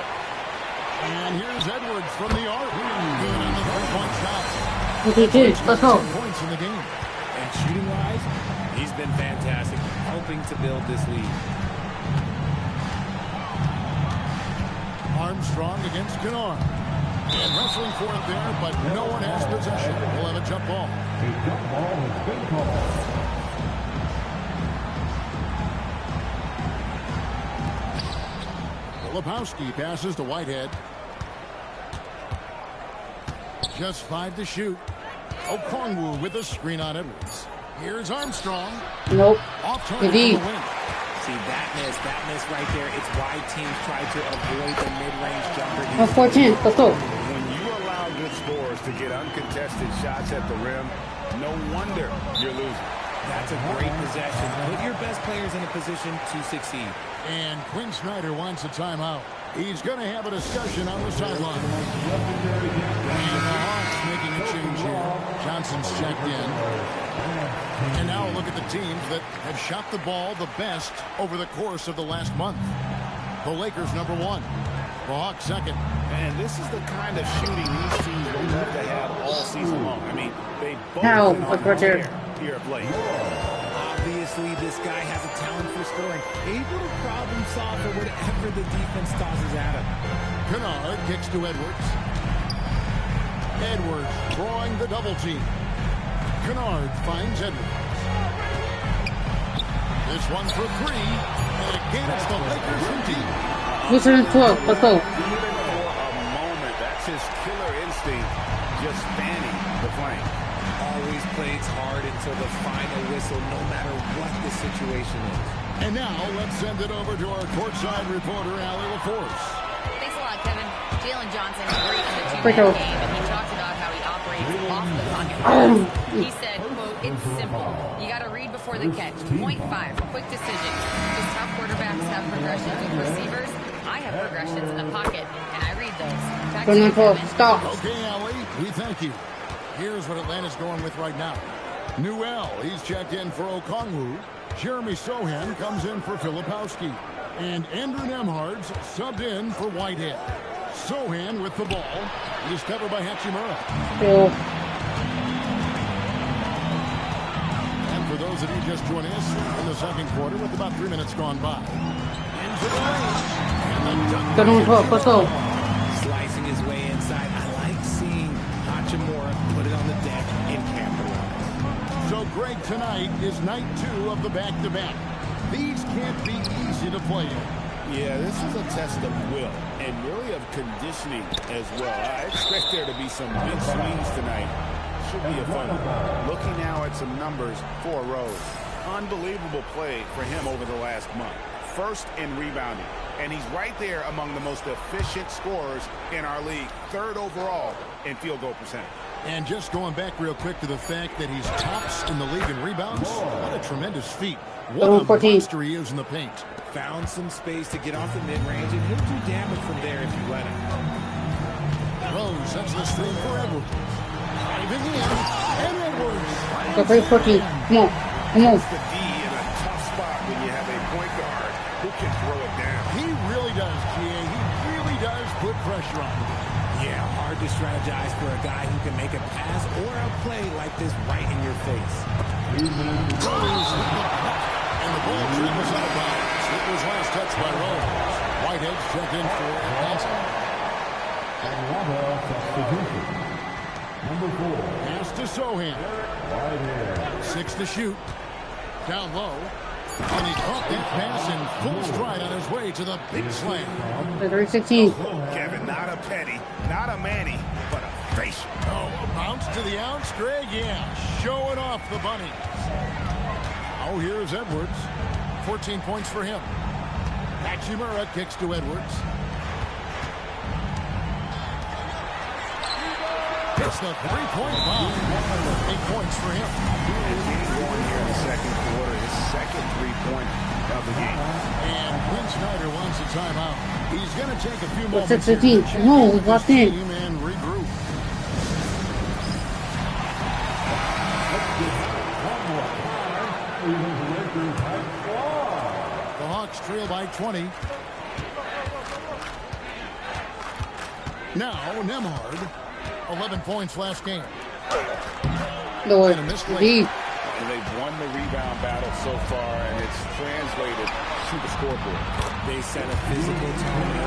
And here's Edwards from the arc. Good on the 3-point shot. Let's go. 10 points in the game. And shooting-wise, he's been fantastic, helping to build this lead. Armstrong against Kennard. And wrestling for it there, but no one has possession. We'll have a jump ball. A jump ball has been called. Filipowski passes to Whitehead. Just 5 to shoot. Okongwu with a screen on Edwards. Here's Armstrong. Nope. Off target for Indeed. the win. See, that miss right there, it's why teams try to avoid the mid-range jumper. 14. Let's go. When you allow good scorers to get uncontested shots at the rim, no wonder you're losing. That's a great possession. Put your best players in a position to succeed. And Quinn Snyder wants a timeout. He's going to have a discussion on the sideline. And the Hawks making a change here. Johnson's checked in. And now look at the teams that have shot the ball the best over the course of the last month. The Lakers, number 1. The Hawks, second. And this is the kind of shooting these teams will love to have all season long. I mean, they both How? been on Look right there. here of late. Obviously, this guy has a talent for scoring. Able to problem solve for whatever the defense tosses at him. Kennard kicks to Edwards. Edwards drawing the double team. Kennard finds Edwards. This one for 3. And again, it's the Lakers from deep. Listen to 12. Let's go. Even for a moment, that's his killer instinct, just fanning the flame. Always plays hard until the final whistle, no matter what the situation is. And now, let's send it over to our courtside reporter, Allie LaForce. Thanks a lot, Kevin. Jalen Johnson is great in the Free two-minute throw. game, and he talked about how he operates off the pocket. He said, quote, "It's simple. You got to read before the catch. Point 5, quick decision. Just how quarterbacks have progressions with receivers. I have progressions in the pocket, and I read those." Back to you, Kevin. Stop. Okay, Allie, we thank you. Here's what Atlanta's going with right now. Newell, he's checked in for Okongwu. Jeremy Sohan comes in for Filipowski. And Andrew Nemhard's subbed in for Whitehead. Sohan with the ball. He's covered by Hachimura. just joining us in the second quarter with about 3 minutes gone by. Into the lane. And the dunk. Slicing his way inside. I like seeing Hachimura put it on the deck and capitalize. So, Greg, tonight is night 2 of the back-to-back. These can't be easy to play in. Yeah, this is a test of will and really of conditioning as well. I expect there to be some big swings tonight. Should be a fun one. Looking now at some numbers for Rose. Unbelievable play for him over the last month. First in rebounding. And he's right there among the most efficient scorers in our league. 3rd overall in field goal percentage. And just going back real quick to the fact that he's tops in the league in rebounds. What a tremendous feat. What a monster he is in the paint. Found some space to get off the mid-range, and he'll do damage from there if you let him. Rose sets the screen for Edwards. Diving in, and Edwards. Go for 14. Come on. Come on. The D in a tough spot when you have a point guard who can throw it down. He really does, GA. He really does put pressure on him. Yeah, hard to strategize for a guy who can make a pass or a play like this right in your face. Rose, and the ball dribbles out of bounds. It was last touched by Rose. Whitehead's checked in for a pass. Number 4. Pass to Sohan. 6 to shoot. Down low. And he caught that pass in full stride on his way to the big slam. 16. Kevin, not a petty, not a Manny, but a facial. Oh, a bounce to the ounce, Greg. Yeah, showing off the bunnies. Oh, here's Edwards. 14 points for him. Hachimura kicks to Edwards. It's the three-point bomb. 8 points for him. Game going here in the second quarter. His second three-point of the game. And Quinn Snyder wants a timeout. He's going to take a few moments. 15. No, we got in. And regroup. The Hawks trail by 20. Now, Nembhard. 11 points last game. No, and they've won the rebound battle so far, and it's translated to the scoreboard. They set a physical tone.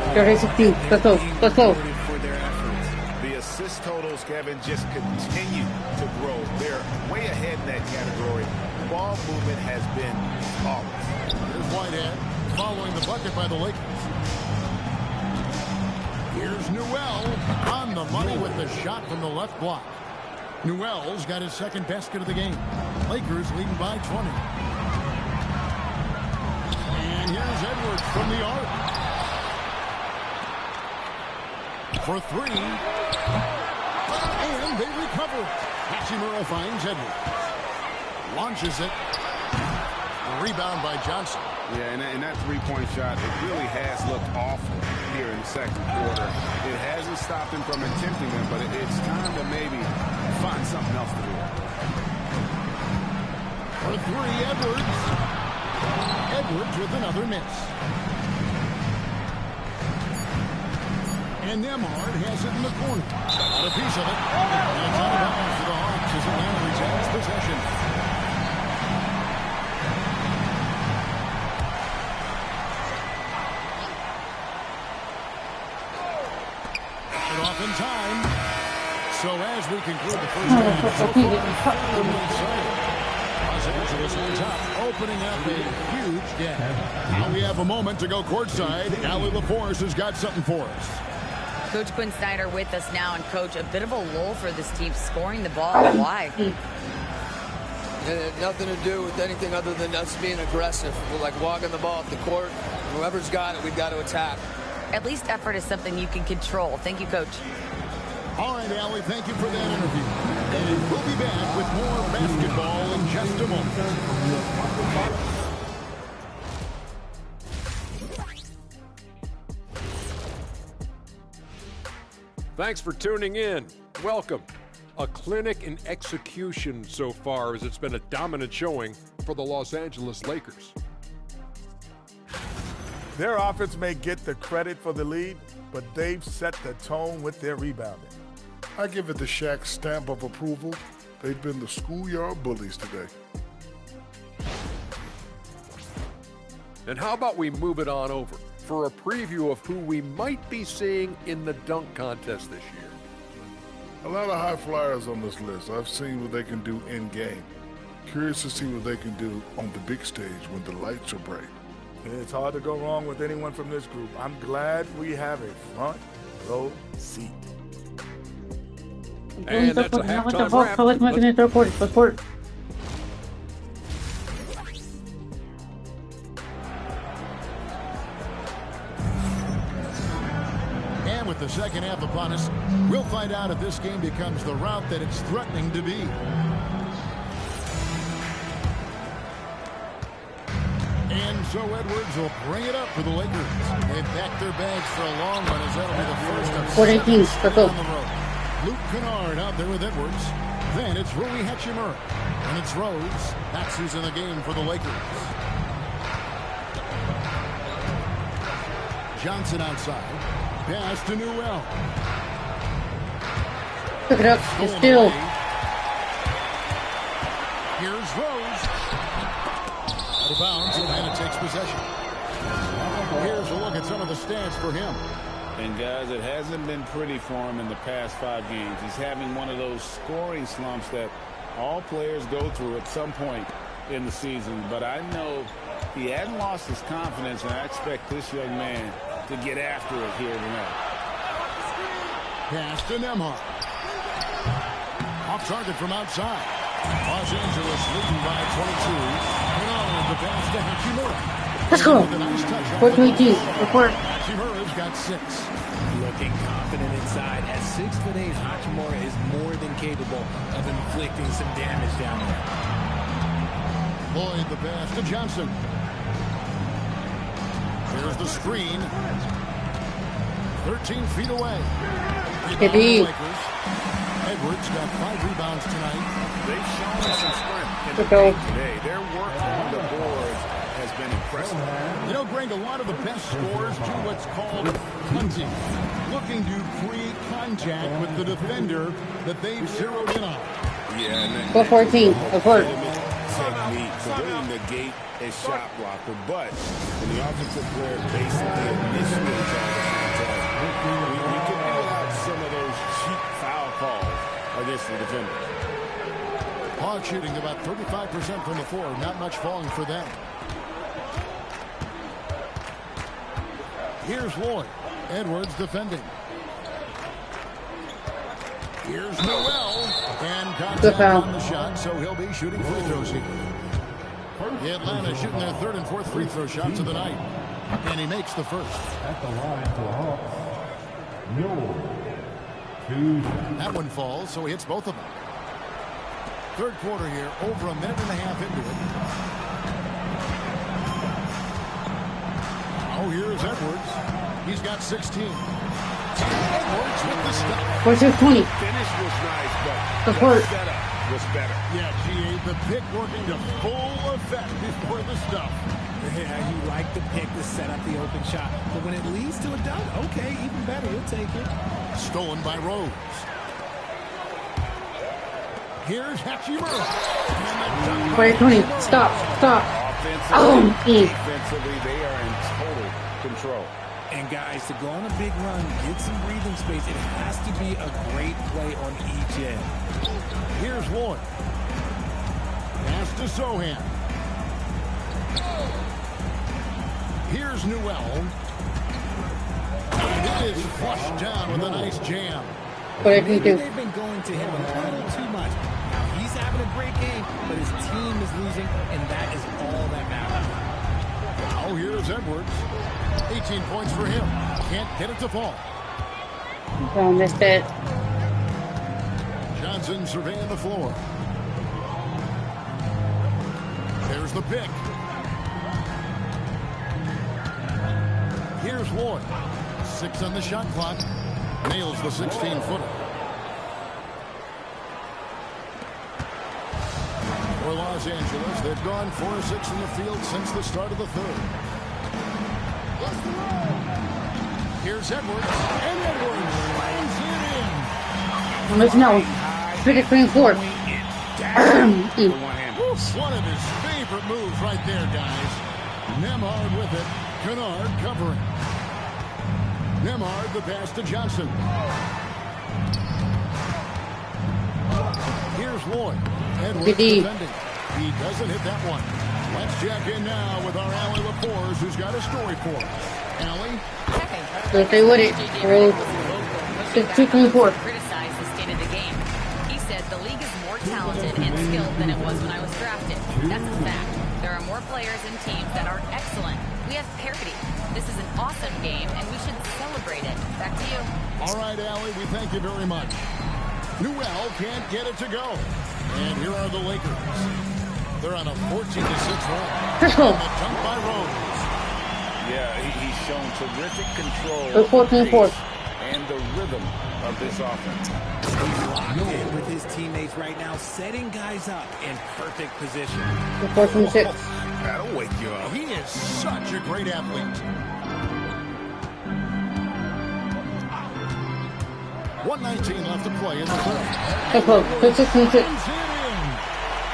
Let's go. Let's go. For their efforts. The assist totals, Kevin, just continue to grow. They're way ahead in that category. Ball movement has been flawless. Here's Whitehead following the bucket by the Lakers. Here's Newell on the money with the shot from the left block. Newell's got his second basket of the game. Lakers leading by 20. And here's Edwards from the arc. For 3. And they recover it. Hachimura finds Edwards. Launches it. Rebound by Johnson. Yeah, and that three-point shot, it really has looked awful here in the second quarter. It hasn't stopped him from attempting them, but it's time to maybe find something else to do. For 3, Edwards. Edwards with another miss. And Nembhard has it in the corner. Got a piece of it. And it's out of bounds for the Hawks as Atlanta retains possession. Off in time. So as we conclude the first half, Los Angeles on top, opening up a huge gap. Now we have a moment to go courtside. Allie LaForce has got something for us. Coach Quinn Snyder with us now, and Coach, a bit of a lull for this team, scoring the ball. Why? It had nothing to do with anything other than us being aggressive. We're like walking the ball up the court. Whoever's got it, we've got to attack. At least effort is something you can control. Thank you, Coach. All right, Allie, thank you for that interview. And we'll be back with more basketball in just a moment. Thanks for tuning in. Welcome. A clinic in execution so far, as it's been a dominant showing for the Los Angeles Lakers. Their offense may get the credit for the lead, but they've set the tone with their rebounding. I give it the Shaq stamp of approval. They've been the schoolyard bullies today. And how about we move it on over for a preview of who we might be seeing in the dunk contest this year. A lot of high flyers on this list. I've seen what they can do in game. Curious to see what they can do on the big stage when the lights are bright. It's hard to go wrong with anyone from this group. I'm glad we have a front row seat. And that's a halftime wrap. Let's And with the second half upon us, we'll find out if this game becomes the route that it's threatening to be. And so Edwards will bring it up for the Lakers. They've packed their bags for a long run, as that'll be the first of 7 on the road. Luke Kennard out there with Edwards. Then it's Rui Hachimura. And it's Rose. That's who's in the game for the Lakers. Johnson outside. Pass to Newell. Pick it up. It's still. Here's Rose. Out of bounds, Atlanta takes possession. Here's a look at some of the stats for him. And guys, it hasn't been pretty for him in the past 5 games. He's having one of those scoring slumps that all players go through at some point in the season. But I know he hadn't lost his confidence, and I expect this young man to get after it here tonight. Pass to Nembhard. Off target from outside. Los Angeles leading by 22. And the pass to Hachimura. Let's go. 4-2-2. Report. Hachimura's got 6. Looking confident inside. At 6'8", Hachimura is more than capable of inflicting some damage down there. Lloyd the pass to Johnson. There's the screen. 13 feet away. Edwards got 5 rebounds tonight. They've shown us some strength in the game today. Their work on the boards has been impressive. You know, Greg, a lot of the best scorers do what's called hunting, looking to create contact with the defender that they've zeroed in on. Yeah, 4-14. Report. Technique to really negate a shot blocker, but when the offensive player basically initiates all the contact, we can rule out some of those cheap foul calls against the defenders. Hawks shooting about 35% from the floor, not much falling for them. Here's Lloyd. Edwards defending. Here's Noel. And contact on the shot, so he'll be shooting free throws here. Atlanta shooting their 3rd and 4th free throw shots of the night. And he makes the first. At the line for the Hawks, That one falls, so he hits both of them. 3rd quarter here, over a minute and a half into it. Oh, here's Edwards. He's got 16. Edwards with the stop. 4-6-20. Finish was nice, but Support. the setup was better. Yeah, GA, the pick working to full effect before the stuff. Yeah, you like the pick to set up the open shot. But when it leads to a dunk, okay, even better, we'll take it. Stolen by Rose. Here's Hachimura. 4-20. Stop. Defensively, they are in total control. And guys, to go on a big run, get some breathing space, it has to be a great play on each end. Here's Lloyd. Pass to Sohan. Here's Newell. And it is flushed down with a nice jam. Maybe they've been going to him a little too much. Now, he's having a great game, but his team is losing, and that is all that matters. Now here's Edwards. 18 points for him. Can't get it to fall. Oh, missed it. Johnson surveying the floor. There's the pick. Here's Lloyd. 6 on the shot clock. Nails the 16-footer. For Los Angeles, they've gone 4 of 6 in the field since the start of the 3rd. Here's Edwards. And Edwards slams it in. Let's know. Pick it 3-4. One of his favorite moves right there, guys. Nembhard with it. Kennard covering. Nembhard the pass to Johnson. Here's Lloyd. Edwards defending. He doesn't hit that one. Let's check in now with our Allie LaForce, who's got a story for us. Allie? But they would it. 224. Criticized the state of the game. He said the league is more talented and skilled than it was when I was drafted. That's a fact. There are more players and teams that are excellent. We have parity. This is an awesome game, and we should celebrate it. Back to you. All right, Allie, we thank you very much. Newell can't get it to go. And here are the Lakers. They're on a 14-6 run. Crystal. Dunk by Rose. Yeah, he's shown terrific control They're 14-4. and the rhythm of this offense. He's locked in with his teammates right now, setting guys up in perfect position. They're 14-6. That'll wake you up. He is such a great athlete. 1:19 left to play in the third. They're 16-6.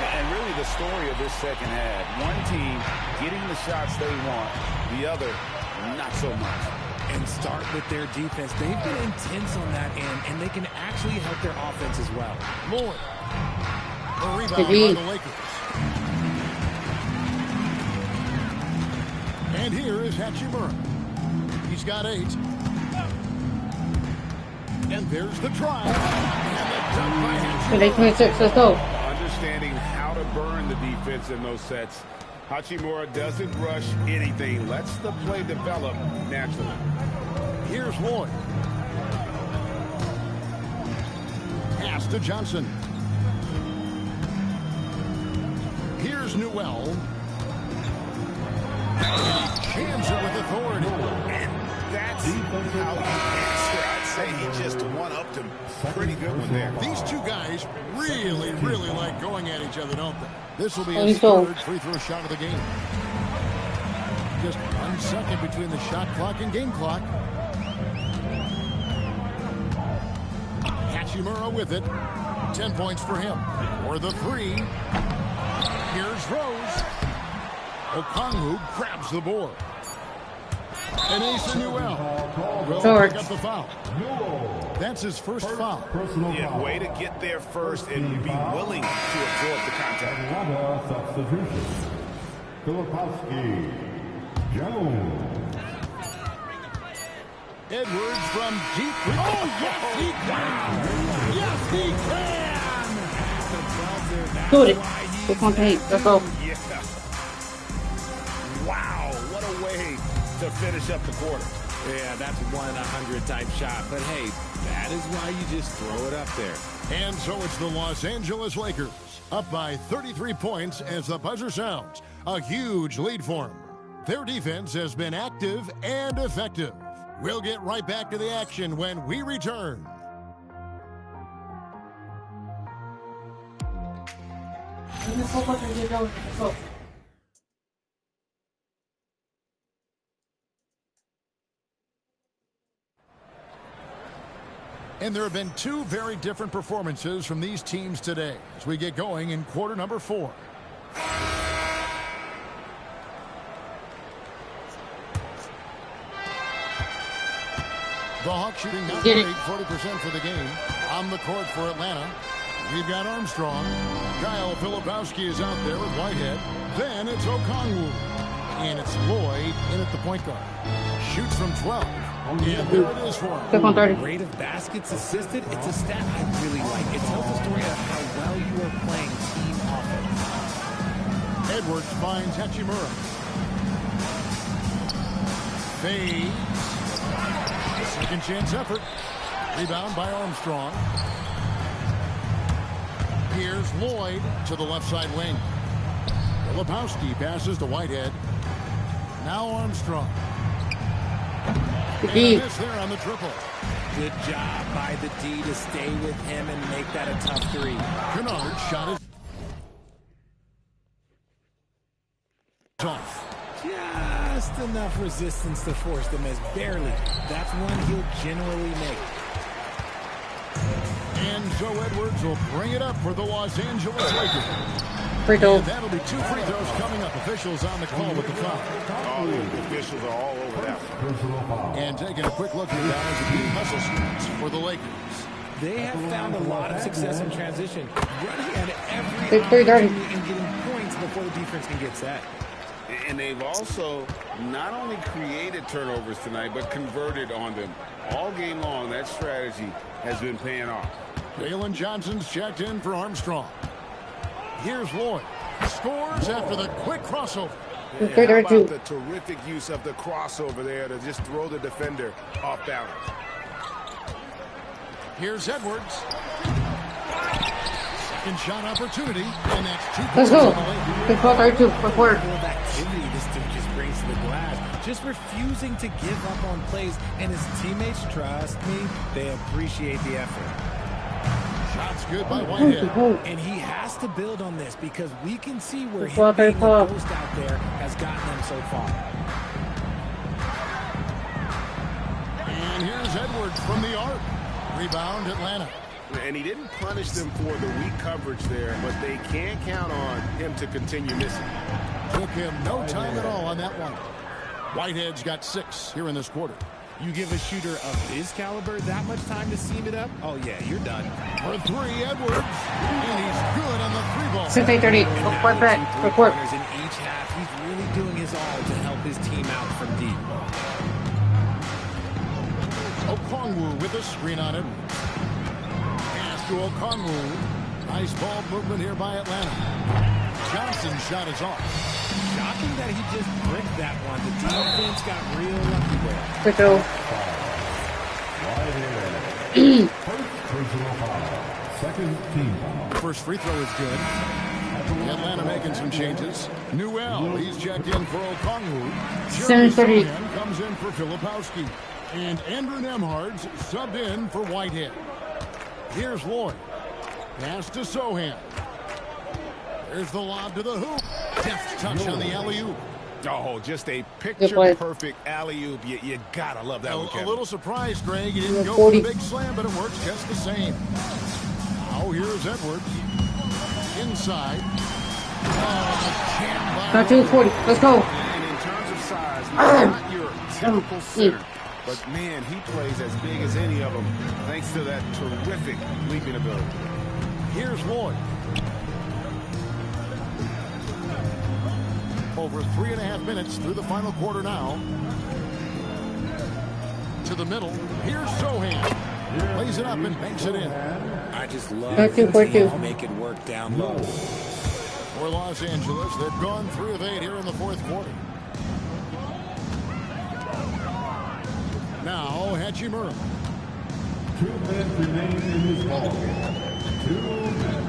And really the story of this second half. One team getting the shots they want, the other not so much. And start with their defense. They've been intense on that end, and they can actually help their offense as well. Lloyd. A rebound by the Lakers. And here is Hachimura. He's got 8. And there's the try. And the dunk by Hachimura. 26, let's go. Understanding how to burn the defense in those sets. Hachimura doesn't rush anything. Lets the play develop naturally. Here's Lloyd. Pass to Johnson. Here's Newell. And he jams it with authority. And that's how he answered. I'd say he just one-upped him. Pretty good one there. These two guys really like going at each other, don't they? This will be his third free throw shot of the game. Just 1 second between the shot clock and game clock. Hachimura with it. 10 points for him. For the 3. Here's Rose. Okongwu grabs the board. And Asa Newell will pick up the foul. That's his first foul. Yeah, way to get there first and be willing to absorb the contact. Substitution. Filipowski. Jones. Edwards from deep. Oh, yes, he can! Yes, he can! Do it. 2.8, let's go. Yeah. Wow, what a way to finish up the quarter. Yeah, that's 1-100 type shot. But hey, that is why you just throw it up there. And so it's the Los Angeles Lakers, up by 33 points as the buzzer sounds. A huge lead for them. Their defense has been active and effective. We'll get right back to the action when we return. And there have been 2 very different performances from these teams today as we get going in quarter number 4. The Hawks shooting not great, 40% for the game. On the court for Atlanta, we've got Armstrong. Kyle Filipowski is out there with Whitehead. Then it's Okongwu. And it's Lloyd in at the point guard. Shoots from 12. And there it is for him. Rate of baskets assisted, it's a stat I really like. It tells the story of how well you are playing team offense. Edwards finds Hachimura. Fades. Second chance effort. Rebound by Armstrong. Here's Lloyd to the left side wing. Filipowski passes to Whitehead. Now Armstrong. And a miss there on the triple. Good job by the D to stay with him and make that a tough 3. Kennard shot is off. Just enough resistance to force the miss. Barely. That's one he'll generally make. And so Edwards will bring it up for the Los Angeles Lakers. Free throw. And that'll be 2 free throws coming up. Officials on the call with the foul. Oh, the officials are all over that one. And taking a quick look here now as the hustle starts for the Lakers. They have found a lot of success in transition, running at every opportunity and getting points before the defense can get set. And they've also not only created turnovers tonight, but converted on them. All game long, that strategy has been paying off. Jalen Johnson's checked in for Armstrong. Here's Lloyd. Scores after the quick crossover. Yeah, how about the terrific use of the crossover there to just throw the defender off balance? Here's Edwards. Second shot opportunity, and that's 2 Let's go. Good call, 32. Before. Activity this dude just brings to the glass. Just refusing to give up on plays, and his teammates, trust me, they appreciate the effort. Shots good by Whitehead. And he has to build on this because we can see where him being the ghost out there has gotten them so far. And here's Edwards from the arc. Rebound, Atlanta. And he didn't punish them for the weak coverage there, but they can't count on him to continue missing. Took him no time at all on that one. Whitehead's got 6 here in this quarter. You give a shooter of his caliber that much time to seam it up? Oh, yeah, you're done. For 3, Edwards. And he's good on the 3-ball. 6-8-30. Right back. Report. In each half, he's really doing his all to help his team out from deep. Okongwu with a screen on it. Pass to Okongwu. Nice ball movement here by Atlanta. Johnson's shot is off. Shocking that he just bricked that one. The defense got real lucky there. Free throw. First free throw is good. Atlanta making some changes. Newell, he's checked in for Okongwu. 7:30 comes in for Filipowski. And Andrew Nemhard's subbed in for Whitehead. Here's Lloyd. Pass to Sohan. There's the lob to the hoop. Deft touch on the alley-oop. Oh, just a picture-perfect alley-oop. You gotta love that one, Kevin. A little surprised, Greg. He didn't go for the big slam, but it works just the same. Now here's Edwards. Inside. Oh, 13-40. Let's go. And in terms of size, he's not your typical center. But, man, he plays as big as any of them thanks to that terrific leaping ability. Here's Lloyd. Over 3.5 minutes through the final quarter now. To the middle. Here's Sohan. Lays it up and banks it in. I just love 13-42. make it work down low. For Los Angeles, they've gone 3 of 8 here in the fourth quarter. Now, Hachimura. 2 minutes remain in this ball game. 2 minutes.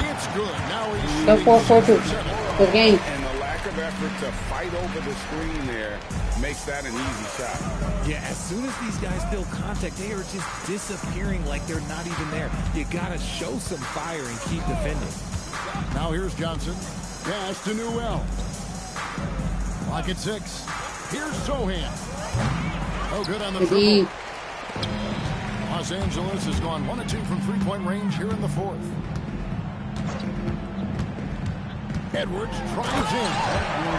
It's good. Now he's Go 4-4-2. Good game. And the lack of effort to fight over the screen there makes that an easy shot. Yeah, as soon as these guys feel contact, they are just disappearing like they're not even there. You got to show some fire and keep defending. Now here's Johnson. Pass to Newell. Clock at 6. Here's Sohan. Oh, good on the triple. Los Angeles has gone 1 of 2 from 3-point range here in the fourth. Edwards drives in.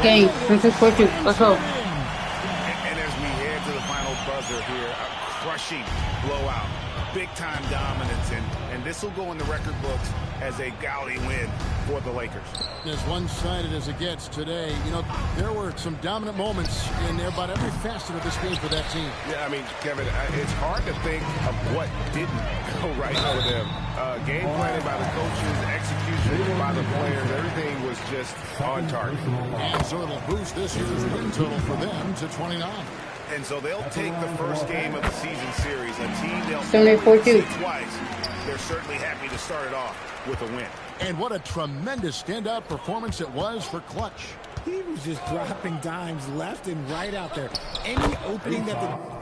Game. 26-42. Let's go. And as we head to the final buzzer here, a crushing blowout. Big-time dominance, and this will go in the record books as a gaudy win for the Lakers. As one-sided as it gets today, you know, there were some dominant moments in about every facet of this game for that team. Yeah, I mean, Kevin, it's hard to think of what didn't go right for them. Game planning by the coaches, execution by the players, everything was just on target. And so it'll boost this year's win total for them to 29. And so they'll take the first game of the season series, a team they'll 78-42. see twice. They're certainly happy to start it off with a win. And what a tremendous standout performance it was for Clutch. He was just dropping dimes left and right out there. Any opening that the...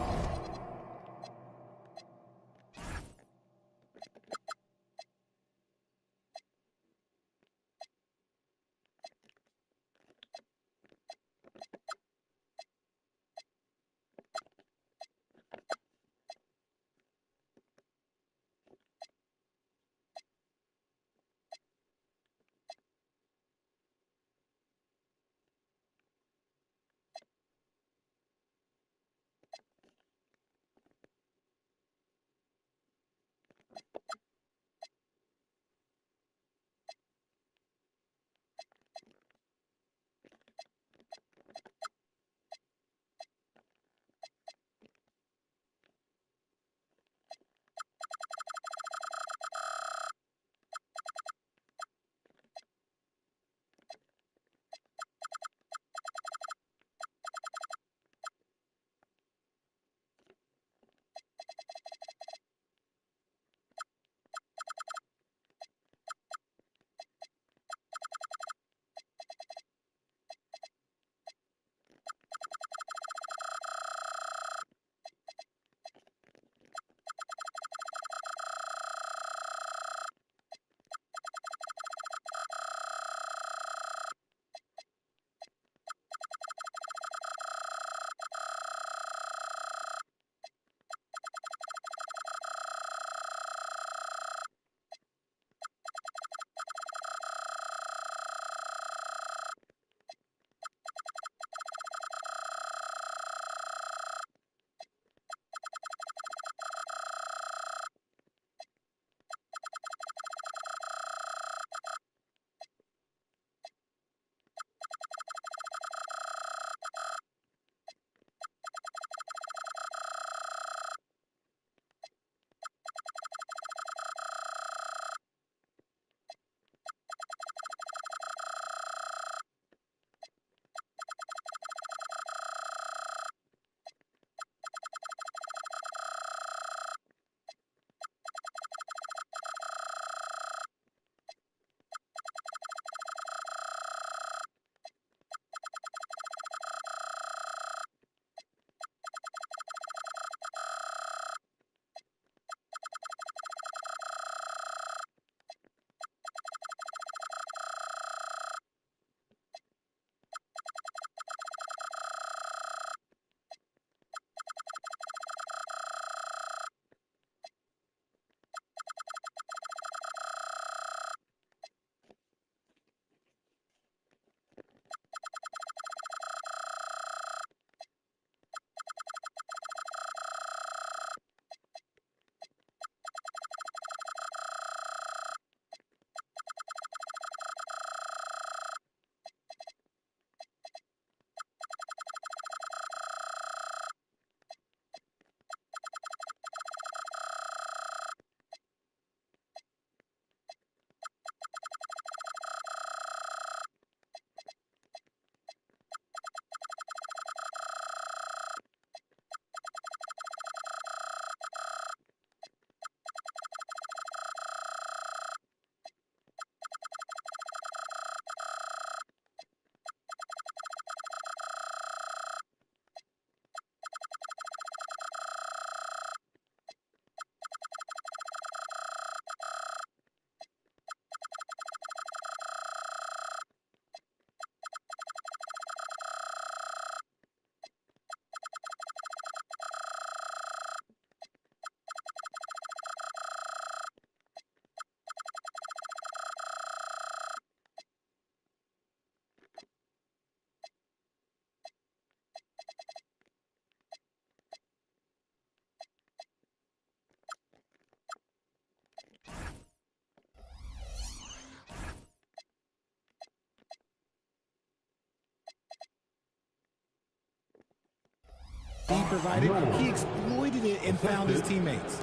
speed provided, he exploited it and found his teammates.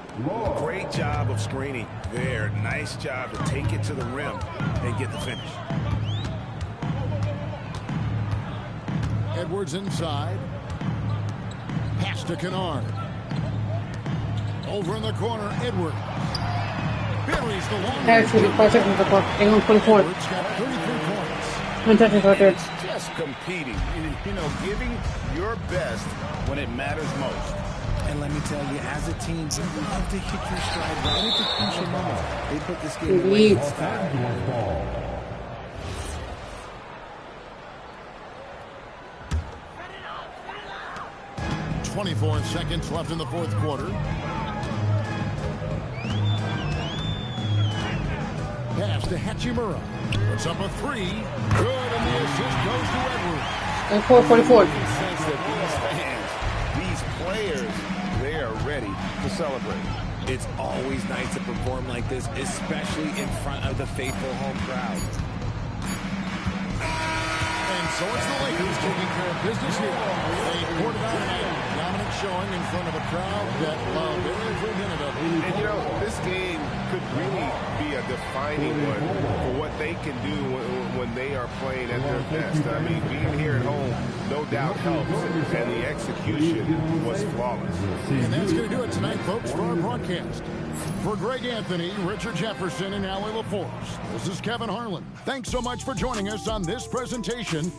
Great job of screening there. Nice job to take it to the rim and get the finish. Edwards inside. Pass to Kennard. Over in the corner, Edwards. Buries the long. Actually, 5 seconds apart. England 24. Edwards got 33 points. It's just competing, you know, giving your best when it matters most. And let me tell you, as a team, you love to hit your stride right at the crucial moments. They put this game away in style. 24 seconds left in the fourth quarter. Pass to Hachimura. Puts up a three. Good, and the assist goes to Edwards. And 4:44. Sense that these fans, these players, they are ready to celebrate. It's always nice to perform like this, especially in front of the faithful home crowd. And so it's the Lakers taking care of business here. They poured it out tonight. Dominant showing in front of a crowd that loved every minute of it. And, you know, this game could really be a defining one for what they can do when they are playing at their best. I mean, being here at home, no doubt helps, and the execution was flawless. And that's going to do it tonight, folks, for our broadcast. For Greg Anthony, Richard Jefferson, and Allie LaForce, this is Kevin Harlan. Thanks so much for joining us on this presentation.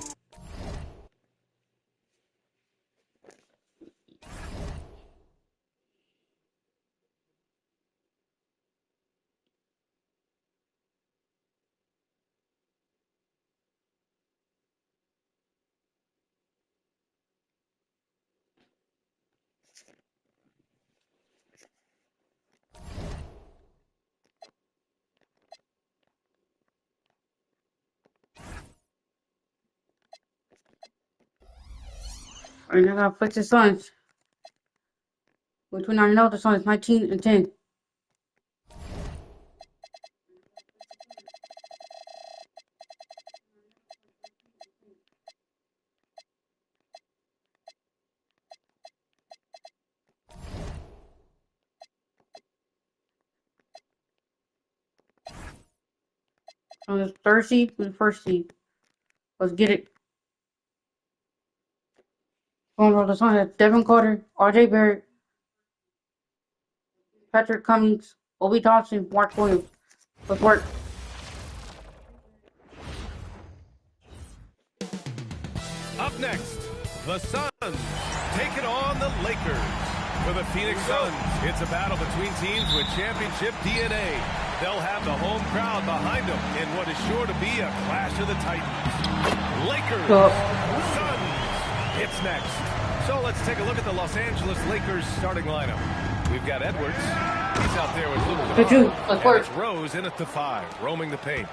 Alright, now I gotta fix the Suns. Which one I know the Suns 19 and 10. On the third seed with the first seed. Let's get it. Going over the Suns have Devin Carter, RJ Barrett, Patrick Cummings, Obi Thompson, Mark Williams. Let's work. Up next, the Suns taking on the Lakers. For the Phoenix Suns, it's a battle between teams with championship DNA. They'll have the home crowd behind them in what is sure to be a clash of the Titans. Lakers, Suns, it's next. So let's take a look at the Los Angeles Lakers starting lineup. We've got Edwards. He's out there with Luke. Rose in at the 5, roaming the paint.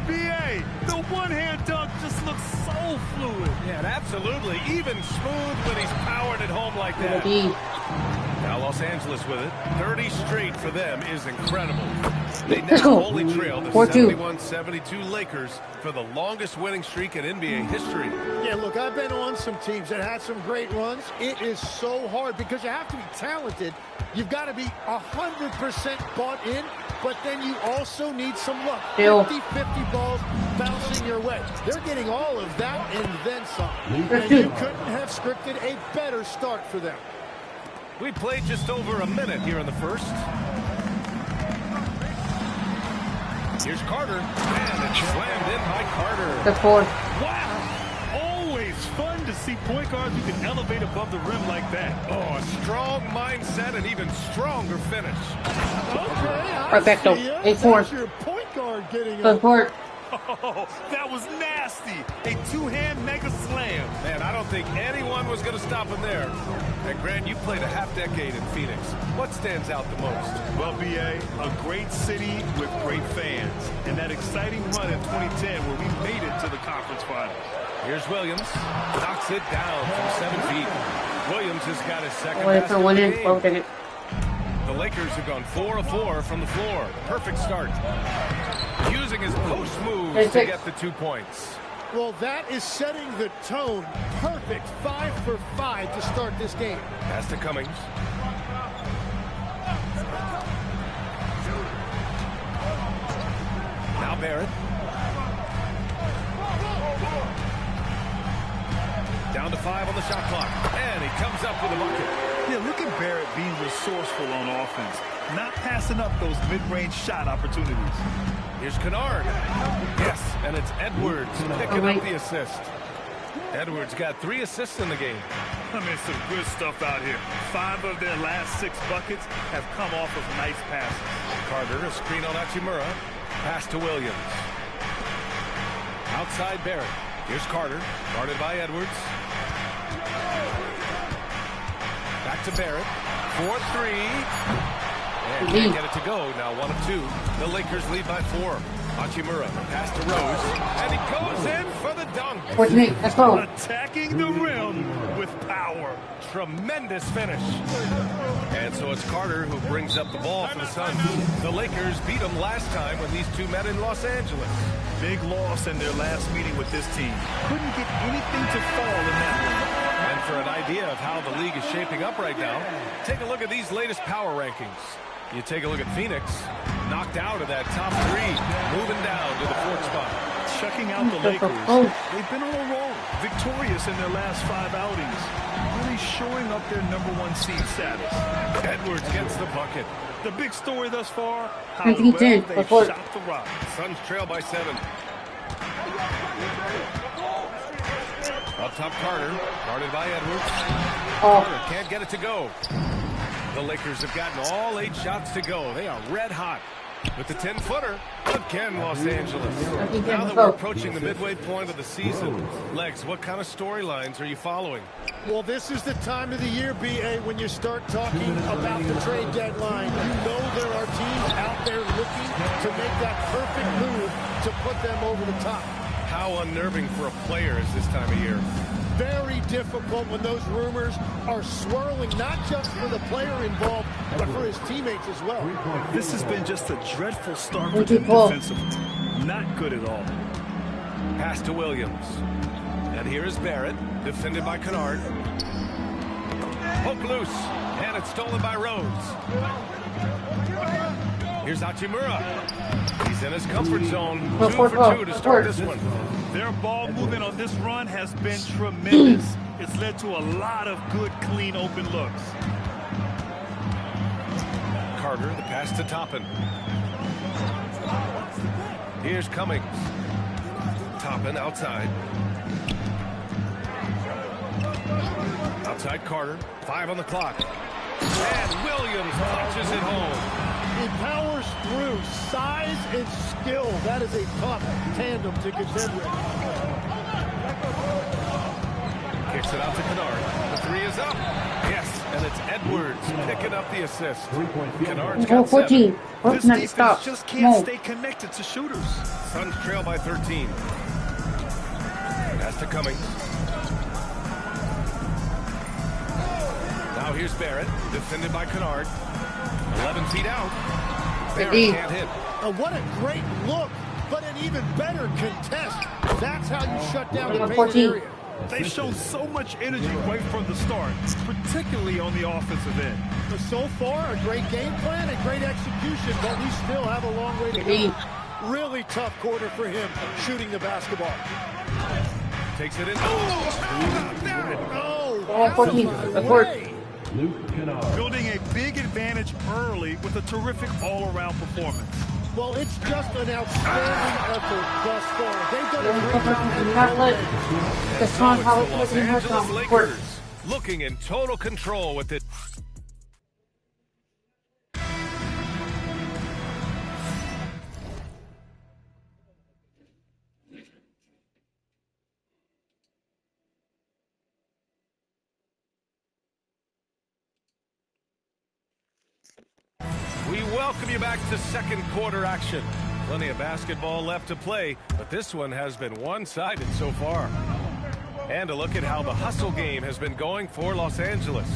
BA, the one-hand dunk just looks so fluid. Yeah, and absolutely. Even smooth when he's powered at home like that. Now Los Angeles with it. 30 straight for them is incredible. They now only trail the 71-72 Lakers for the longest winning streak in NBA history. Yeah, look, I've been on some teams that had some great runs. It is so hard because you have to be talented. You've got to be 100% bought in, but then you also need some luck. 50-50 balls bouncing your way. They're getting all of that and then some. And you couldn't have scripted a better start for them. We played just over a minute here in the first. Here's Carter, and it's slammed in by Carter. The 4. Wow, always fun to see point guards who can elevate above the rim like that. Oh, a strong mindset and even stronger finish. Perfecto. 8-4. Your point guard getting Good work. Oh, that was nasty. A two-hand mega slam. Man, I don't think anyone was going to stop him there. And Grant, you played a half-decade in Phoenix. What stands out the most? Well, BA, a great city with great fans. And that exciting run in 2010 where we made it to the conference finals. Here's Williams. Knocks it down from 7 feet. Williams has got his second Wait for one in. basket. The Lakers have gone 4 of 4 from the floor. Perfect start. Using his post moves to get the 2 points. Well, that is setting the tone. Perfect 5 for 5 to start this game. Pass to Cummings. Now Barrett. Down to 5 on the shot clock. And he comes up with a bucket. Yeah, look at Barrett being resourceful on offense. Not passing up those mid-range shot opportunities. Here's Kennard. Yes, and it's Edwards picking up the assist. Edwards got 3 assists in the game. I mean, some good stuff out here. 5 of their last 6 buckets have come off of nice passes. Carter, a screen on Achimura. Pass to Williams. Outside Barrett. Here's Carter, guarded by Edwards. Back to Barrett. 4-3. And can't get it to go. Now 1 of 2. The Lakers lead by 4. Achimura, pass to Rose. And he goes in for the dunk. Let's go. Attacking the rim with power. Tremendous finish. And so it's Carter who brings up the ball for the Suns. The Lakers beat them last time when these two met in Los Angeles. Big loss in their last meeting with this team. Couldn't get anything to fall in that one. And for an idea of how the league is shaping up right now, take a look at these latest power rankings. You take a look at Phoenix, knocked out of that top 3, moving down to the 4th spot. Checking out the Lakers. They've been on a roll, victorious in their last 5 outings. Really showing up their #1 seed status. Edwards gets the bucket. The big story thus far, how well they've shot the rock. Suns trail by 7. Up top Carter, guarded by Edwards. Carter can't get it to go. The Lakers have gotten all 8 shots to go. They are red hot. With the 10-footer, again, Los Angeles. Now that we're approaching the midway point of the season, Legs, what kind of storylines are you following? Well, this is the time of the year, B.A., when you start talking about the trade deadline. You know there are teams out there looking to make that perfect move to put them over the top. How unnerving for a player is this time of year? Very difficult when those rumors are swirling, not just for the player involved, but for his teammates as well. This has been just a dreadful start for them defensively. Not good at all. Pass to Williams. And here is Barrett, defended by Kennard. Poke loose, and it's stolen by Rhodes. Here's Achimura. He's in his comfort zone. 2 for 2 to start this one. Their ball movement on this run has been tremendous. It's led to a lot of good, clean, open looks. Carter, the pass to Toppin. Here's Cummings. Toppin outside. Outside Carter. 5 on the clock. And Williams punches it home. He powers through. Size and skill. That is a tough tandem to contend with. Kicks it out to Kennard. The 3 is up. Yes, and it's Edwards picking up the assist. Kennard's got 7. This defense just can't stay connected to shooters. Suns trail by 13. Pass to Cummings. Now here's Barrett, defended by Kennard. 11 feet out. Barrett can't hit. What a great look, but an even better contest. That's how you shut down the painted area. They showed so much energy right from the start, particularly on the offensive end. But so far, a great game plan and great execution, but we still have a long way to go. Really tough quarter for him shooting the basketball. Takes it in. Building a big advantage early with a terrific all-around performance. Well, it's just an outstanding effort thus far. They've done a great job. The Los Angeles Lakers looking in total control with it. We welcome you back to second quarter action. Plenty of basketball left to play, but this one has been one-sided so far. And a look at how the hustle game has been going for Los Angeles.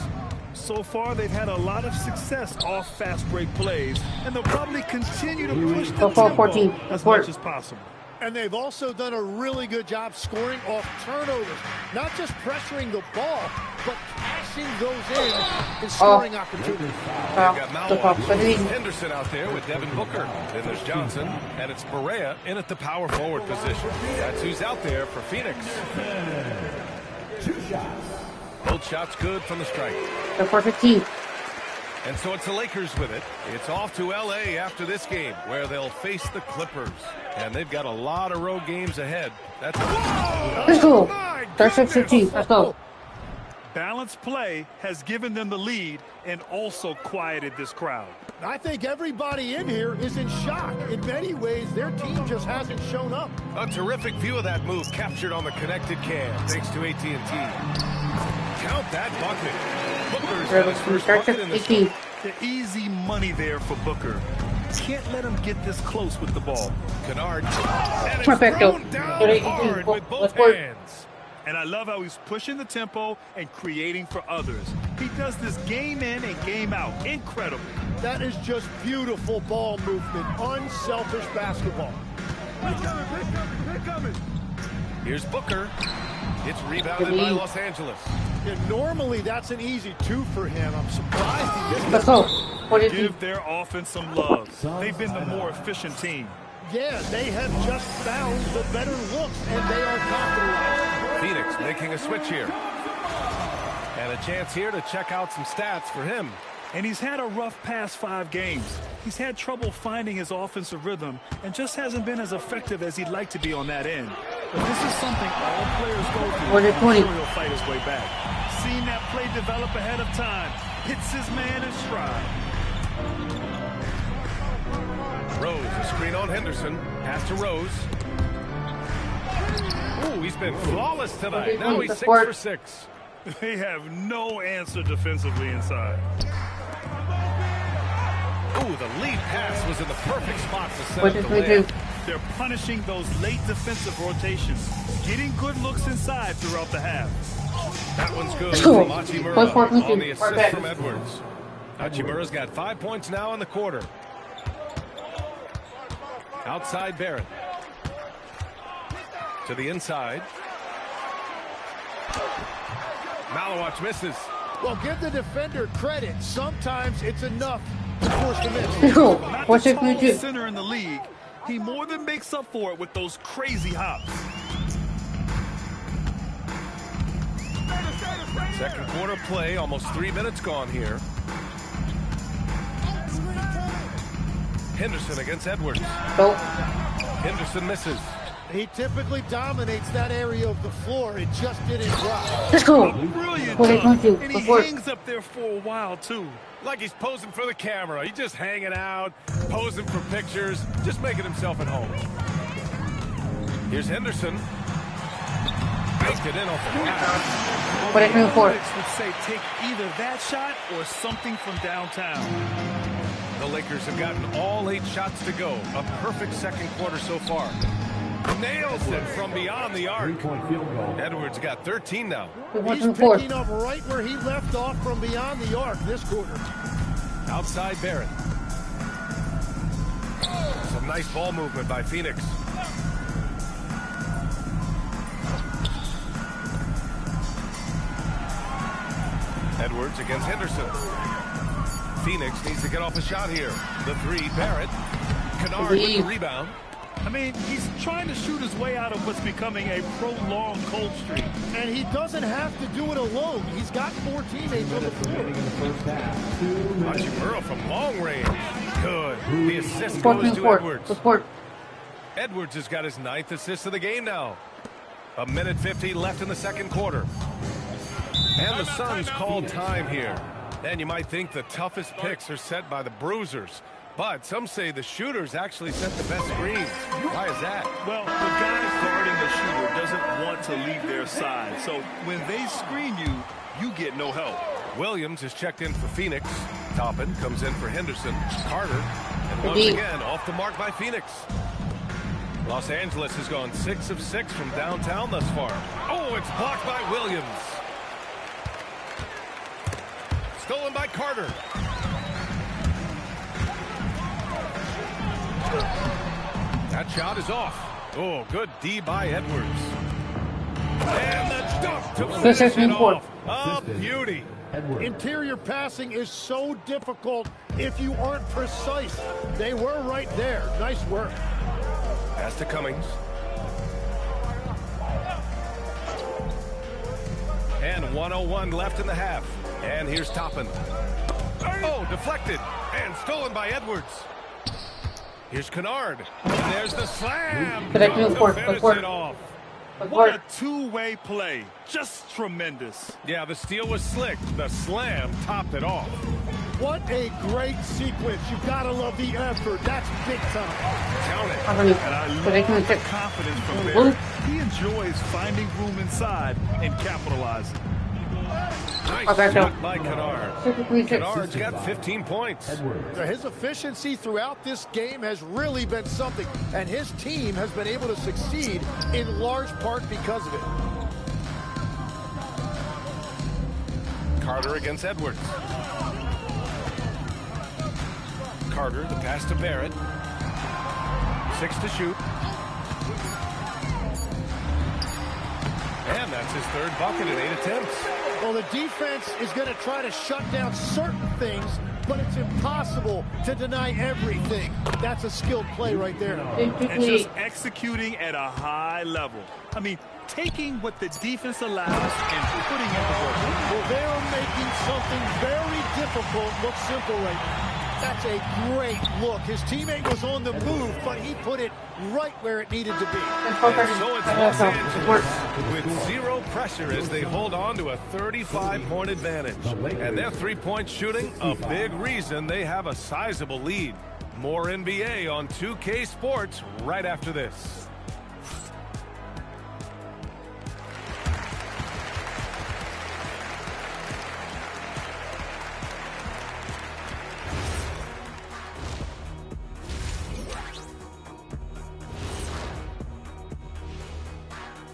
So far, they've had a lot of success off fast break plays, and they'll probably continue to push the tempo as much as possible. And they've also done a really good job scoring off turnovers. Not just pressuring the ball, but cashing those in scoring opportunities. They've got Malloy. Henderson out there with Devin Booker. Then there's Johnson, and it's Berea in at the power forward position. That's who's out there for Phoenix. 2 shots. Both shots good from the strike. The 4-15. And so it's the Lakers with it. It's off to L.A. after this game, where they'll face the Clippers. And they've got a lot of road games ahead. That's Let's go. 13-15. Let's go. Balanced play has given them the lead and also quieted this crowd. I think everybody in here is in shock. In many ways, their team just hasn't shown up. a terrific view of that move captured on the connected cam, thanks to AT&T. Count that bucket. Booker's got his first bucket in this one. The easy money there for Booker. Can't let him get this close with the ball. Kennard. And it's thrown down hard with both hands. And I love how he's pushing the tempo and creating for others. He does this game in and game out. Incredible. That is just beautiful ball movement. Unselfish basketball. Here's Booker. It's rebounded by Los Angeles. And normally that's an easy two for him. I'm surprised he didn't. Give their offense some love. They've been the more efficient team. Yeah, they have just found the better looks, and they are capitalizing. Phoenix making a switch here. And a chance here to check out some stats for him. And he's had a rough past 5 games. He's had trouble finding his offensive rhythm and just hasn't been as effective as he'd like to be on that end. But this is something all players go through. I'm sure he'll fight his way back. Seen that play develop ahead of time. Hits his man in stride. Rose, a screen on Henderson. Pass to Rose. Ooh, he's been flawless tonight. Now he's 6 for 6. They have no answer defensively inside. Ooh, the lead pass was in the perfect spot to set up the layup. They're punishing those late defensive rotations, getting good looks inside throughout the half. That one's good from Hachimura on the assist from Edwards. Hachimura's got 5 points now in the quarter. Outside Barrett. To the inside. Malawach misses. Well, give the defender credit. Sometimes it's enough to force the miss. Not the tallest center in the league. He more than makes up for it with those crazy hops. Second quarter play, almost 3 minutes gone here. Henderson against Edwards. Henderson misses. He typically dominates that area of the floor. It just didn't drop. Let's go. Brilliant dunk. And he hangs up there for a while, too. Like he's posing for the camera. He's just hanging out, posing for pictures, just making himself at home. Here's Henderson. Banked it in off the glass. What are you doing for? Would say take either that shot or something from downtown. The Lakers have gotten all 8 shots to go. A perfect second quarter so far. Nails it from beyond the arc. Edwards got 13 now. He's picking up right where he left off from beyond the arc this quarter. Outside Barrett. Some nice ball movement by Phoenix. Edwards against Henderson. Phoenix needs to get off a shot here. The 3, Barrett. Kennard with the rebound. I mean, he's trying to shoot his way out of what's becoming a prolonged cold streak. And he doesn't have to do it alone. He's got 4 teammates on the floor. Hachimura from long range. Good. The assist goes to Edwards. Edwards has got his 9th assist of the game now. 1:50 left in the second quarter. And the Suns called time here. And you might think the toughest picks are set by the bruisers. But some say the shooters actually set the best screens. Why is that? Well, the guy guarding the shooter doesn't want to leave their side. So when they screen you, you get no help. Williams is checked in for Phoenix. Toppin comes in for Henderson. Carter. And once again, off the mark by Phoenix. Los Angeles has gone 6 of 6 from downtown thus far. Oh, it's blocked by Williams. Stolen by Carter. That shot is off. Oh, good D by Edwards. And the dunk to finish it off. A beauty. Interior passing is so difficult if you aren't precise. They were right there. Nice work. Pass to Cummings. And 1:01 left in the half. And here's Toppin. Oh, deflected. And stolen by Edwards. Here's Kennard. And there's the slam. To finish it off. What a two-way play. Just tremendous. Yeah, the steal was slick. The slam topped it off. What a great sequence. You gotta love the effort. That's big time. Count it. And I love the confidence from Barrett. He enjoys finding room inside and capitalizing. Nice shot by Kennard. Kennard's got 15 points. His efficiency throughout this game has really been something, and his team has been able to succeed in large part because of it. Carter against Edwards. Carter, the pass to Barrett. 6 to shoot. And that's his third bucket in 8 attempts. Well, the defense is going to try to shut down certain things, but it's impossible to deny everything. That's a skilled play right there. And just executing at a high level. I mean, taking what the defense allows and putting it to work. Well, they're making something very difficult look simple right now. That's a great look. His teammate was on the move, but he put it right where it needed to be. And so it's Los Angeles with zero pressure as they hold on to a 35-point advantage. And their three-point shooting, a big reason they have a sizable lead. More NBA on 2K Sports right after this.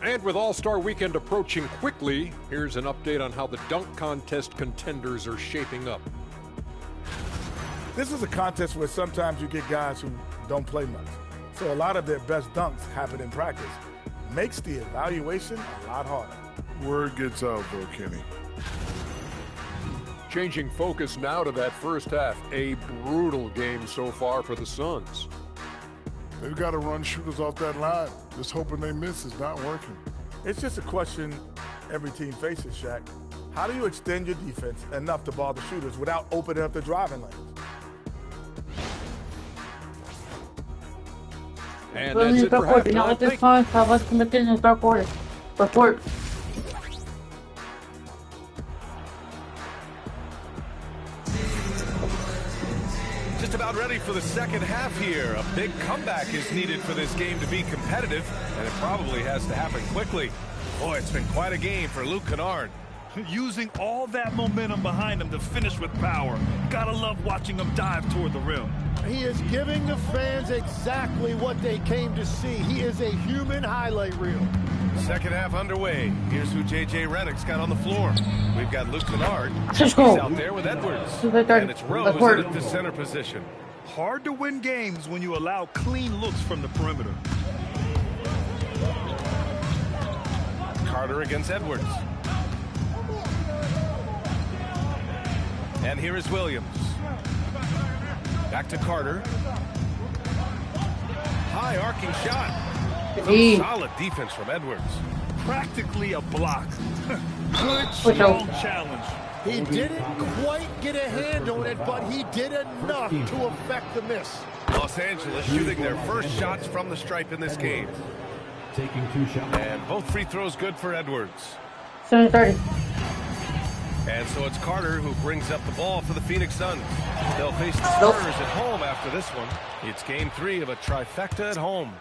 And with All-Star Weekend approaching quickly, here's an update on how the dunk contest contenders are shaping up. This is a contest where sometimes you get guys who don't play much. So a lot of their best dunks happen in practice. Makes the evaluation a lot harder. Word gets out, though, Kenny. Changing focus now to that first half. A brutal game so far for the Suns. They've got to run shooters off that line. Just hoping they miss is not working. It's just a question every team faces, Shaq. How do you extend your defense enough to ball the shooters without opening up the driving lanes? And that's it for halftime. Not like this time. How about committing in the dark order? Report. Just about ready for the second half here. A big comeback is needed for this game to be competitive, and it probably has to happen quickly. Boy, it's been quite a game for Luke Kennard. Using all that momentum behind him to finish with power. Gotta love watching him dive toward the rim. He is giving the fans exactly what they came to see. He is a human highlight reel. Second half underway. Here's who J.J. Redick's got on the floor. We've got Luke Kennard. He's out there with Edwards. And it's Rose at the center position. Hard to win games when you allow clean looks from the perimeter. Carter against Edwards. And here is Williams. Back to Carter. High arcing shot. Solid defense from Edwards. Practically a block. Good, strong challenge. He didn't quite get a hand on it, but he did enough to affect the miss. Los Angeles shooting their first shots from the stripe in this game. Taking 2 shots. And both free throws good for Edwards. 7:30. And so it's Carter who brings up the ball for the Phoenix Suns. They'll face the Spurs at home after this one. It's game 3 of a trifecta at home.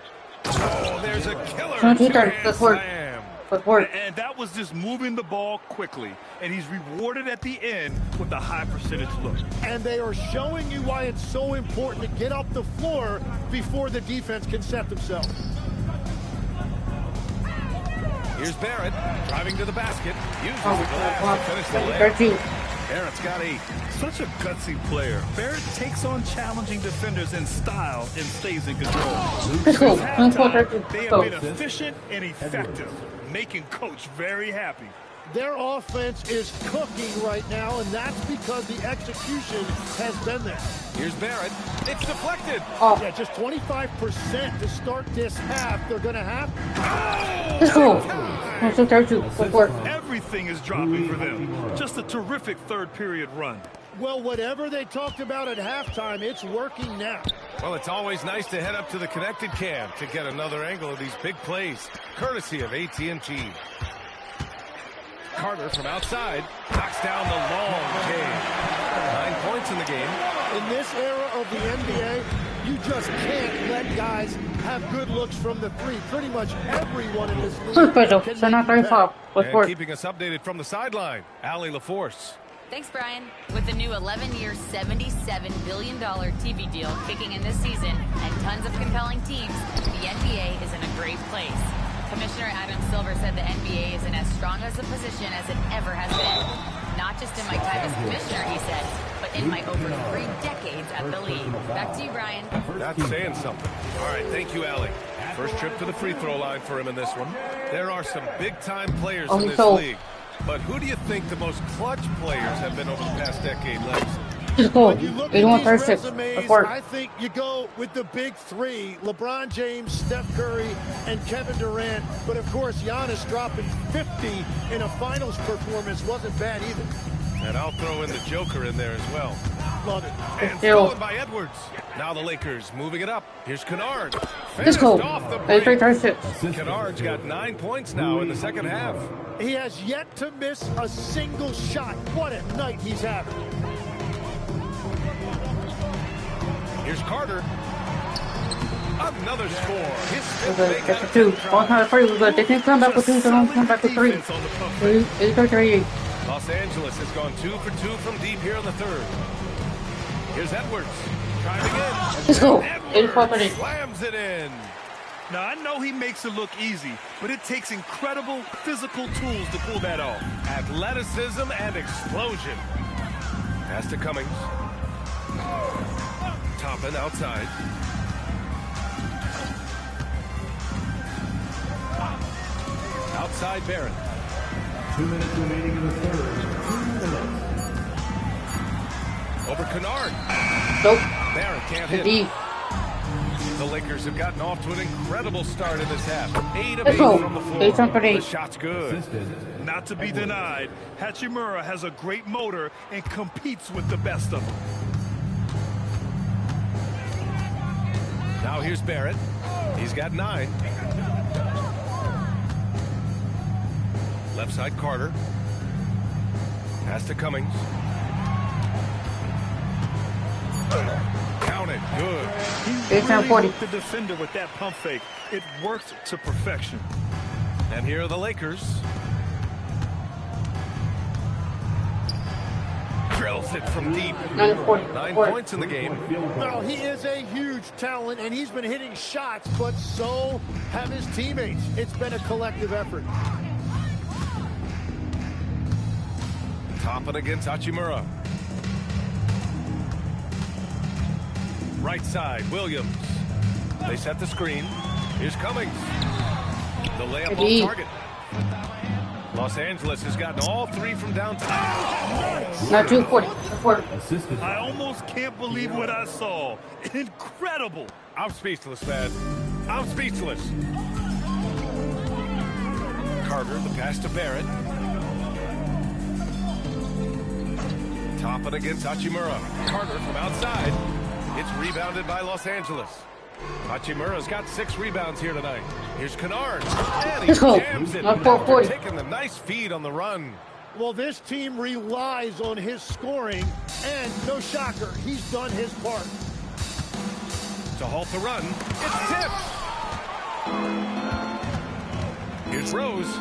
Oh, there's a killer two-hand slam. And that was just moving the ball quickly. And he's rewarded at the end with a high percentage look. And they are showing you why it's so important to get up the floor before the defense can set themselves. Here's Barrett driving to the basket. Uses the glass to finish the layup. Barrett's got 8. Such a gutsy player. Barrett takes on challenging defenders in style and stays in control. Let's go. They have been efficient and effective, making Coach very happy. Their offense is cooking right now, and that's because the execution has been there. Here's Barrett. It's deflected. Oh. Yeah, just 25% to start this half. They're going to have. Let's go. I'm so tired too. Everything is dropping for them. Just a terrific third period run. Well, whatever they talked about at halftime, it's working now. Well, it's always nice to head up to the connected cam to get another angle of these big plays, courtesy of AT&T. Carter from outside knocks down the long game. 9 points in the game. In this era of the NBA, you just can't let guys have good looks from the three. Pretty much everyone in this league can make And keeping us updated from the sideline, Allie LaForce. Thanks, Brian. With the new 11-year, $77 billion TV deal kicking in this season and tons of compelling teams, the NBA is in a great place. Commissioner Adam Silver said the NBA is in as strong as a position as it ever has been. Not just in my time as commissioner, he said, but in my over 3 decades at the league. Back to you, Brian. That's saying something. All right, thank you, Allie. First trip to the free throw line for him in this one. There are some big-time players in this league. But who do you think the most clutch players have been over the past decade, Lex? Just go. When you look at these resumes, I think you go with the big three, LeBron James, Steph Curry, and Kevin Durant. But, of course, Giannis dropping 50 in a finals performance wasn't bad either. And I'll throw in the Joker in there as well. Love it. And stolen by Edwards. Now the Lakers moving it up. Here's Kennard. Let's go. Kennard's got 9 points now in the second half. He has yet to miss a single shot. What a night he's having. Here's Carter. Another score. That's a 2. All time free. They can come back with 2, so don't come back with 3. 8-3-3. Los Angeles has gone 2 for 2 from deep here in the third. Here's Edwards. Trying again. Let's go. Edwards slams it in. Now, I know he makes it look easy, but it takes incredible physical tools to pull that off. Athleticism and explosion. Pass to Cummings. Toppin outside. Outside Barrett. 2 minutes remaining in the third. Over Kennard. Nope. Barrett can't hit. The Lakers have gotten off to an incredible start in this half. 8 of 8 from the floor. The shot's good. Not to be denied, Hachimura has a great motor and competes with the best of them. Now here's Barrett. He's got 9. Left side Carter. Pass to Cummings. Counted. Good. He really hooked the defender with that pump fake. It worked to perfection. And here are the Lakers. Drills it from deep. 9 points in the game. Well, he is a huge talent, and he's been hitting shots, but so have his teammates. It's been a collective effort. Toppin against Hachimura. Right side, Williams. They set the screen. Here's Cummings. The layup on target. Los Angeles has gotten all 3 from downtown. Not 240. I almost can't believe what I saw. Incredible. I'm speechless, man. I'm speechless. Carter, the pass to Barrett. Toppin against Hachimura. Carter from outside. It's rebounded by Los Angeles. Hachimura's got 6 rebounds here tonight. Here's Kennard. And he jams it. After taking the nice feed on the run. Well, this team relies on his scoring, and no shocker, he's done his part. To halt the run, it's tipped. Here's Rose.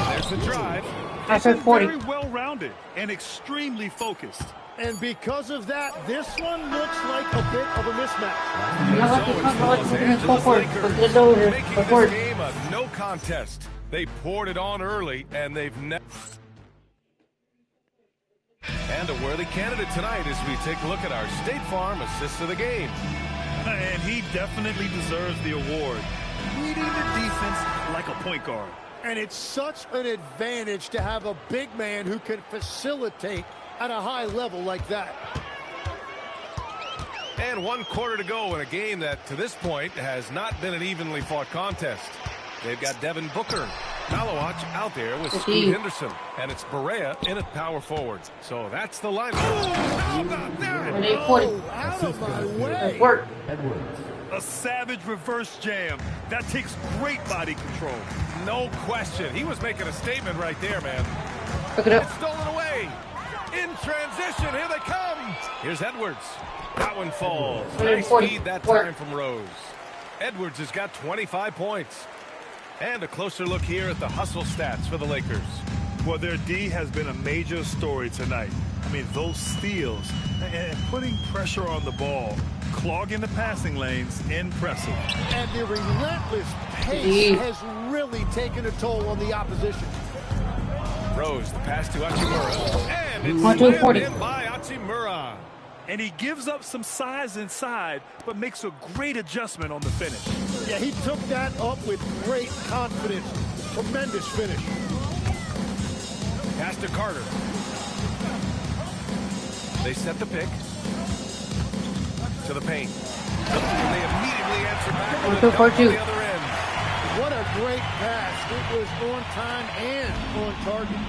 There's the drive. He's been very well-rounded and extremely focused. And because of that, this one looks like a bit of a mismatch. Making this game a no contest. They poured it on early, and they've never... And a worthy candidate tonight as we take a look at our State Farm Assist of the Game. And he definitely deserves the award. Leading the defense like a point guard. And it's such an advantage to have a big man who can facilitate at a high level like that. And 1 quarter to go in a game that, to this point, has not been an evenly fought contest. They've got Devin Booker, Malawach out there with Scoot Henderson. And it's Barea in at power forward. So that's the lineup. Oh, how about that? Oh, out of my way. A savage reverse jam. That takes great body control. No question. He was making a statement right there, man. Look it up. It's stolen away. In transition, here they come. Here's Edwards. That one falls. Nice feed that time from Rose. Edwards has got 25 points. And a closer look here at the hustle stats for the Lakers. Well, their D has been a major story tonight. I mean, those steals and putting pressure on the ball, clogging the passing lanes, impressive. And the relentless pace has really taken a toll on the opposition. Rose, the pass to Hachimura. And it's slammed in by Hachimura. And he gives up some size inside, but makes a great adjustment on the finish. Yeah, he took that up with great confidence. Tremendous finish. Pass to Carter. They set the pick. To the paint. And they immediately answer back with a dunk on the other end. What a great pass. It was on time and on target.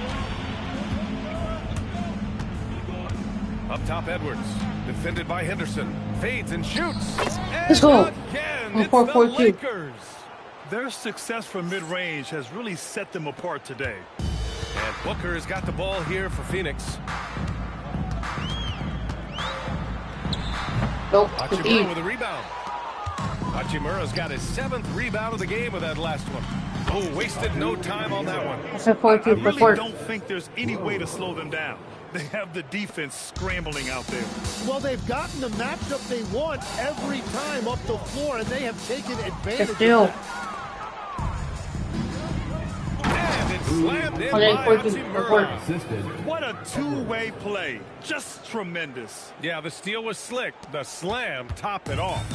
Up top, Edwards. Defended by Henderson. Fades and shoots. Let's go. Again, it's the Lakers. Their success from mid-range has really set them apart today. And Booker has got the ball here for Phoenix. Nope. Hachimura with a rebound. Hachimura's got his 7th rebound of the game with that last one. Oh, wasted no time on that one. I really don't think there's any way to slow them down. They have the defense scrambling out there. Well, they've gotten the matchup they want every time up the floor, and they have taken advantage of that. And it's slammed in by Hachimura. What a two-way play. Just tremendous. Yeah, the steal was slick. The slam topped it off.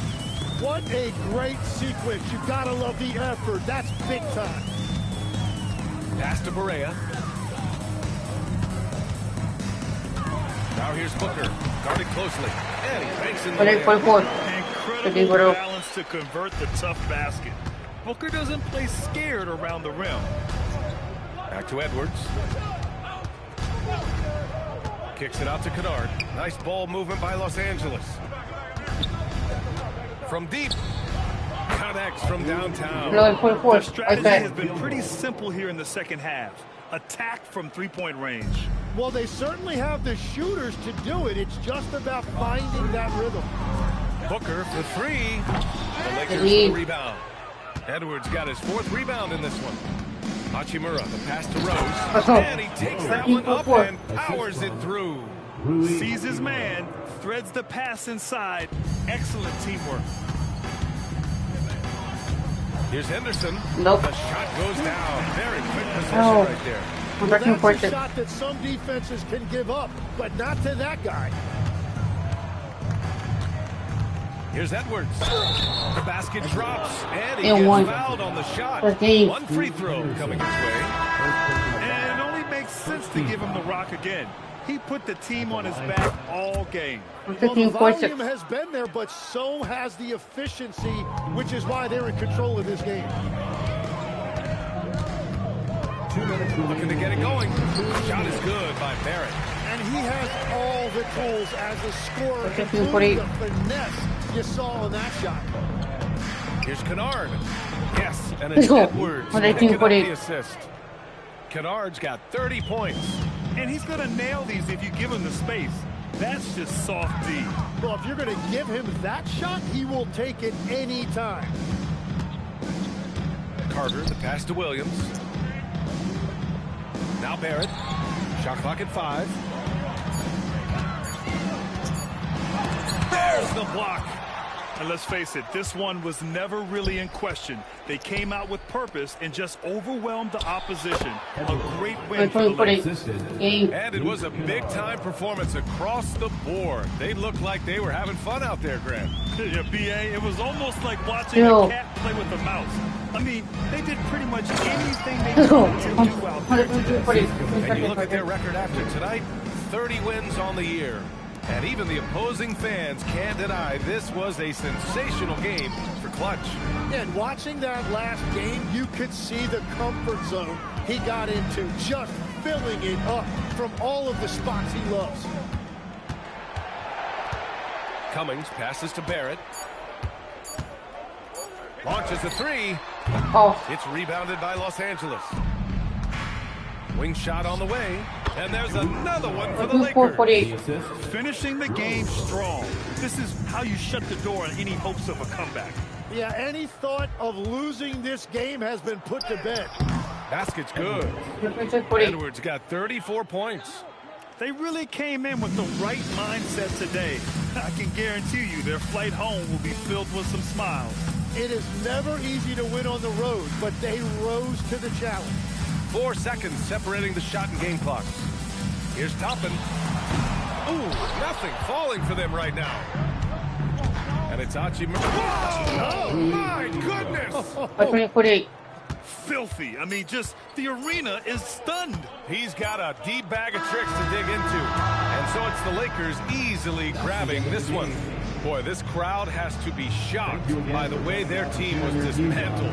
What a great sequence. You gotta love the effort. That's big time. Pass to Barea. Now here's Booker, guarded closely, and he banks in the Incredible balance to convert the tough basket. Booker doesn't play scared around the rim. Back to Edwards. Kicks it out to Kennard. Nice ball movement by Los Angeles. From deep. Connects from downtown. The strategy has been pretty simple here in the second half. Attack from three-point range. Well, they certainly have the shooters to do it. It's just about finding that rhythm. Booker for three. The Lakers with the rebound. Edwards got his 4th rebound in this one. Hachimura, the pass to Rose. And he takes that one up and powers it through. Sees his man, threads the pass inside. Excellent teamwork. Here's Henderson. Nope. The shot goes down. Very quick possession right there. Well, that's a shot that some defenses can give up, but not to that guy. Here's Edwards. The basket drops, and he gets fouled on the shot. 1 free throw coming his way. And it only makes sense to give him the rock again. He put the team on his back all game. Well, the volume has been there, but so has the efficiency, which is why they're in control of this game. Looking to get it going. Shot is good by Barrett. And he has all the tools as a scorer, including the finesse you saw on that shot. Here's Kennard. Yes, and it's Edwards picking up the assist. Kennard's got 30 points. And he's going to nail these if you give him the space. That's just soft D. Well, if you're going to give him that shot, he will take it any time. Carter, the pass to Williams. Now Barrett. Shot clock at 5. There's the block. And let's face it, this one was never really in question. They came out with purpose and just overwhelmed the opposition. A great win for the Lakers. And it was a big-time performance across the board. They looked like they were having fun out there, Grant. Yeah, B.A., it was almost like watching a cat play with a mouse. I mean, they did pretty much anything they wanted to do out there today. And you look at their record after tonight, 30 wins on the year. And even the opposing fans can't deny this was a sensational game for Clutch. And watching that last game, you could see the comfort zone he got into, just filling it up from all of the spots he loves. Cummings passes to Barrett. Launches a three. It's rebounded by Los Angeles. Wing shot on the way. And there's another one for the Lakers. Finishing the game strong. This is how you shut the door on any hopes of a comeback. Yeah, any thought of losing this game has been put to bed. Basket's good. Edwards got 34 points. They really came in with the right mindset today. I can guarantee you their flight home will be filled with some smiles. It is never easy to win on the road, but they rose to the challenge. 4 seconds separating the shot and game clock. Here's Toppin. Ooh, nothing falling for them right now. And it's Archie. Oh, my goodness! Filthy. I mean, just the arena is stunned. He's got a deep bag of tricks to dig into. And so it's the Lakers easily grabbing this one. Boy, this crowd has to be shocked by the way their team was dismantled.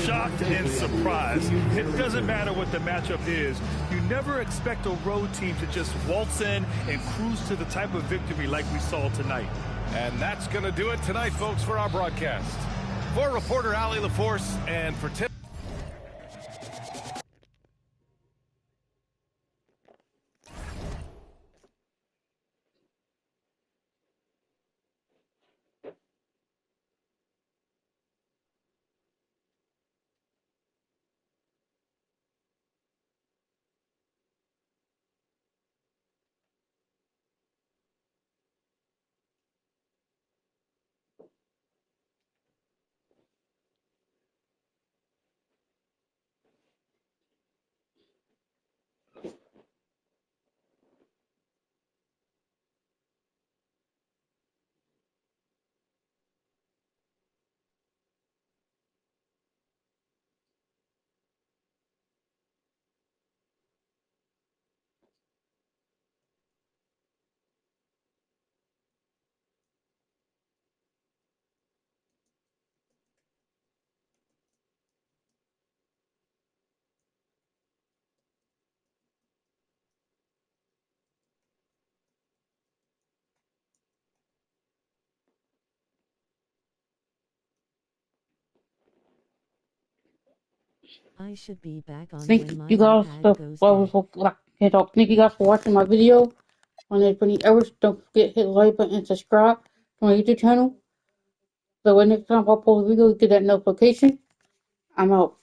Shocked and surprised. It doesn't matter what the matchup is. You never expect a road team to just waltz in and cruise to the type of victory like we saw tonight. And that's going to do it tonight, folks, for our broadcast. For reporter Allie LaForce and for Tim. I should be back on Thank when my you guys iPad goes dead. thank you guys for watching my video. On any errors, don't forget to hit the like button and subscribe to my YouTube channel. So when next time I post a video, you get that notification. I'm out.